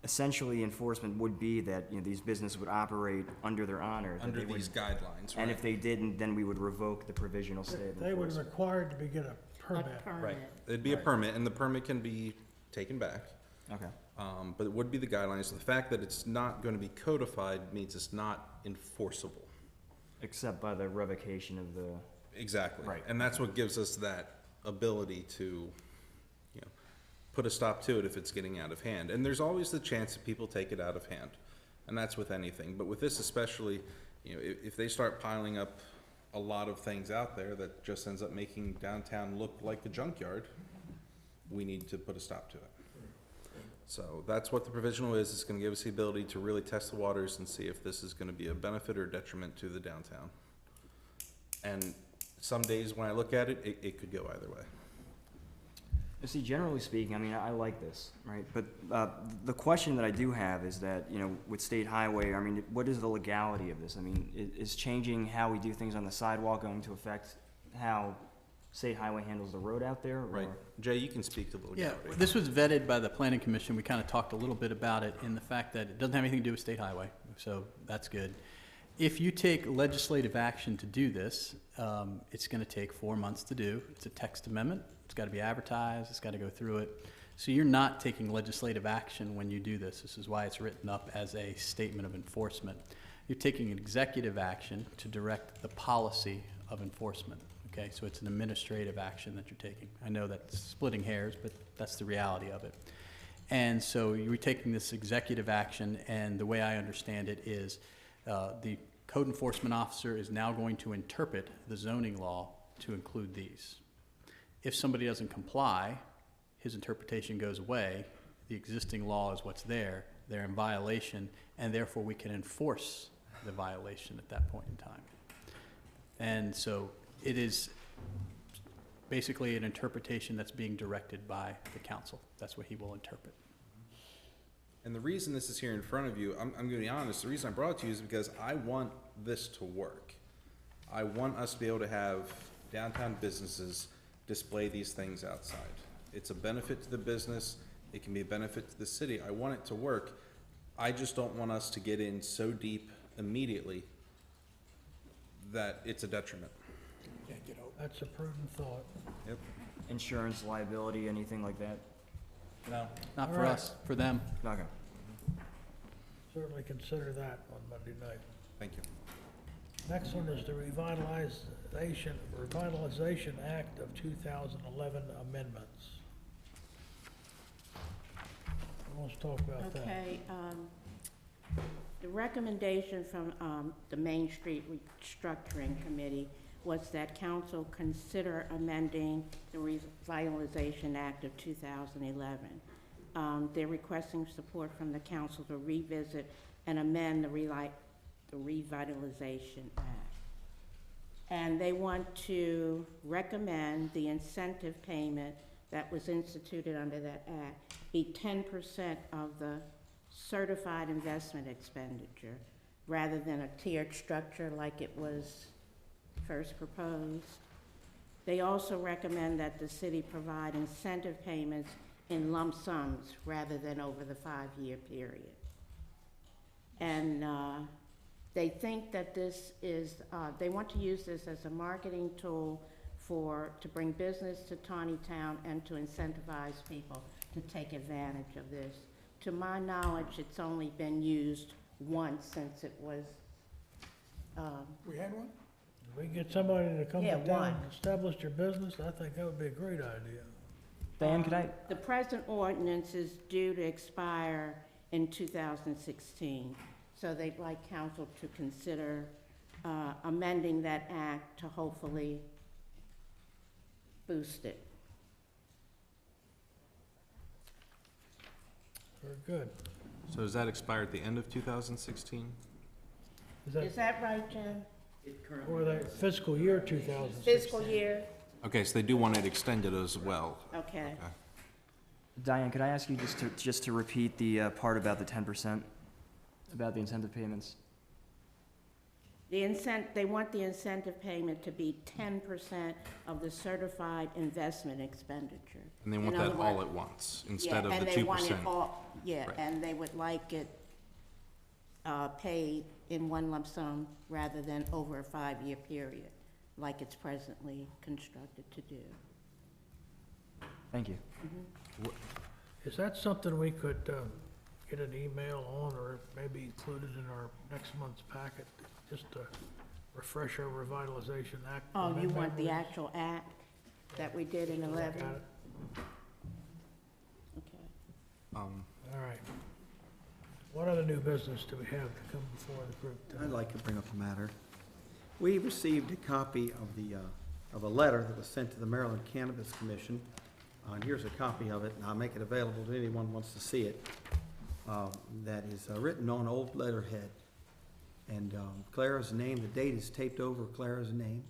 essentially enforcement would be that, you know, these businesses would operate under their honor. that Under they would- these guidelines, And right? if they didn't, then we would revoke the provisional state of They would enforcement. required to get a A permit. Right. It'd be a Right. permit, and the permit can be taken back. Okay. But it would be the guidelines. The fact that it's not going to be codified means it's not enforceable. Except by the revocation of the, Exactly. Right. And that's what gives us that ability to, you know, put a stop to it if it's getting out of hand. And there's always the chance that people take it out of hand. And that's with anything. But with this especially, you know, if they start piling up a lot of things out there that just ends up making downtown look like a junkyard, we need to put a stop to it. So that's what the provisional is. It's gonna give us the ability to really test the waters and see if this is gonna be a benefit or detriment to the downtown. And some days when I look at it, it could go either way. See, generally speaking, I mean, I like this, right? But the question that I do have is that, you know, with state highway, I mean, what is the legality of this? I mean, is changing how we do things on the sidewalk going to affect how state highway handles the road out there? Or? Right. Jay, you can speak to the Yeah, legality. this was vetted by the planning commission. We kind of talked a little bit about it in the fact that it doesn't have anything to do with state highway, so that's good. If you take legislative action to do this, it's going to take 4 months to do. It's a text amendment. It's got to be advertised. It's got to go through it. So you're not taking legislative action when you do this. This is why it's written up as a statement of enforcement. You're taking executive action to direct the policy of enforcement. Okay, so it's an administrative action that you're taking. I know that's splitting hairs, but that's the reality of it. And so you're taking this executive action, and the way I understand it is the code enforcement officer is now going to interpret the zoning law to include these. If somebody doesn't comply, his interpretation goes away. The existing law is what's there. They're in violation, and therefore we can enforce the violation at that point in time. And so it is basically an interpretation that's being directed by the council. That's what he will interpret. And the reason this is here in front of you, I'm going to be honest, the reason I brought it to you is because I want this to work. I want us to be able to have downtown businesses display these things outside. It's a benefit to the business. It can be a benefit to the city. I want it to work. I just don't want us to get in so deep immediately that it's a detriment. Can't get out. That's a prudent thought. Yep. Insurance, liability, anything like that? No. Not All for right. us, for them. Okay. Certainly consider that on Monday night. Thank you. Next one is the Revitalization Act of 2011 amendments. Who wants to talk about that? Okay, the recommendation from the Main Street Restructuring Committee was that council consider amending the Revitalization Act of 2011. They're requesting support from the council to revisit and amend the Revitalization Act. And they want to recommend the incentive payment that was instituted under that act be 10% of the certified investment expenditure rather than a tiered structure like it was first proposed. They also recommend that the city provide incentive payments in lump sums rather than over the 5-year period. And they think that this is, they want to use this as a marketing tool to bring business to Taneytown and to incentivize people to take advantage of this. To my knowledge, it's only been used once since it was, We had one? If we can get somebody to come Yeah, to town one. and establish their business, I think that would be a great idea. Diane, could I? the present ordinance is due to expire in 2016. So they'd like council to consider amending that act to hopefully boost it. Very good. So does that expire at the end of 2016? Is Is that right, Jim? or the fiscal year 2016? Fiscal year? Okay, so they do want it extended as well. Okay. Diane, could I ask you just to repeat the part about the 10%, about the incentive payments? They want the incentive payment to be 10% of the certified investment expenditure. And they want In other that all words- at once instead of the And they want it 2%. all, yeah, Right. and they would like it paid in one lump sum rather than over a 5-year period, like it's presently constructed to do. Thank you. Is that something we could get an email on or maybe included in our next month's packet, just to refresh our Revitalization Act? Oh, you amendment want the rules? actual act that we did in Look 11? at it. Okay. All right. What other new business do we have to come before the group I'd tonight? like to bring up a matter. We received a copy of of a letter that was sent to the Maryland Cannabis Commission. And here's a copy of it, and I'll make it available to anyone who wants to see it. That is written on old letterhead. And Clara's name, the date is taped over Clara's name.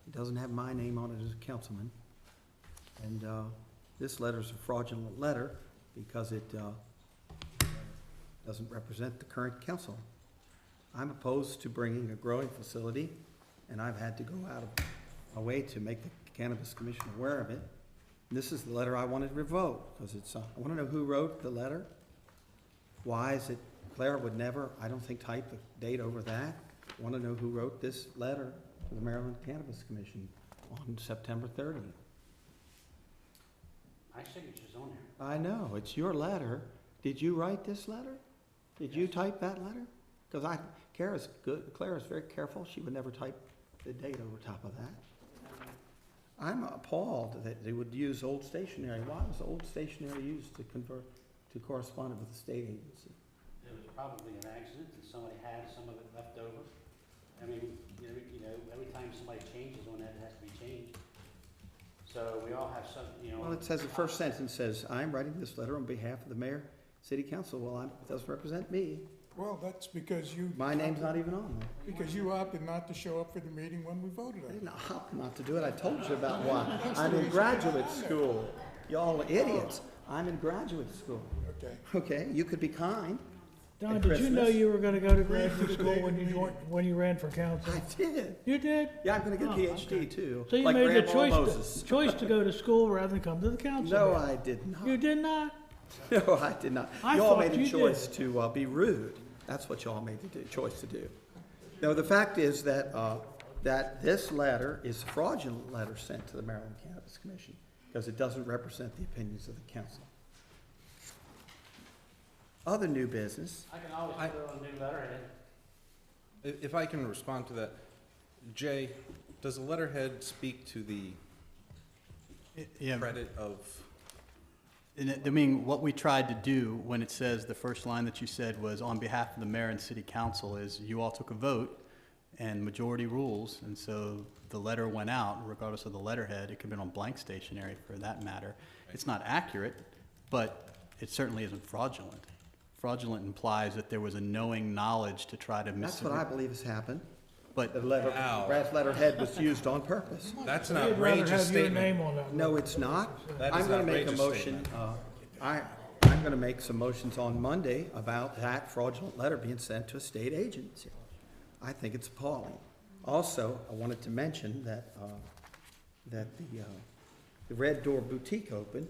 It doesn't have my name on it as a councilman. And this letter is a fraudulent letter because it doesn't represent the current council. I'm opposed to bringing a growing facility, and I've had to go out of my way to make the Cannabis Commission aware of it. And this is the letter I wanted revoked, because it's, I want to know who wrote the letter. Why is it, Claire would never, I don't think, type the date over that. I want to know who wrote this letter to the Maryland Cannabis Commission on September 30th. My signature's on there. I know, it's your letter. Did you write this letter? Did you type that letter? Because Claire's very careful. She would never type the date over top of that. I'm appalled that they would use old stationery. Why was old stationery used to correspond with the state agency? It was probably an accident, and somebody had some of it left over. I mean, you know, every time somebody changes on that, it has to be changed. So we all have some, you know. Well, it says, the first sentence says, I'm writing this letter on behalf of the mayor, city council. Well, it doesn't represent me. Well, that's because you. My name's not even on there. Because you opted not to show up for the meeting when we voted I on it. didn't opt not to do it. I told you about why. I'm in graduate school. Y'all are idiots. I'm in graduate school. Okay. Okay, you could be kind. Don, At did you know Christmas. you were gonna go to graduate for the school date when of you the joined, when you ran for council? I did. You did? Yeah, I'm gonna get a Oh, PhD okay. too. So you like made the Grandma Moses. choice to go to school rather than come to the council? No, meeting. I did not. You did not? No, I did not. I Y'all thought made you a choice did. to be rude. That's what y'all made the choice to do. No, the fact is that that this letter is a fraudulent letter sent to the Maryland Cannabis Commission because it doesn't represent the opinions of the council. Other new business. I can always put it on a new letterhead. If I can respond to that, Jay, does the letterhead speak to the Yeah, credit of? I mean, what we tried to do when it says, the first line that you said was on behalf of the mayor and city council, is you all took a vote and majority rules, and so the letter went out regardless of the letterhead. It could have been on blank stationery for that matter. It's not accurate, but it certainly isn't fraudulent. Fraudulent implies that there was a knowing knowledge to try to That's what I believe has happened. But The letter, Wow. brass letderhead was used on purpose. That's an I'd rather outrageous have your statement. name on that. No, it's not. That is I'm an gonna make a outrageous motion, statement. I'm gonna make some motions on Monday about that fraudulent letter being sent to a state agency. I think it's appalling. Also, I wanted to mention that, the Red Door Boutique opened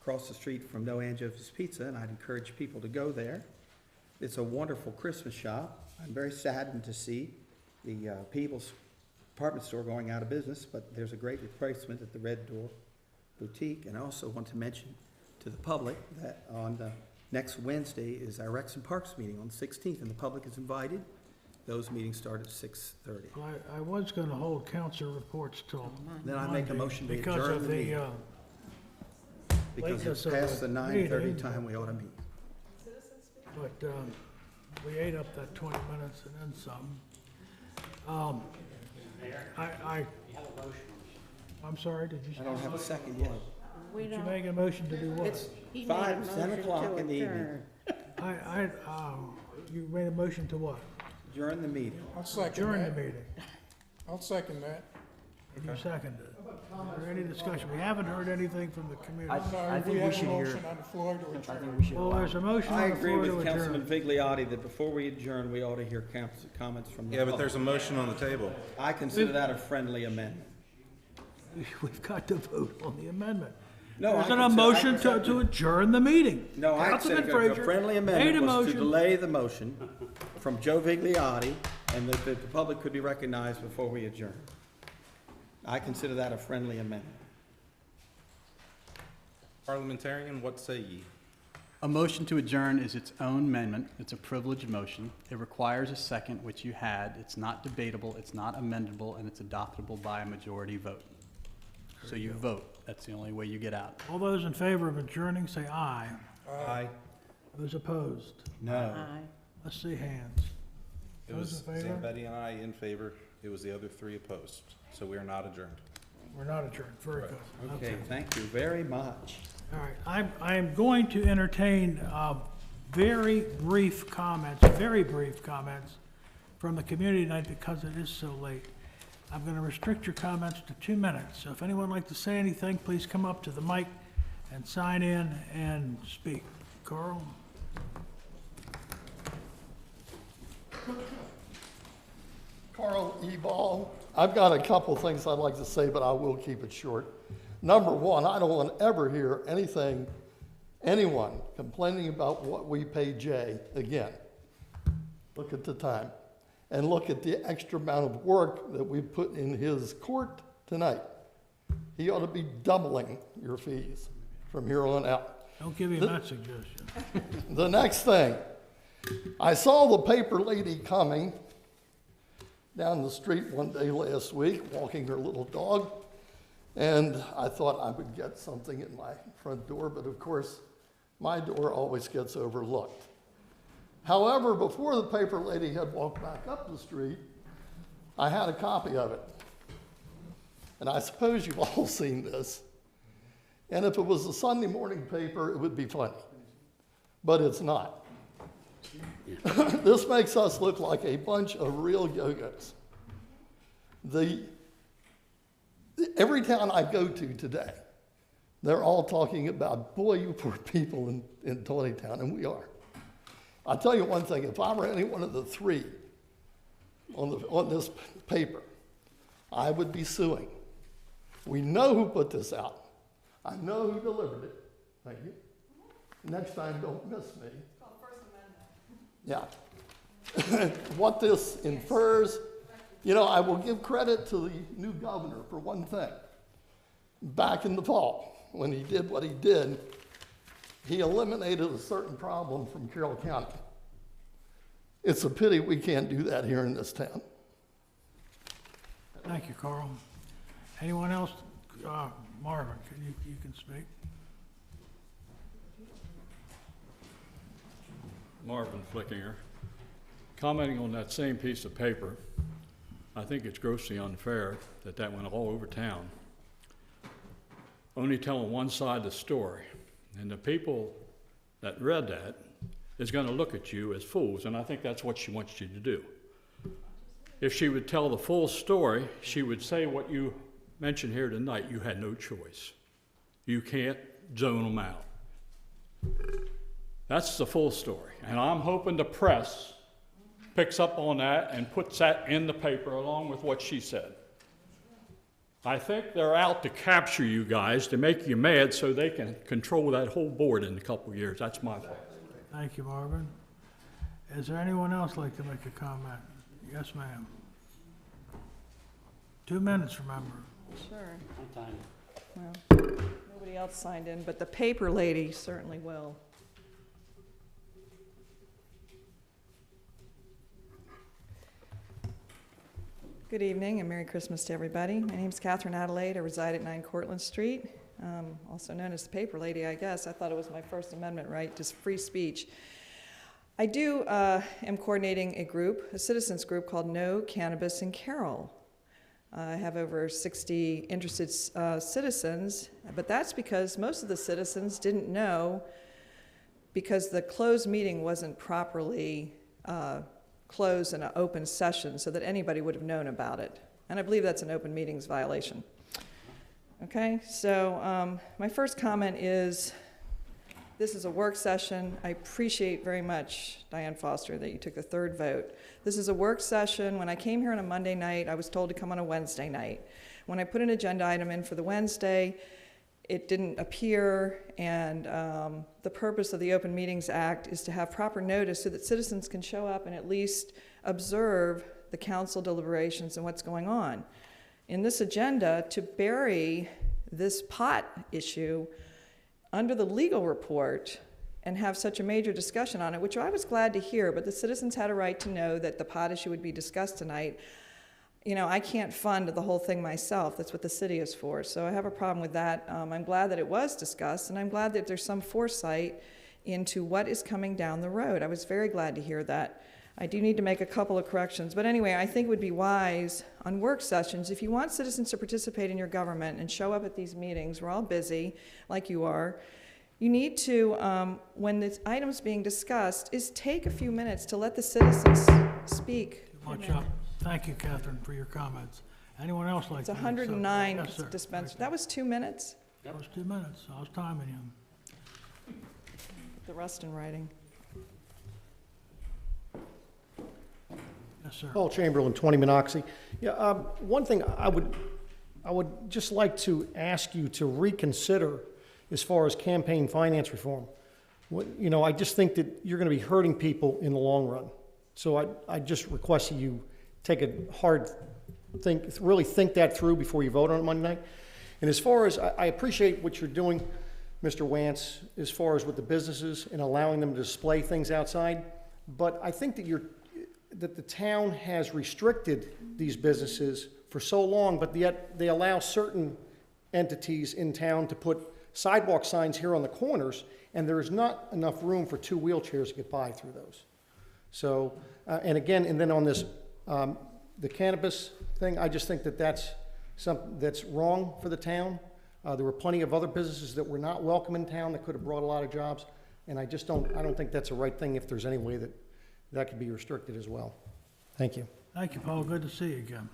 across the street from No Anchovies Pizza, and I'd encourage people to go there. It's a wonderful Christmas shop. I'm very saddened to see the Peebles Department Store going out of business, but there's a great replacement at the Red Door Boutique. And I also want to mention to the public that on the next Wednesday is our Rex and Parks meeting on the 16th, and the public is invited. Those meetings start at 6:30. I was gonna hold council reports till Then I make a Monday motion to because adjourn of the the, meeting, because lateness it's of past the the 9:30 meeting. time we ought to meet. but, we ate up that 20 minutes and then some. Mayor, I, you have a motion. I'm sorry, did you, I don't have a second yet. We did you don't, make a motion to do what? It's he made a 5, 7 motion o'clock to in the evening. adjourn. You made a motion to what? During the meeting. I'll second During the that. meeting. I'll second that. And you seconded it. Is there any discussion? We haven't heard anything from the community. No, we have a motion on the floor to adjourn. Well, there's a motion I on the agree floor to with Councilman adjourn. Vigliotti that before we adjourn, we ought to hear comments from the Yeah, but public. there's a motion on the table. I consider that a friendly amendment. We've got to vote on the amendment. No, There's I a consider- motion I to consider- adjourn the meeting. No, I Councilman said a Frazier friendly made a amendment was to motion. delay the motion from Joe Vigliotti and that the public could be recognized before we adjourn. I consider that a friendly amendment. Parliamentarian, what say ye? a motion to adjourn is its own amendment. It's a privileged motion. It requires a second, which you had. It's not debatable, it's not amendable, and it's adoptable by a majority vote. So you vote. That's the only way you get out. All those in favor of adjourning, say aye. Aye. Those opposed? No. Aye. Let's see hands. It Those was in favor? Zambetti and I in favor. It was the other three opposed. So we are not adjourned. We're not adjourned. Very good. Okay, thank you very much. All right, I'm going to entertain very brief comments from the community tonight because it is so late. I'm going to restrict your comments to 2 minutes. So if anyone would like to say anything, please come up to the mic and sign in and speak. Carl? Carl E. Ball. I've got a couple things I'd like to say, but I will keep it short. Number one, I don't want to ever hear anyone complaining about what we pay Jay again. Look at the time. And look at the extra amount of work that we put in his court tonight. He ought to be doubling your fees from here on out. Don't give him that suggestion. The next thing, I saw the paper lady coming down the street one day last week, walking her little dog, and I thought I would get something in my front door, but of course, my door always gets overlooked. However, before the paper lady had walked back up the street, I had a copy of it. And I suppose you've all seen this. And if it was a Sunday morning paper, it would be funny. But it's not. This makes us look like a bunch of real yo-yos. Every town I go to today, they're all talking about, boy, you poor people in Taneytown, and we are. I'll tell you one thing, if I were any one of the three on this paper, I would be suing. We know who put this out. I know who delivered it. Thank you. Next time, don't miss me. It's called First Amendment. Yeah. What this infers, I will give credit to the new governor for one thing. Back in the fall, when he did what he did, he eliminated a certain problem from Carroll County. It's a pity we can't do that here in this town. Thank you, Carl. Anyone else? Marvin, you can speak. Marvin Flickinger. Commenting on that same piece of paper, I think it's grossly unfair that went all over town, only telling one side of the story. And the people that read that is going to look at you as fools, and I think that's what she wants you to do. If she would tell the full story, she would say what you mentioned here tonight, you had no choice. You can't zone them out. That's the full story, and I'm hoping the press picks up on that and puts that in the paper along with what she said. I think they're out to capture you guys, to make you mad so they can control that whole board in a couple of years. That's my fault. Thank you, Marvin. Is there anyone else like to make a comment? Yes, ma'am. 2 minutes, remember. Sure. Time. Well, nobody else signed in, but the paper lady certainly will. Good evening and Merry Christmas to everybody. My name is Catherine Adelaide. I reside at 9 Cortlandt Street, also known as the paper lady, I guess. I thought it was my First Amendment right to free speech. I am coordinating a citizens group called No Cannabis in Carroll. I have over 60 interested citizens, but that's because most of the citizens didn't know, because the closed meeting wasn't properly closed in an open session so that anybody would have known about it. And I believe that's an open meetings violation. Okay, so my first comment is, this is a work session. I appreciate very much, Diane Foster, that you took the third vote. This is a work session. When I came here on a Monday night, I was told to come on a Wednesday night. When I put an agenda item in for the Wednesday, it didn't appear, and the purpose of the Open Meetings Act is to have proper notice so that citizens can show up and at least observe the council deliberations and what's going on. In this agenda, to bury this pot issue under the legal report and have such a major discussion on it, which I was glad to hear, but the citizens had a right to know that the pot issue would be discussed tonight. I can't fund the whole thing myself. That's what the city is for. So I have a problem with that. I'm glad that it was discussed, and I'm glad that there's some foresight into what is coming down the road. I was very glad to hear that. I do need to make a couple of corrections. But anyway, I think it would be wise on work sessions, if you want citizens to participate in your government and show up at these meetings, we're all busy, like you are, you need to, when the item's being discussed, is take a few minutes to let the citizens speak. Watch out. Thank you, Catherine, for your comments. Anyone else like It's to? 109 Yes, sir. dispensaries. That was 2 minutes? That was 2 minutes. I was timing you. The rest in writing. Yes, sir. Paul Chamberlain, 20 Monoxy. Yeah, one thing I would just like to ask you to reconsider as far as campaign finance reform. You know, I just think that you're going to be hurting people in the long run. So I just request that you take a hard really think that through before you vote on it Monday night. And as far as, I appreciate what you're doing, Mr. Wance, as far as with the businesses and allowing them to display things outside. But I think that the town has restricted these businesses for so long, but yet they allow certain entities in town to put sidewalk signs here on the corners, and there is not enough room for 2 wheelchairs to get by through those. So, and again, and then on this, the cannabis thing, I just think that that's something that's wrong for the town. There were plenty of other businesses that were not welcome in town that could have brought a lot of jobs, and I don't think that's the right thing if there's any way that could be restricted as well. Thank you. Thank you, Paul. Good to see you again.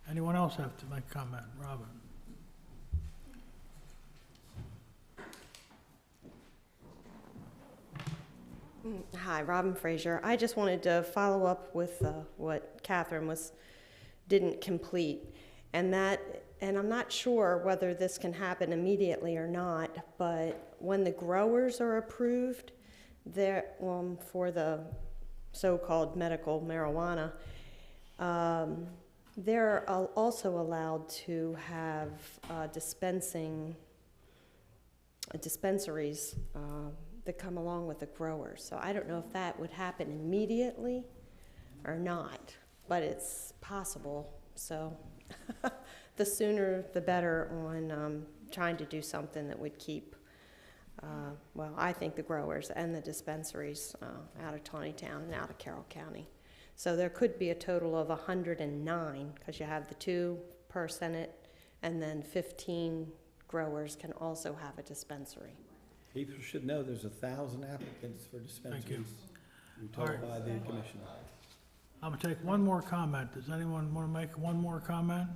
Anyone else have to make a comment? Robert? Hi, Robin Frazier. I just wanted to follow up with what Catherine didn't complete, and I'm not sure whether this can happen immediately or not, but when the growers are approved for the so-called medical marijuana, they're also allowed to have dispensaries that come along with the growers. So I don't know if that would happen immediately or not, but it's possible. So the sooner the better on trying to do something that would keep, I think the growers and the dispensaries out of Taneytown and out of Carroll County. So there could be a total of 109, because you have the 2 per Senate, and then 15 growers can also have a dispensary. People should know there's 1,000 applicants for dispensaries. We told All right. by the commission. I'm gonna take one more comment. Does anyone want to make one more comment?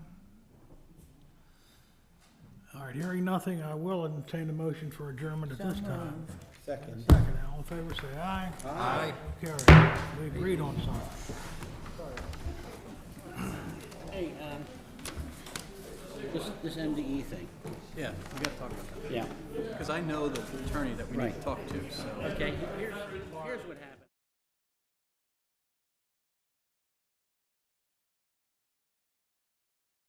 All right, hearing nothing, I will entertain a motion for adjournment at this time. Second. Second, all in favor, say aye. Aye. Carried. We agreed on something. Hey, this MDE thing, Yeah, we gotta talk about that. yeah, Because I know the attorney that we need Right. to talk to, so. okay, here's what happened.